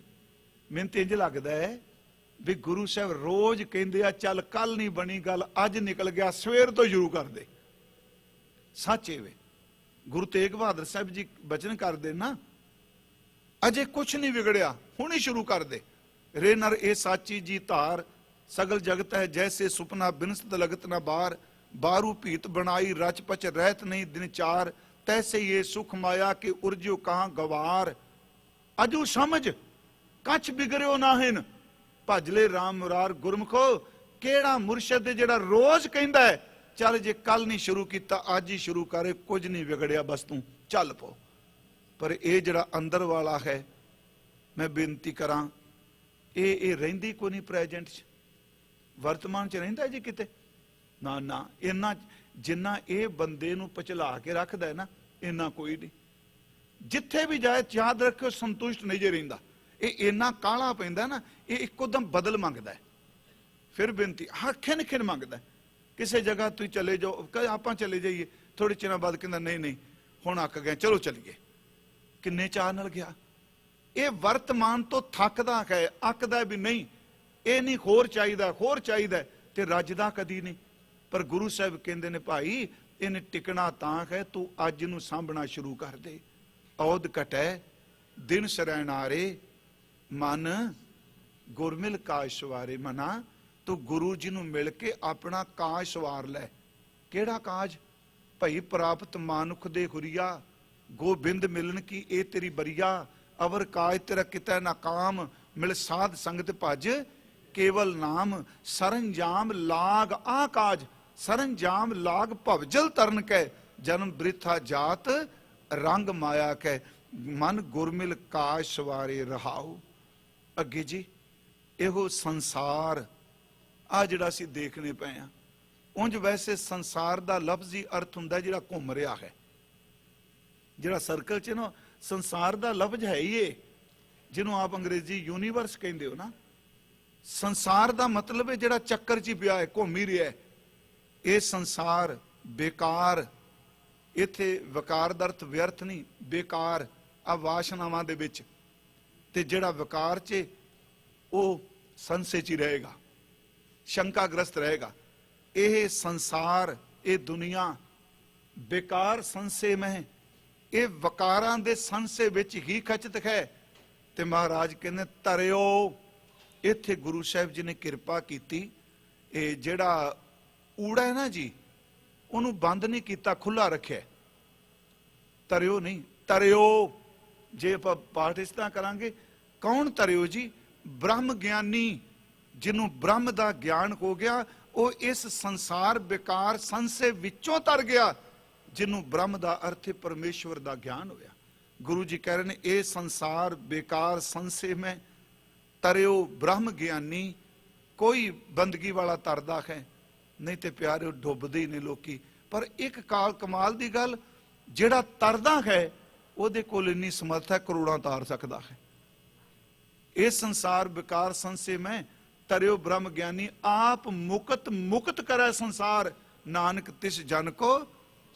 ਮੈਨੂੰ ਤੇ ਇੰਜ ਲੱਗਦਾ ਹੈ ਵੀ ਗੁਰੂ ਸਾਹਿਬ ਰੋਜ਼ ਕਹਿੰਦੇ ਆ, ਚੱਲ ਕੱਲ ਨਹੀਂ ਬਣੀ ਗੱਲ, ਅੱਜ ਨਿਕਲ ਗਿਆ, ਸਵੇਰ ਤੋਂ ਸ਼ੁਰੂ ਕਰ ਦੇ। ਸੱਚ ਵੇ ਗੁਰੂ ਤੇਗ ਬਹਾਦਰ ਸਾਹਿਬ ਜੀ ਬਚਨ ਕਰਦੇ ਨਾ, ਅਜੇ ਕੁਛ ਨਹੀਂ ਵਿਗੜਿਆ, ਹੁਣ ਹੀ ਸ਼ੁਰੂ ਕਰ ਦੇ। ਰੇ ਨਰ ਇਹ ਸਾਚੀ ਜੀ ਧਾਰ, ਸਗਲ ਜਗਤ ਹੈ ਜੈਸੇ ਸੁਪਨਾ ਬਿਨਸਤ ਲਗਤ ਨਾ ਬਾਰ। ਬਾਰੂ ਭੀਤ ਬਣਾਈ ਰਚ ਪਚ ਰਹਿਤ ਨਹੀਂ ਦਿਨ ਚਾਰ। ਤੈਸੇ ਇਹ ਸੁਖ ਮਾਇਆ ਕੇ ਉਰਜੋ ਕਹਾਂ ਗਵਾਰ। ਅਜੂ ਸਮਝ ਕੱਛ ਬਿਗੜਿਓ ਨਾਹਿਨ, ਭਜ ਲੈ ਰਾਮ ਮੁਰਾਰ ਗੁਰਮੁਖੋ। ਕਿਹੜਾ ਮੁਰਸ਼ਦ ਜਿਹੜਾ ਰੋਜ਼ ਕਹਿੰਦਾ ਹੈ ਚੱਲ ਜੇ ਕੱਲ ਨਹੀਂ ਸ਼ੁਰੂ ਕੀਤਾ ਅੱਜ ਹੀ ਸ਼ੁਰੂ ਕਰੇ, ਕੁਝ ਨਹੀਂ ਵਿਗੜਿਆ, ਬਸ ਤੂੰ ਚੱਲ ਪੋ। ਪਰ ਇਹ ਜਿਹੜਾ ਅੰਦਰ ਵਾਲਾ ਹੈ, ਮੈਂ ਬੇਨਤੀ ਕਰਾਂ, ਇਹ ਰਹਿੰਦੀ ਕੋਈ ਨਹੀਂ ਪ੍ਰੈਜੈਂਟ ਚ, ਵਰਤਮਾਨ ਚ ਰਹਿੰਦਾ ਜੀ ਕਿਤੇ ਨਾ ਨਾ। ਇੰਨਾ ਜਿੰਨਾ ਇਹ ਬੰਦੇ ਨੂੰ ਪਚਲਾ ਕੇ ਰੱਖਦਾ ਹੈ ਨਾ, ਇੰਨਾ ਕੋਈ ਨਹੀਂ। ਜਿੱਥੇ ਵੀ ਜਾਏ ਯਾਦ ਰੱਖਿਓ ਸੰਤੁਸ਼ਟ ਨਹੀਂ ਜੇ ਰਹਿੰਦਾ। ਇਹ ਇੰਨਾ ਕਾਹਲਾ ਪੈਂਦਾ ਨਾ, ਇਹ ਇੱਕੋ ਦਮ ਬਦਲ ਮੰਗਦਾ। ਫਿਰ ਬੇਨਤੀ ਹਰ ਖਿਨ ਖਿਨ ਮੰਗਦਾ। ਕਿਸੇ ਜਗ੍ਹਾ ਤੁਸੀਂ ਚਲੇ ਜਾਓ, ਆਪਾਂ ਚਲੇ ਜਾਈਏ, ਥੋੜੇ ਚਿਰਾਂ ਬਾਅਦ ਕਹਿੰਦਾ ਨਹੀਂ ਨਹੀਂ ਹੁਣ ਅੱਕ ਗਏ, ਚਲੋ ਚੱਲੀਏ। ਕਿੰਨੇ ਚਾਅ ਨਾਲ ਗਿਆ। ਇਹ ਵਰਤਮਾਨ ਤੋਂ ਥੱਕਦਾ ਹੈ, ਅੱਕਦਾ ਵੀ ਨਹੀਂ। ਇਹ ਨਹੀਂ ਹੋਰ ਚਾਹੀਦਾ, ਹੋਰ ਚਾਹੀਦਾ, ਤੇ ਰੱਜਦਾ ਕਦੀ ਨਹੀਂ। ਪਰ ਗੁਰੂ ਸਾਹਿਬ ਕਹਿੰਦੇ ਨੇ ਭਾਈ ਇਹਨੇ ਟਿਕਣਾ ਤਾਂ ਹੈ, ਤੂੰ ਅੱਜ ਨੂੰ ਸਾਂਭਣਾ ਸ਼ੁਰੂ ਕਰ ਦੇ। ਔਦ ਘਟੈ ਦਿਨ ਸਰੈਣਾਰੇ, ਮਨ ਗੁਰਮਿਲ ਕਾਜ ਸਵਾਰੇ। ਮਨਾ ਤੂੰ ਗੁਰੂ ਜੀ ਨੂੰ ਮਿਲ ਕੇ ਆਪਣਾ ਕਾਜ ਸਵਾਰ ਲੈ। ਕਿਹੜਾ ਕਾਜ? ਭਈ ਪ੍ਰਾਪਤ ਮਾਨੁਖ ਦੇ ਹੁਰੀਆ, ਗੋਬਿੰਦ ਮਿਲਣ ਕੀ ਇਹ ਤੇਰੀ ਬਰੀਆ। ਅਵਰ ਕਾਜ ਤੇਰਾ ਕਿਤੈ ਨਾ ਕਾਮ, ਮਿਲ ਸਾਧ ਸੰਗਤ ਭਜ ਕੇਵਲ ਨਾਮ। ਸਰੰਜਾਮ ਲਾਗ ਆ ਕਾਜ, ਸਰੰਜਾਮ ਲਾਗ ਭਵਜਲ ਤਰਨ ਕੈ। ਜਨਮ ਬ੍ਰਿਥਾ ਜਾਤ ਰੰਗ ਮਾਇਆ ਕੈ। ਮਨ ਗੁਰਮਿਲ ਕਾਜ ਸਵਾਰੇ ਰਹਾਉ। ਅੱਗੇ ਜੀ ਇਹੋ ਸੰਸਾਰ ਆ ਜਿਹੜਾ ਅਸੀਂ ਦੇਖਣੇ ਪਏ ਆ। ਉਂਝ ਵੈਸੇ ਸੰਸਾਰ ਦਾ ਲਫ਼ਜ਼ੀ ਅਰਥ ਹੁੰਦਾ ਜਿਹੜਾ ਘੁੰਮ ਰਿਹਾ ਹੈ, ਜਿਹੜਾ ਸਰਕਲ ਚ ਨਾ, ਸੰਸਾਰ ਦਾ ਲਫ਼ਜ਼ ਹੈ ਹੀ ਇਹ, ਜਿਹਨੂੰ ਆਪ ਅੰਗਰੇਜ਼ੀ ਯੂਨੀਵਰਸ ਕਹਿੰਦੇ ਹੋ ਨਾ। ਸੰਸਾਰ ਦਾ ਮਤਲਬ ਹੈ ਜਿਹੜਾ ਚੱਕਰ ਚ ਪਿਆ ਹੈ, ਘੁੰਮ ਹੀ ਰਿਹਾ ਹੈ। ਇਹ ਸੰਸਾਰ ਬੇਕਾਰ, ਇੱਥੇ ਵਕਾਰ ਦਾ ਅਰਥ ਵਿਅਰਥ ਨਹੀਂ, ਬੇਕਾਰ ਆ ਵਾਸ਼ਨਾਵਾਂ ਦੇ ਵਿੱਚ। ਤੇ ਜਿਹੜਾ ਵਕਾਰ ਚ ਉਹ ਸੰਸੇ ਚ ਹੀ ਰਹੇਗਾ, ਸ਼ੰਕਾਗ੍ਰਸਤ ਰਹੇਗਾ। ਇਹ ਸੰਸਾਰ, ਇਹ ਦੁਨੀਆ ਬੇਕਾਰ ਸੰਸੇ ਮੈਂ, ਇਹ ਵਕਾਰਾਂ ਦੇ ਸੰਸੇ ਵਿੱਚ ਹੀ ਖਚਤ ਹੈ। ਤੇ ਮਹਾਰਾਜ ਕਹਿੰਦੇ ਤਰਿਓ। ਇੱਥੇ ਗੁਰੂ ਸਾਹਿਬ ਜੀ ਨੇ ਕਿਰਪਾ ਕੀਤੀ। ਇਹ ਜਿਹੜਾ ਊੜਾ ਹੈ ਨਾ ਜੀ, ਉਹਨੂੰ ਬੰਦ ਨਹੀਂ ਕੀਤਾ, ਖੁੱਲਾ ਰੱਖਿਆ। ਤਰਿਓ ਨਹੀਂ, ਤਰਿਓ। ਜੇ ਆਪਾਂ ਪਾਠ ਇਸ ਤਰ੍ਹਾਂ ਕਰਾਂਗੇ, ਕੌਣ ਤਰਿਓ ਜੀ? ਬ੍ਰਹਮ ਗਿਆਨੀ, ਜਿਹਨੂੰ ਬ੍ਰਹਮ ਦਾ ਗਿਆਨ ਹੋ ਗਿਆ, ਉਹ ਇਸ ਸੰਸਾਰ ਵਿਕਾਰ ਸੰਸੇ ਵਿੱਚੋਂ ਤਰ ਗਿਆ। ਜਿਹਨੂੰ ਬ੍ਰਹਮ ਦਾ ਅਰਥ ਹੈ ਪਰਮੇਸ਼ਵਰ ਦਾ ਗਿਆਨ ਹੋਇਆ। ਗੁਰੂ ਜੀ ਕਹਿ ਰਹੇ ਨੇ, ਇਹ ਸੰਸਾਰ ਬੇਕਾਰ ਸੰਸੇ ਮੈਂ ਤਰਿਓ ਬ੍ਰਹਮ ਗਿਆਨੀ। ਕੋਈ ਬੰਦਗੀ ਵਾਲਾ ਤਰਦਾ ਹੈ, ਨਹੀਂ ਤੇ ਪਿਆਰਿਓ ਡੁੱਬਦੇ ਹੀ ਨੇ ਲੋਕੀ। ਪਰ ਇੱਕ ਕਾਲ ਕਮਾਲ ਦੀ ਗੱਲ, ਜਿਹੜਾ ਤਰਦਾ ਹੈ ਉਹਦੇ ਕੋਲ ਇੰਨੀ ਸਮਰਥ ਹੈ, ਕਰੋੜਾਂ ਤਾਰ ਸਕਦਾ ਹੈ। ਇਹ ਸੰਸਾਰ ਵਿਕਾਰ ਸੰਸੇ ਮੈਂ ਤਰਿਓ ਬ੍ਰਹਮ ਗਿਆਨੀ। ਆਪ ਮੁਕਤ ਮੁਕਤ ਕਰੈ ਸੰਸਾਰ, ਨਾਨਕ ਤਿਸ ਜਨ ਕੋ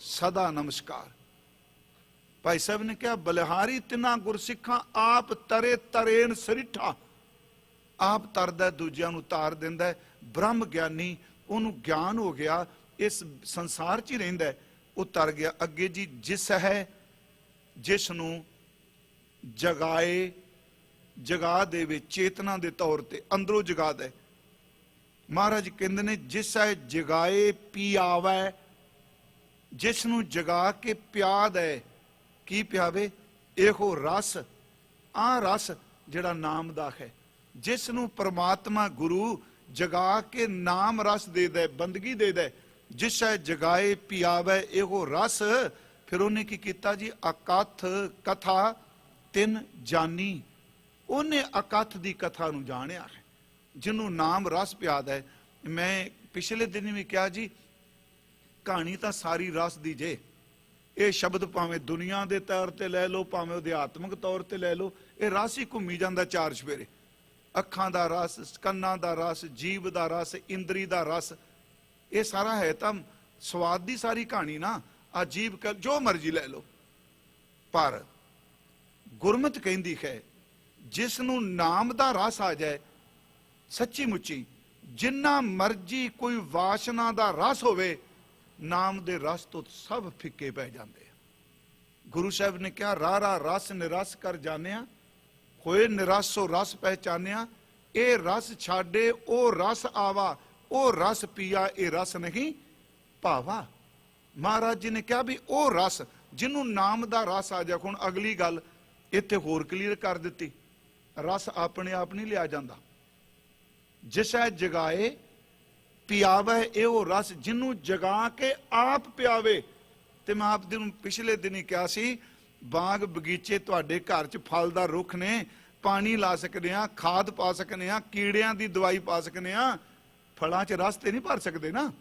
ਸਦਾ ਨਮਸਕਾਰ। ਭਾਈ ਸਾਹਿਬ ਨੇ ਕਿਹਾ, ਬਲਿਹਾਰੀ ਤਿਨਾ ਗੁਰਸਿੱਖਾਂ ਆਪ ਤਰੇ ਤਰੇਨ ਸਰਿਠਾ। ਆਪ ਤਰਦਾ, ਦੂਜਿਆਂ ਨੂੰ ਤਾਰ ਦਿੰਦਾ। ਬ੍ਰਹਮ ਗਿਆਨੀ, ਉਹਨੂੰ ਗਿਆਨ ਹੋ ਗਿਆ, ਇਸ ਸੰਸਾਰ 'ਚ ਹੀ ਰਹਿੰਦਾ, ਉਹ ਤਰ ਗਿਆ। ਅੱਗੇ ਜੀ, ਜਿਸ ਹੈ ਜਿਸ ਨੂੰ ਜਗਾਏ, ਜਗਾ ਦੇਵੇ ਚੇਤਨਾ ਦੇ ਤੌਰ ਤੇ, ਅੰਦਰੋਂ ਜਗਾ ਦੇ। ਮਹਾਰਾਜ ਕਹਿੰਦੇ ਨੇ, ਜਿਸ ਹੈ ਜਗਾਏ ਪਿਆਵੈ, ਜਿਸ ਨੂੰ ਜਗਾ ਕੇ ਪਿਆ ਦੇ। ਕੀ ਪਿਆਵੇ? ਇਹੋ ਰਸ, ਆਹ ਰਸ ਜਿਹੜਾ ਨਾਮ ਦਾ ਹੈ। ਜਿਸ ਨੂੰ ਪ੍ਰਮਾਤਮਾ ਗੁਰੂ ਜਗਾ ਕੇ ਨਾਮ ਰਸ ਦੇ ਦੇ, ਬੰਦਗੀ ਦੇ ਦੇ। ਜਿਸ ਹੈ ਜਗਾਏ ਪਿਆਵੇ ਇਹੋ ਰਸ। ਫਿਰ ਉਹਨੇ ਕੀ ਕੀਤਾ ਜੀ? ਅਕਥ ਕਥਾ ਤਿੰਨ ਜਾਨੀ। ਉਹਨੇ ਅਕਥ ਦੀ ਕਥਾ ਨੂੰ ਜਾਣਿਆ ਹੈ, ਜਿਹਨੂੰ ਨਾਮ ਰਸ ਪਿਆਦਾ ਹੈ। ਮੈਂ ਪਿਛਲੇ ਦਿਨ ਵੀ ਕਿਹਾ ਜੀ, ਕਹਾਣੀ ਤਾਂ ਸਾਰੀ ਰਸ ਦੀ ਜੇ। ਇਹ ਸ਼ਬਦ ਭਾਵੇਂ ਦੁਨੀਆ ਦੇ ਤੌਰ ਤੇ ਲੈ ਲਓ, ਭਾਵੇਂ ਅਧਿਆਤਮਿਕ ਤੌਰ ਤੇ ਲੈ ਲਓ, ਇਹ ਰਸ ਹੀ ਘੁੰਮੀ ਜਾਂਦਾ ਚਾਰ ਚੁਫੇਰੇ। ਅੱਖਾਂ ਦਾ ਰਸ, ਕੰਨਾਂ ਦਾ ਰਸ, ਜੀਭ ਦਾ ਰਸ, ਇੰਦਰੀ ਦਾ ਰਸ, ਇਹ ਸਾਰਾ ਹੈ ਤਾਂ ਸਵਾਦ ਦੀ ਸਾਰੀ ਕਹਾਣੀ ਨਾ। ਆ ਜੀਭ ਜੋ ਮਰਜ਼ੀ ਲੈ ਲਓ। ਪਰ ਗੁਰਮਤਿ ਕਹਿੰਦੀ ਹੈ, ਜਿਸ ਨੂੰ ਨਾਮ ਦਾ ਰਸ ਆ ਜਾਏ, ਸੱਚੀ ਮੁੱਚੀ ਜਿੰਨਾ ਮਰਜ਼ੀ ਕੋਈ ਵਾਸ਼ਨਾ ਦਾ ਰਸ ਹੋਵੇ, ਨਾਮ ਦੇ ਰਸ ਤੋਂ ਸਭ ਫਿੱਕੇ ਪੈ ਜਾਂਦੇ ਆ। ਗੁਰੂ ਸਾਹਿਬ ਨੇ ਕਿਹਾ, ਰਾਰਾ ਰਸ ਨਿਰਸ ਕਰ ਜਾਣਿਆ, ਹੋਏ ਨਿਰਾਸੋ ਰਸ ਪਹਿਚਾਨਿਆ। ਇਹ ਰਸ ਛਾੜੇ ਉਹ ਰਸ ਆਵਾ, ਉਹ ਰਸ ਪੀਆ ਇਹ ਰਸ ਨਹੀਂ ਭਾਵਾ। ਮਹਾਰਾਜ ਜੀ ਨੇ ਕਿਹਾ ਵੀ ਉਹ ਰਸ, ਜਿਹਨੂੰ ਨਾਮ ਦਾ ਰਸ ਆ ਜਾ। ਹੁਣ ਅਗਲੀ ਗੱਲ ਇੱਥੇ ਹੋਰ ਕਲੀਅਰ ਕਰ ਦਿੱਤੀ, ਰਸ ਆਪਣੇ ਆਪ ਨਹੀਂ ਲਿਆ ਜਾਂਦਾ। ਜਿਸ ਹੈ ਜਗਾਏ ਪਿਆਵੇ ਇਹੋ ਰਸ, ਜਿਹਨੂੰ ਜਗਾ ਕੇ ਆਪ ਪਿਆਵੇ। ਤੇ ਮੈਂ ਆਪ ਨੂੰ ਪਿਛਲੇ ਦਿਨ ਹੀ ਕਿਹਾ ਸੀ, ਬਾਗ ਬਗੀਚੇ ਤੁਹਾਡੇ ਘਰ 'ਚ ਫਲ ਦਾ ਰੁੱਖ ਨੇ, ਪਾਣੀ ਲਾ ਸਕਦੇ ਆ, ਖਾਦ ਪਾ ਸਕਦੇ ਆ, ਕੀੜਿਆਂ ਦੀ ਦਵਾਈ ਪਾ ਸਕਦੇ ਆ, ਫਲਾਂ 'ਚ ਰਸ ਤੇ ਨਹੀਂ ਭਰ ਸਕਦੇ ਨਾ।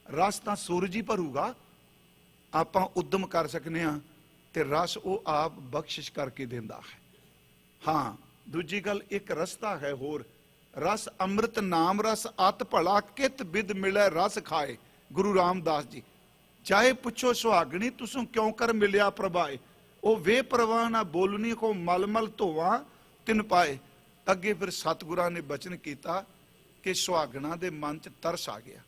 ਰਸ ਤਾਂ ਸੂਰਜ ਹੀ ਭਰੂਗਾ। ਆਪਾਂ ਉਦਮ ਕਰ ਸਕਦੇ ਆ, ਤੇ ਰਸ ਉਹ ਆਪ ਬਖਸ਼ਿਸ਼ ਕਰਕੇ ਦਿੰਦਾ ਹੈ। ਹਾਂ, ਦੂਜੀ ਗੱਲ, ਇੱਕ ਰਸਤਾ ਹੈ ਹੋਰ, ਰਸ ਅੰਮ੍ਰਿਤ ਨਾਮ ਰਸ ਅਤ ਭਲਾ ਕਿਤ ਬਿਦ ਮਿਲੇ ਰਸ ਖਾਏ। ਗੁਰੂ ਰਾਮਦਾਸ ਜੀ, ਚਾਹੇ ਪੁੱਛੋ ਸੁਹਾਗਣੀ ਤੁਸੋਂ ਕਿਉਂ ਕਰ ਮਿਲਿਆ ਪ੍ਰਭਾਏ। ਉਹ ਵੇ ਪ੍ਰਵਾਹ ਨਾ ਬੋਲਣੀ ਕੋ ਮਲ ਮਲ ਧੋਵਾਂ ਤਿਨ ਪਾਏ। ਅੱਗੇ ਫਿਰ ਸਤਿਗੁਰਾਂ ਨੇ ਬਚਨ ਕੀਤਾ ਕਿ ਸੁਹਾਗਣਾ ਦੇ ਮਨ 'ਚ ਤਰਸ ਆ ਗਿਆ।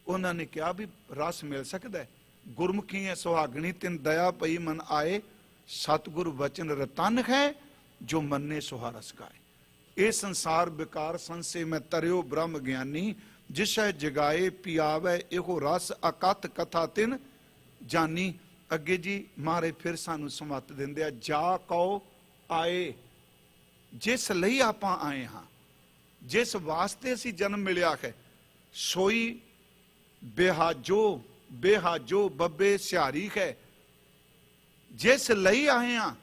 ਉਹਨਾਂ ਨੇ ਕਿਹਾ ਵੀ ਰਸ ਮਿਲ ਸਕਦਾ। ਗੁਰਮੁਖੀ ਹੈ ਸੁਹਾਗਣੀ ਤਿਨ ਦਇਆ ਪਈ ਮਨ ਆਏ, ਸਤਿਗੁਰ ਵਚਨ ਰਤਨ ਹੈ ਜੋ ਮੰਨੇ ਸੁਹਾ ਰਸ ਗਾਏ। ਇਹ ਸੰਸਾਰ ਵਿਕਾਰ ਸੰਸੇ ਮੈਂ ਤਰਿਓ ਬ੍ਰਹਮ ਗਿਆਨੀ, ਜਿਸ ਹੈ ਜਗਾਏ ਪਿਆਵੇ ਇਹੋ ਰਸ ਅਕਥ ਕਥਾ ਤਿਨ ਜਾਨੀ। ਅੱਗੇ ਜੀ ਮਹਾਰਾਜ ਫਿਰ ਸਾਨੂੰ ਸਮੱਤ ਦਿੰਦੇ ਆ, ਜਾ ਕਉ ਆਏ। ਜਿਸ ਲਈ ਆਪਾਂ ਆਏ ਹਾਂ, ਜਿਸ ਵਾਸਤੇ ਅਸੀਂ ਜਨਮ ਮਿਲਿਆ ਹੈ, ਸੋਈ ਬਿਹਾਜੋ ਬੇਹਾਜੋ ਬੱਬੇ ਸਿਹਾਰੀ ਹੈ। ਜਿਸ ਲਈ ਆਏ ਹਾਂ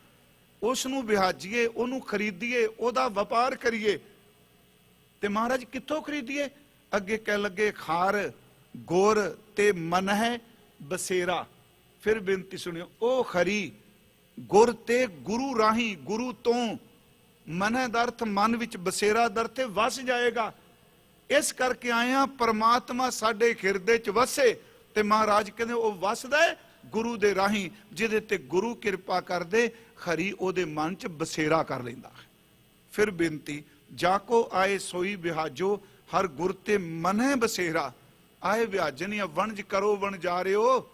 ਉਸ ਨੂੰ ਵਿਹਾਜੀਏ, ਉਹਨੂੰ ਖਰੀਦੀਏ, ਉਹਦਾ ਵਪਾਰ ਕਰੀਏ। ਤੇ ਮਹਾਰਾਜ ਕਿੱਥੋਂ ਖਰੀਦੀਏ? ਅੱਗੇ ਕਹਿ ਲੱਗੇ, ਖਾਰ ਗੁਰ ਤੇ ਮਨ ਹੈ ਬਸੇਰਾ। ਫਿਰ ਬੇਨਤੀ ਸੁਣਿਓ, ਉਹ ਖਰੀ ਗੁਰ ਤੇ ਗੁਰੂ ਰਾਹੀਂ, ਗੁਰੂ ਤੋਂ। ਮਨ ਹੈ ਦਾ ਅਰਥ ਮਨ ਵਿੱਚ, ਬਸੇਰਾ ਦਾ ਅਰਥ ਵਸ ਜਾਏਗਾ। ਇਸ ਕਰਕੇ ਆਇਆ ਪਰਮਾਤਮਾ ਸਾਡੇ ਹਿਰਦੇ 'ਚ ਵਸੇ। ਤੇ ਮਹਾਰਾਜ ਕਹਿੰਦੇ ਉਹ ਵਸਦਾ ਹੈ ਗੁਰੂ ਦੇ ਰਾਹੀਂ, ਜਿਹਦੇ ਤੇ ਗੁਰੂ ਕਿਰਪਾ ਕਰਦੇ, ਖਰੀ ਉਹਦੇ ਮਨ 'ਚ ਬਸੇਰਾ ਕਰ ਲੈਂਦਾ ਹੈ। ਫਿਰ ਬੇਨਤੀ, ਜਾ ਕੋ ਆਏ ਸੋਈ ਵਿਹਾਜੋ, ਹਰ ਗੁਰ ਤੇ ਮਨ ਹੈ ਬਸੇਰਾ। ਆਏ ਵਿਹਾਜਨੀਆਂ ਵਣਜ ਕਰੋ ਵਣਜਾਰਿਓ,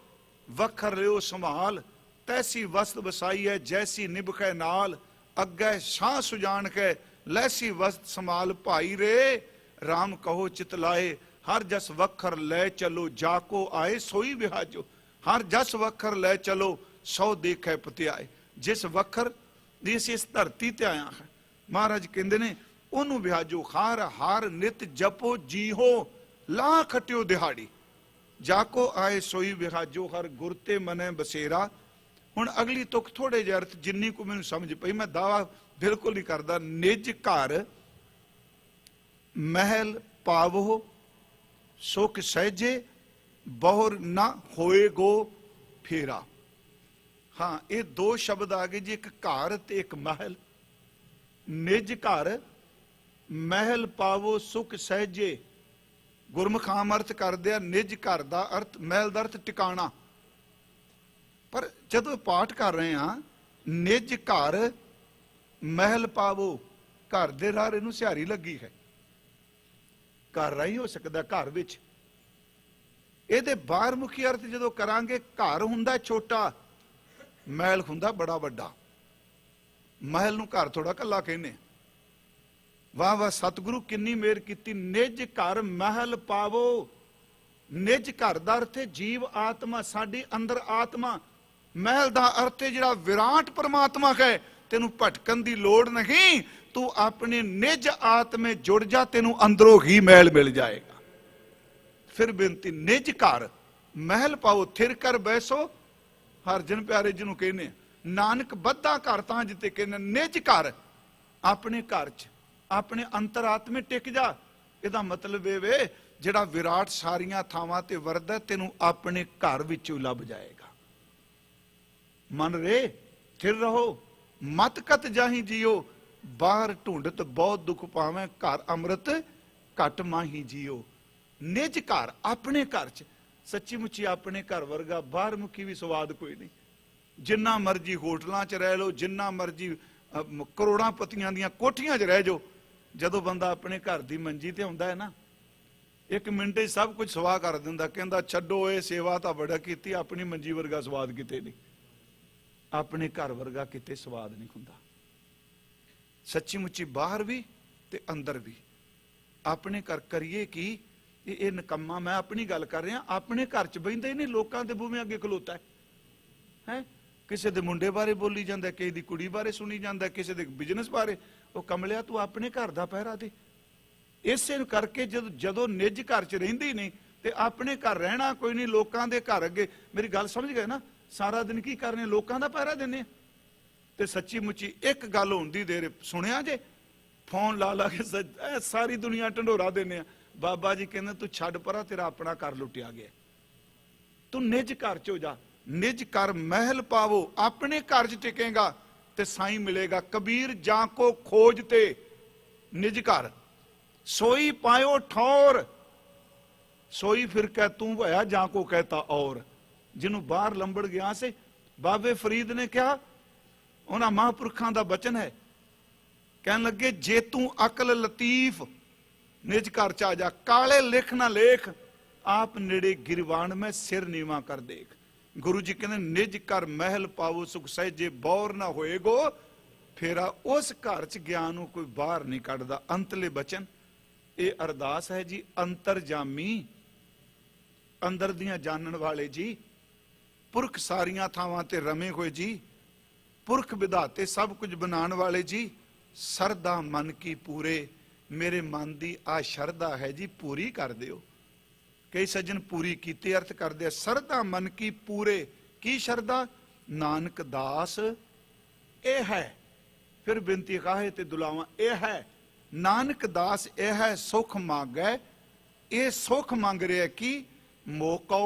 ਵਖਰ ਰਿਓ ਸੰਭਾਲ। ਤੈਸੀ ਵਸਤ ਵਸਾਈ ਹੈ ਜੈਸੀ ਨਿਭਖੈ ਨਾਲ, ਅੱਗੇ ਸ਼ਾਹ ਸੁਜਾਨ ਕੇ ਲੈਸੀ ਵਸਤ ਸੰਭਾਲ ਭਾਈ ਰੇ। ਰਾਮ ਕਹੋ ਚਿਤ ਲਾਏ, हर जस वखर लै चलो जाको आए सोई विहाजो। हर जस वखर लै चलो सौ देखे पतियाए। जिस वखर जिस इस धरती ते आया है, महाराज कहते ने ओनू विहाजो। हार हार नित जपो जी हो ला खटियो दिहाड़ी। जाको आए सोई विहाजो हर गुर ते मने बसेरा। हुण अगली तुक थोड़े जे अर्थ जिन्नी को मैनूं समझ पई, मैं दावा बिल्कुल नहीं करदा। निज घर महल पावो सुख सहजे बहुर ना होए गो फेरा। हाँ, ये दो शब्द आ गए जी, एक घर ते एक महल। निज घर महल पावो सुख सहजे। गुरमुख आम अर्थ कर दिया निज घर का अर्थ महल का अर्थ टिकाणा। पर जदों पाठ कर रहे हैं निज घर महल पावो, घर दे राह इनू सिहारी लगी है। घर राही हो सकता घर विच। ਇਹਦੇ ਬਾਹਰਮੁਖੀ अर्थ जो करांगे, घर हुंदा छोटा, महल हुंदा बड़ा वड्डा। महल नूं घर थोड़ा कल्ला कहने। वाह वाह सतगुरु किन्नी मेहर कीती। निज घर महल पावो। निज घर दा अर्थ है जीव आत्मा, साडी अंदर आत्मा। महल दा अर्थ है जिहड़ा विराट परमात्मा है। तेनू भटकन दी लोड़ नहीं, तू अपने निज आत्मे जुड़ जा, तेनू अंदरों ही महल मिल जाएगा। फिर बेनती निज घर महल पाओ थिर कर बैसो। हर जन प्यारे जिन्हों कहने नानक बद्धा घर तां जिते कहने निज घर अपने घर च अपने अंतरात्मे टिक जा। ਇਹਦਾ मतलब ਇਹ ਵੇ ਜਿਹੜਾ ਵਿਰਾਟ ਸਾਰੀਆਂ ਥਾਵਾਂ ਤੇ ਵਰਦਾ ਤੈਨੂੰ ਆਪਣੇ ਘਰ ਵਿੱਚੋਂ ਲੱਭ ਜਾਏਗਾ। मन रे थिर रहो मत कत जाही जियो। बाहर ढूंढत बहुत दुख पावे, घर अमृत घट माही जियो। निज घर अपने घर च सच्ची मुची अपने घर वर्गा बाहर मुखी भी स्वाद कोई नहीं। जिन्ना मर्जी होटलों च रह लो, जिन्ना मर्जी करोड़ां पतियां दियां कोठियां च रह जाओ, जदों बंदा अपने घर की मंजी ते हुंदा है ना, एक मिनट सब कुछ सवाह कर दिंदा। कहंदा छड्डो ये सेवा तो बड़ा कीती, अपनी मंजी वर्गा स्वाद किते नहीं, अपने घर वर्गा किते स्वाद नहीं हुंदा। सच्ची मुची बाहर भी ते अंदर भी अपने घर करिए कि ये नकम्मा, मैं अपनी गल कर रहा, अपने घर च बहिंदा ही नहीं, लोकां दे बूहे अगे खलोता है। किसी दे मुंडे बारे बोली जांदा, किसी दी कुड़ी बारे सुनी जांदा, किसी दे बिजनेस बारे। वो कमलिया तू अपने घर दा पहरा दे। इसे करके जदों निज घर च रहिंदी ही नहीं ते अपने घर रहना कोई नहीं, लोकां दे घर अगे। मेरी गल समझ गए ना, सारा दिन की करने लोकां दा पहरा देने। ते सच्ची मुची एक गल होंदी देर सुनिया जे, फोन ला ला के सारी दुनिया ढंडोरा देने। बाबा जी कहते तू छड्ड परा, तेरा अपना घर लुटिया गया, तू निज घर चो जा। निज घर महल पावो, अपने घर च टिकेगा ते साईं मिलेगा। कबीर जां को खोजते निज घर, सोई पायो ठौर। सोई फिर कह तू भया जां को कहता और। जिन्हों बाहर लंबड़ गया से बाबे फरीद ने कहा, उन्हां महापुरखां दा बचन है, कहन लगे जे तू अकल लतीफ निज घर च आ जा, काले लिख ना लेख, आप नेड़े गिरवान में सिर नीवा कर देख। गुरु जी कहते निज घर महल पावो सुख सहजे बौर ना होएगो फेरा। उस घर च ज्ञान नूं कोई बाहर नहीं कढ़दा। अंतले बचन ये अरदास है जी, अंतरजामी अंदर दियां जानन वाले जी, पुरख सारियां थावां ते रमे होए जी, पुरख विधाते सब कुछ बनाने वाले जी, सरदा मन की पूरे। मेरे मन की आ शरदा है जी, पूरी कर दियो। कई सज्जन पूरी कीते अर्थ कर दे, सरदा मन की पूरे। की शरदा? नानक दास ए है। फिर बिनती काहे ते दुलावा ए है, नानक दास ए है सुख मांगे। ये सुख मांग रहा कि मोको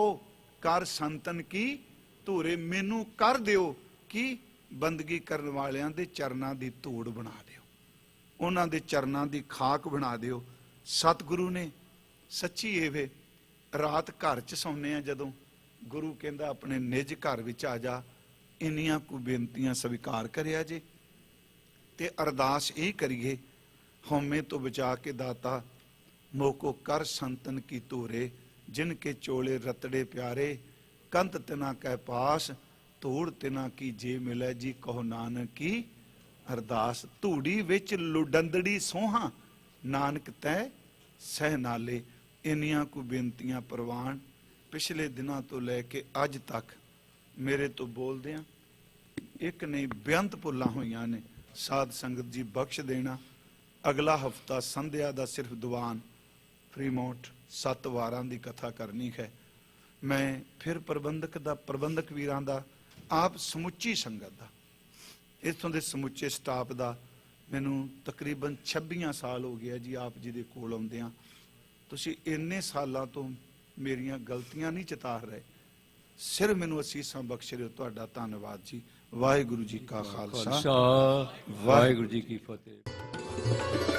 कर संतन की धूरे, मैनू कर दियो कि बंदगी करने वालियां दे चरनां दी धूड़ बना दियो, उन्हां दे चरनां दी खाक बना दियो। सतगुरु ने सच्ची एवे रात घर च सौने आ, जदों गुरु कहंदा अपने निज घर विच आ जा, इन्नियां को बेनतियां स्वीकार करिया जे ते अरदास यही करिए, हौमे तो बचा के दाता मोको कर संतन की धूरे, जिनके चोले रतड़े प्यारे, कंत तिना कह पास, धूड़ तिना की जे मिले जी, कहो नानक की अरदास। धूड़ी विच लुडंदड़ी सोहा, नानक तै सह नाले। ਇੰਨੀਆਂ ਕੁ ਬੇਨਤੀਆਂ ਪ੍ਰਵਾਨ ਪਿਛਲੇ ਦਿਨਾਂ ਤੋਂ ਲੈ ਕੇ ਅੱਜ ਤੱਕ ਮੇਰੇ ਤੋਂ ਬੋਲਦਿਆਂ ਇੱਕ ਨਹੀਂ ਬੇਅੰਤ ਭੁੱਲਾਂ ਹੋਈਆਂ ਨੇ। ਸਾਧ ਸੰਗਤ ਜੀ ਬਖਸ਼ ਦੇਣਾ। ਅਗਲਾ ਹਫਤਾ ਸੰਧਿਆ ਦਾ ਸਿਰਫ ਦੀਵਾਨ ਫਰੀਮੌਂਟ 7 ਵਾਰਾਂ ਦੀ ਕਥਾ ਕਰਨੀ ਹੈ। ਮੈਂ ਫਿਰ ਪ੍ਰਬੰਧਕ ਵੀਰਾਂ ਦਾ, ਆਪ ਸਮੁੱਚੀ ਸੰਗਤ ਦਾ, ਇੱਥੋਂ ਦੇ ਸਮੁੱਚੇ ਸਟਾਫ ਦਾ ਮੈਨੂੰ ਤਕਰੀਬਨ 26 ਸਾਲ ਹੋ ਗਿਆ ਜੀ ਆਪ ਜੀ ਦੇ ਕੋਲ ਆਉਂਦਿਆਂ। ਤੁਸੀਂ ਇੰਨੇ ਸਾਲਾਂ ਤੋਂ ਮੇਰੀਆਂ ਗਲਤੀਆਂ ਨਹੀਂ ਚਿਤਾਰ ਰਹੇ, ਸਿਰਫ ਮੈਨੂੰ ਅਸੀਸਾਂ ਬਖਸ਼ ਰਹੇ ਹੋ। ਤੁਹਾਡਾ ਧੰਨਵਾਦ ਜੀ। ਵਾਹਿਗੁਰੂ ਜੀ ਕਾ ਖਾਲਸਾ, ਵਾਹਿਗੁਰੂ ਜੀ ਕੀ ਫਤਿਹ।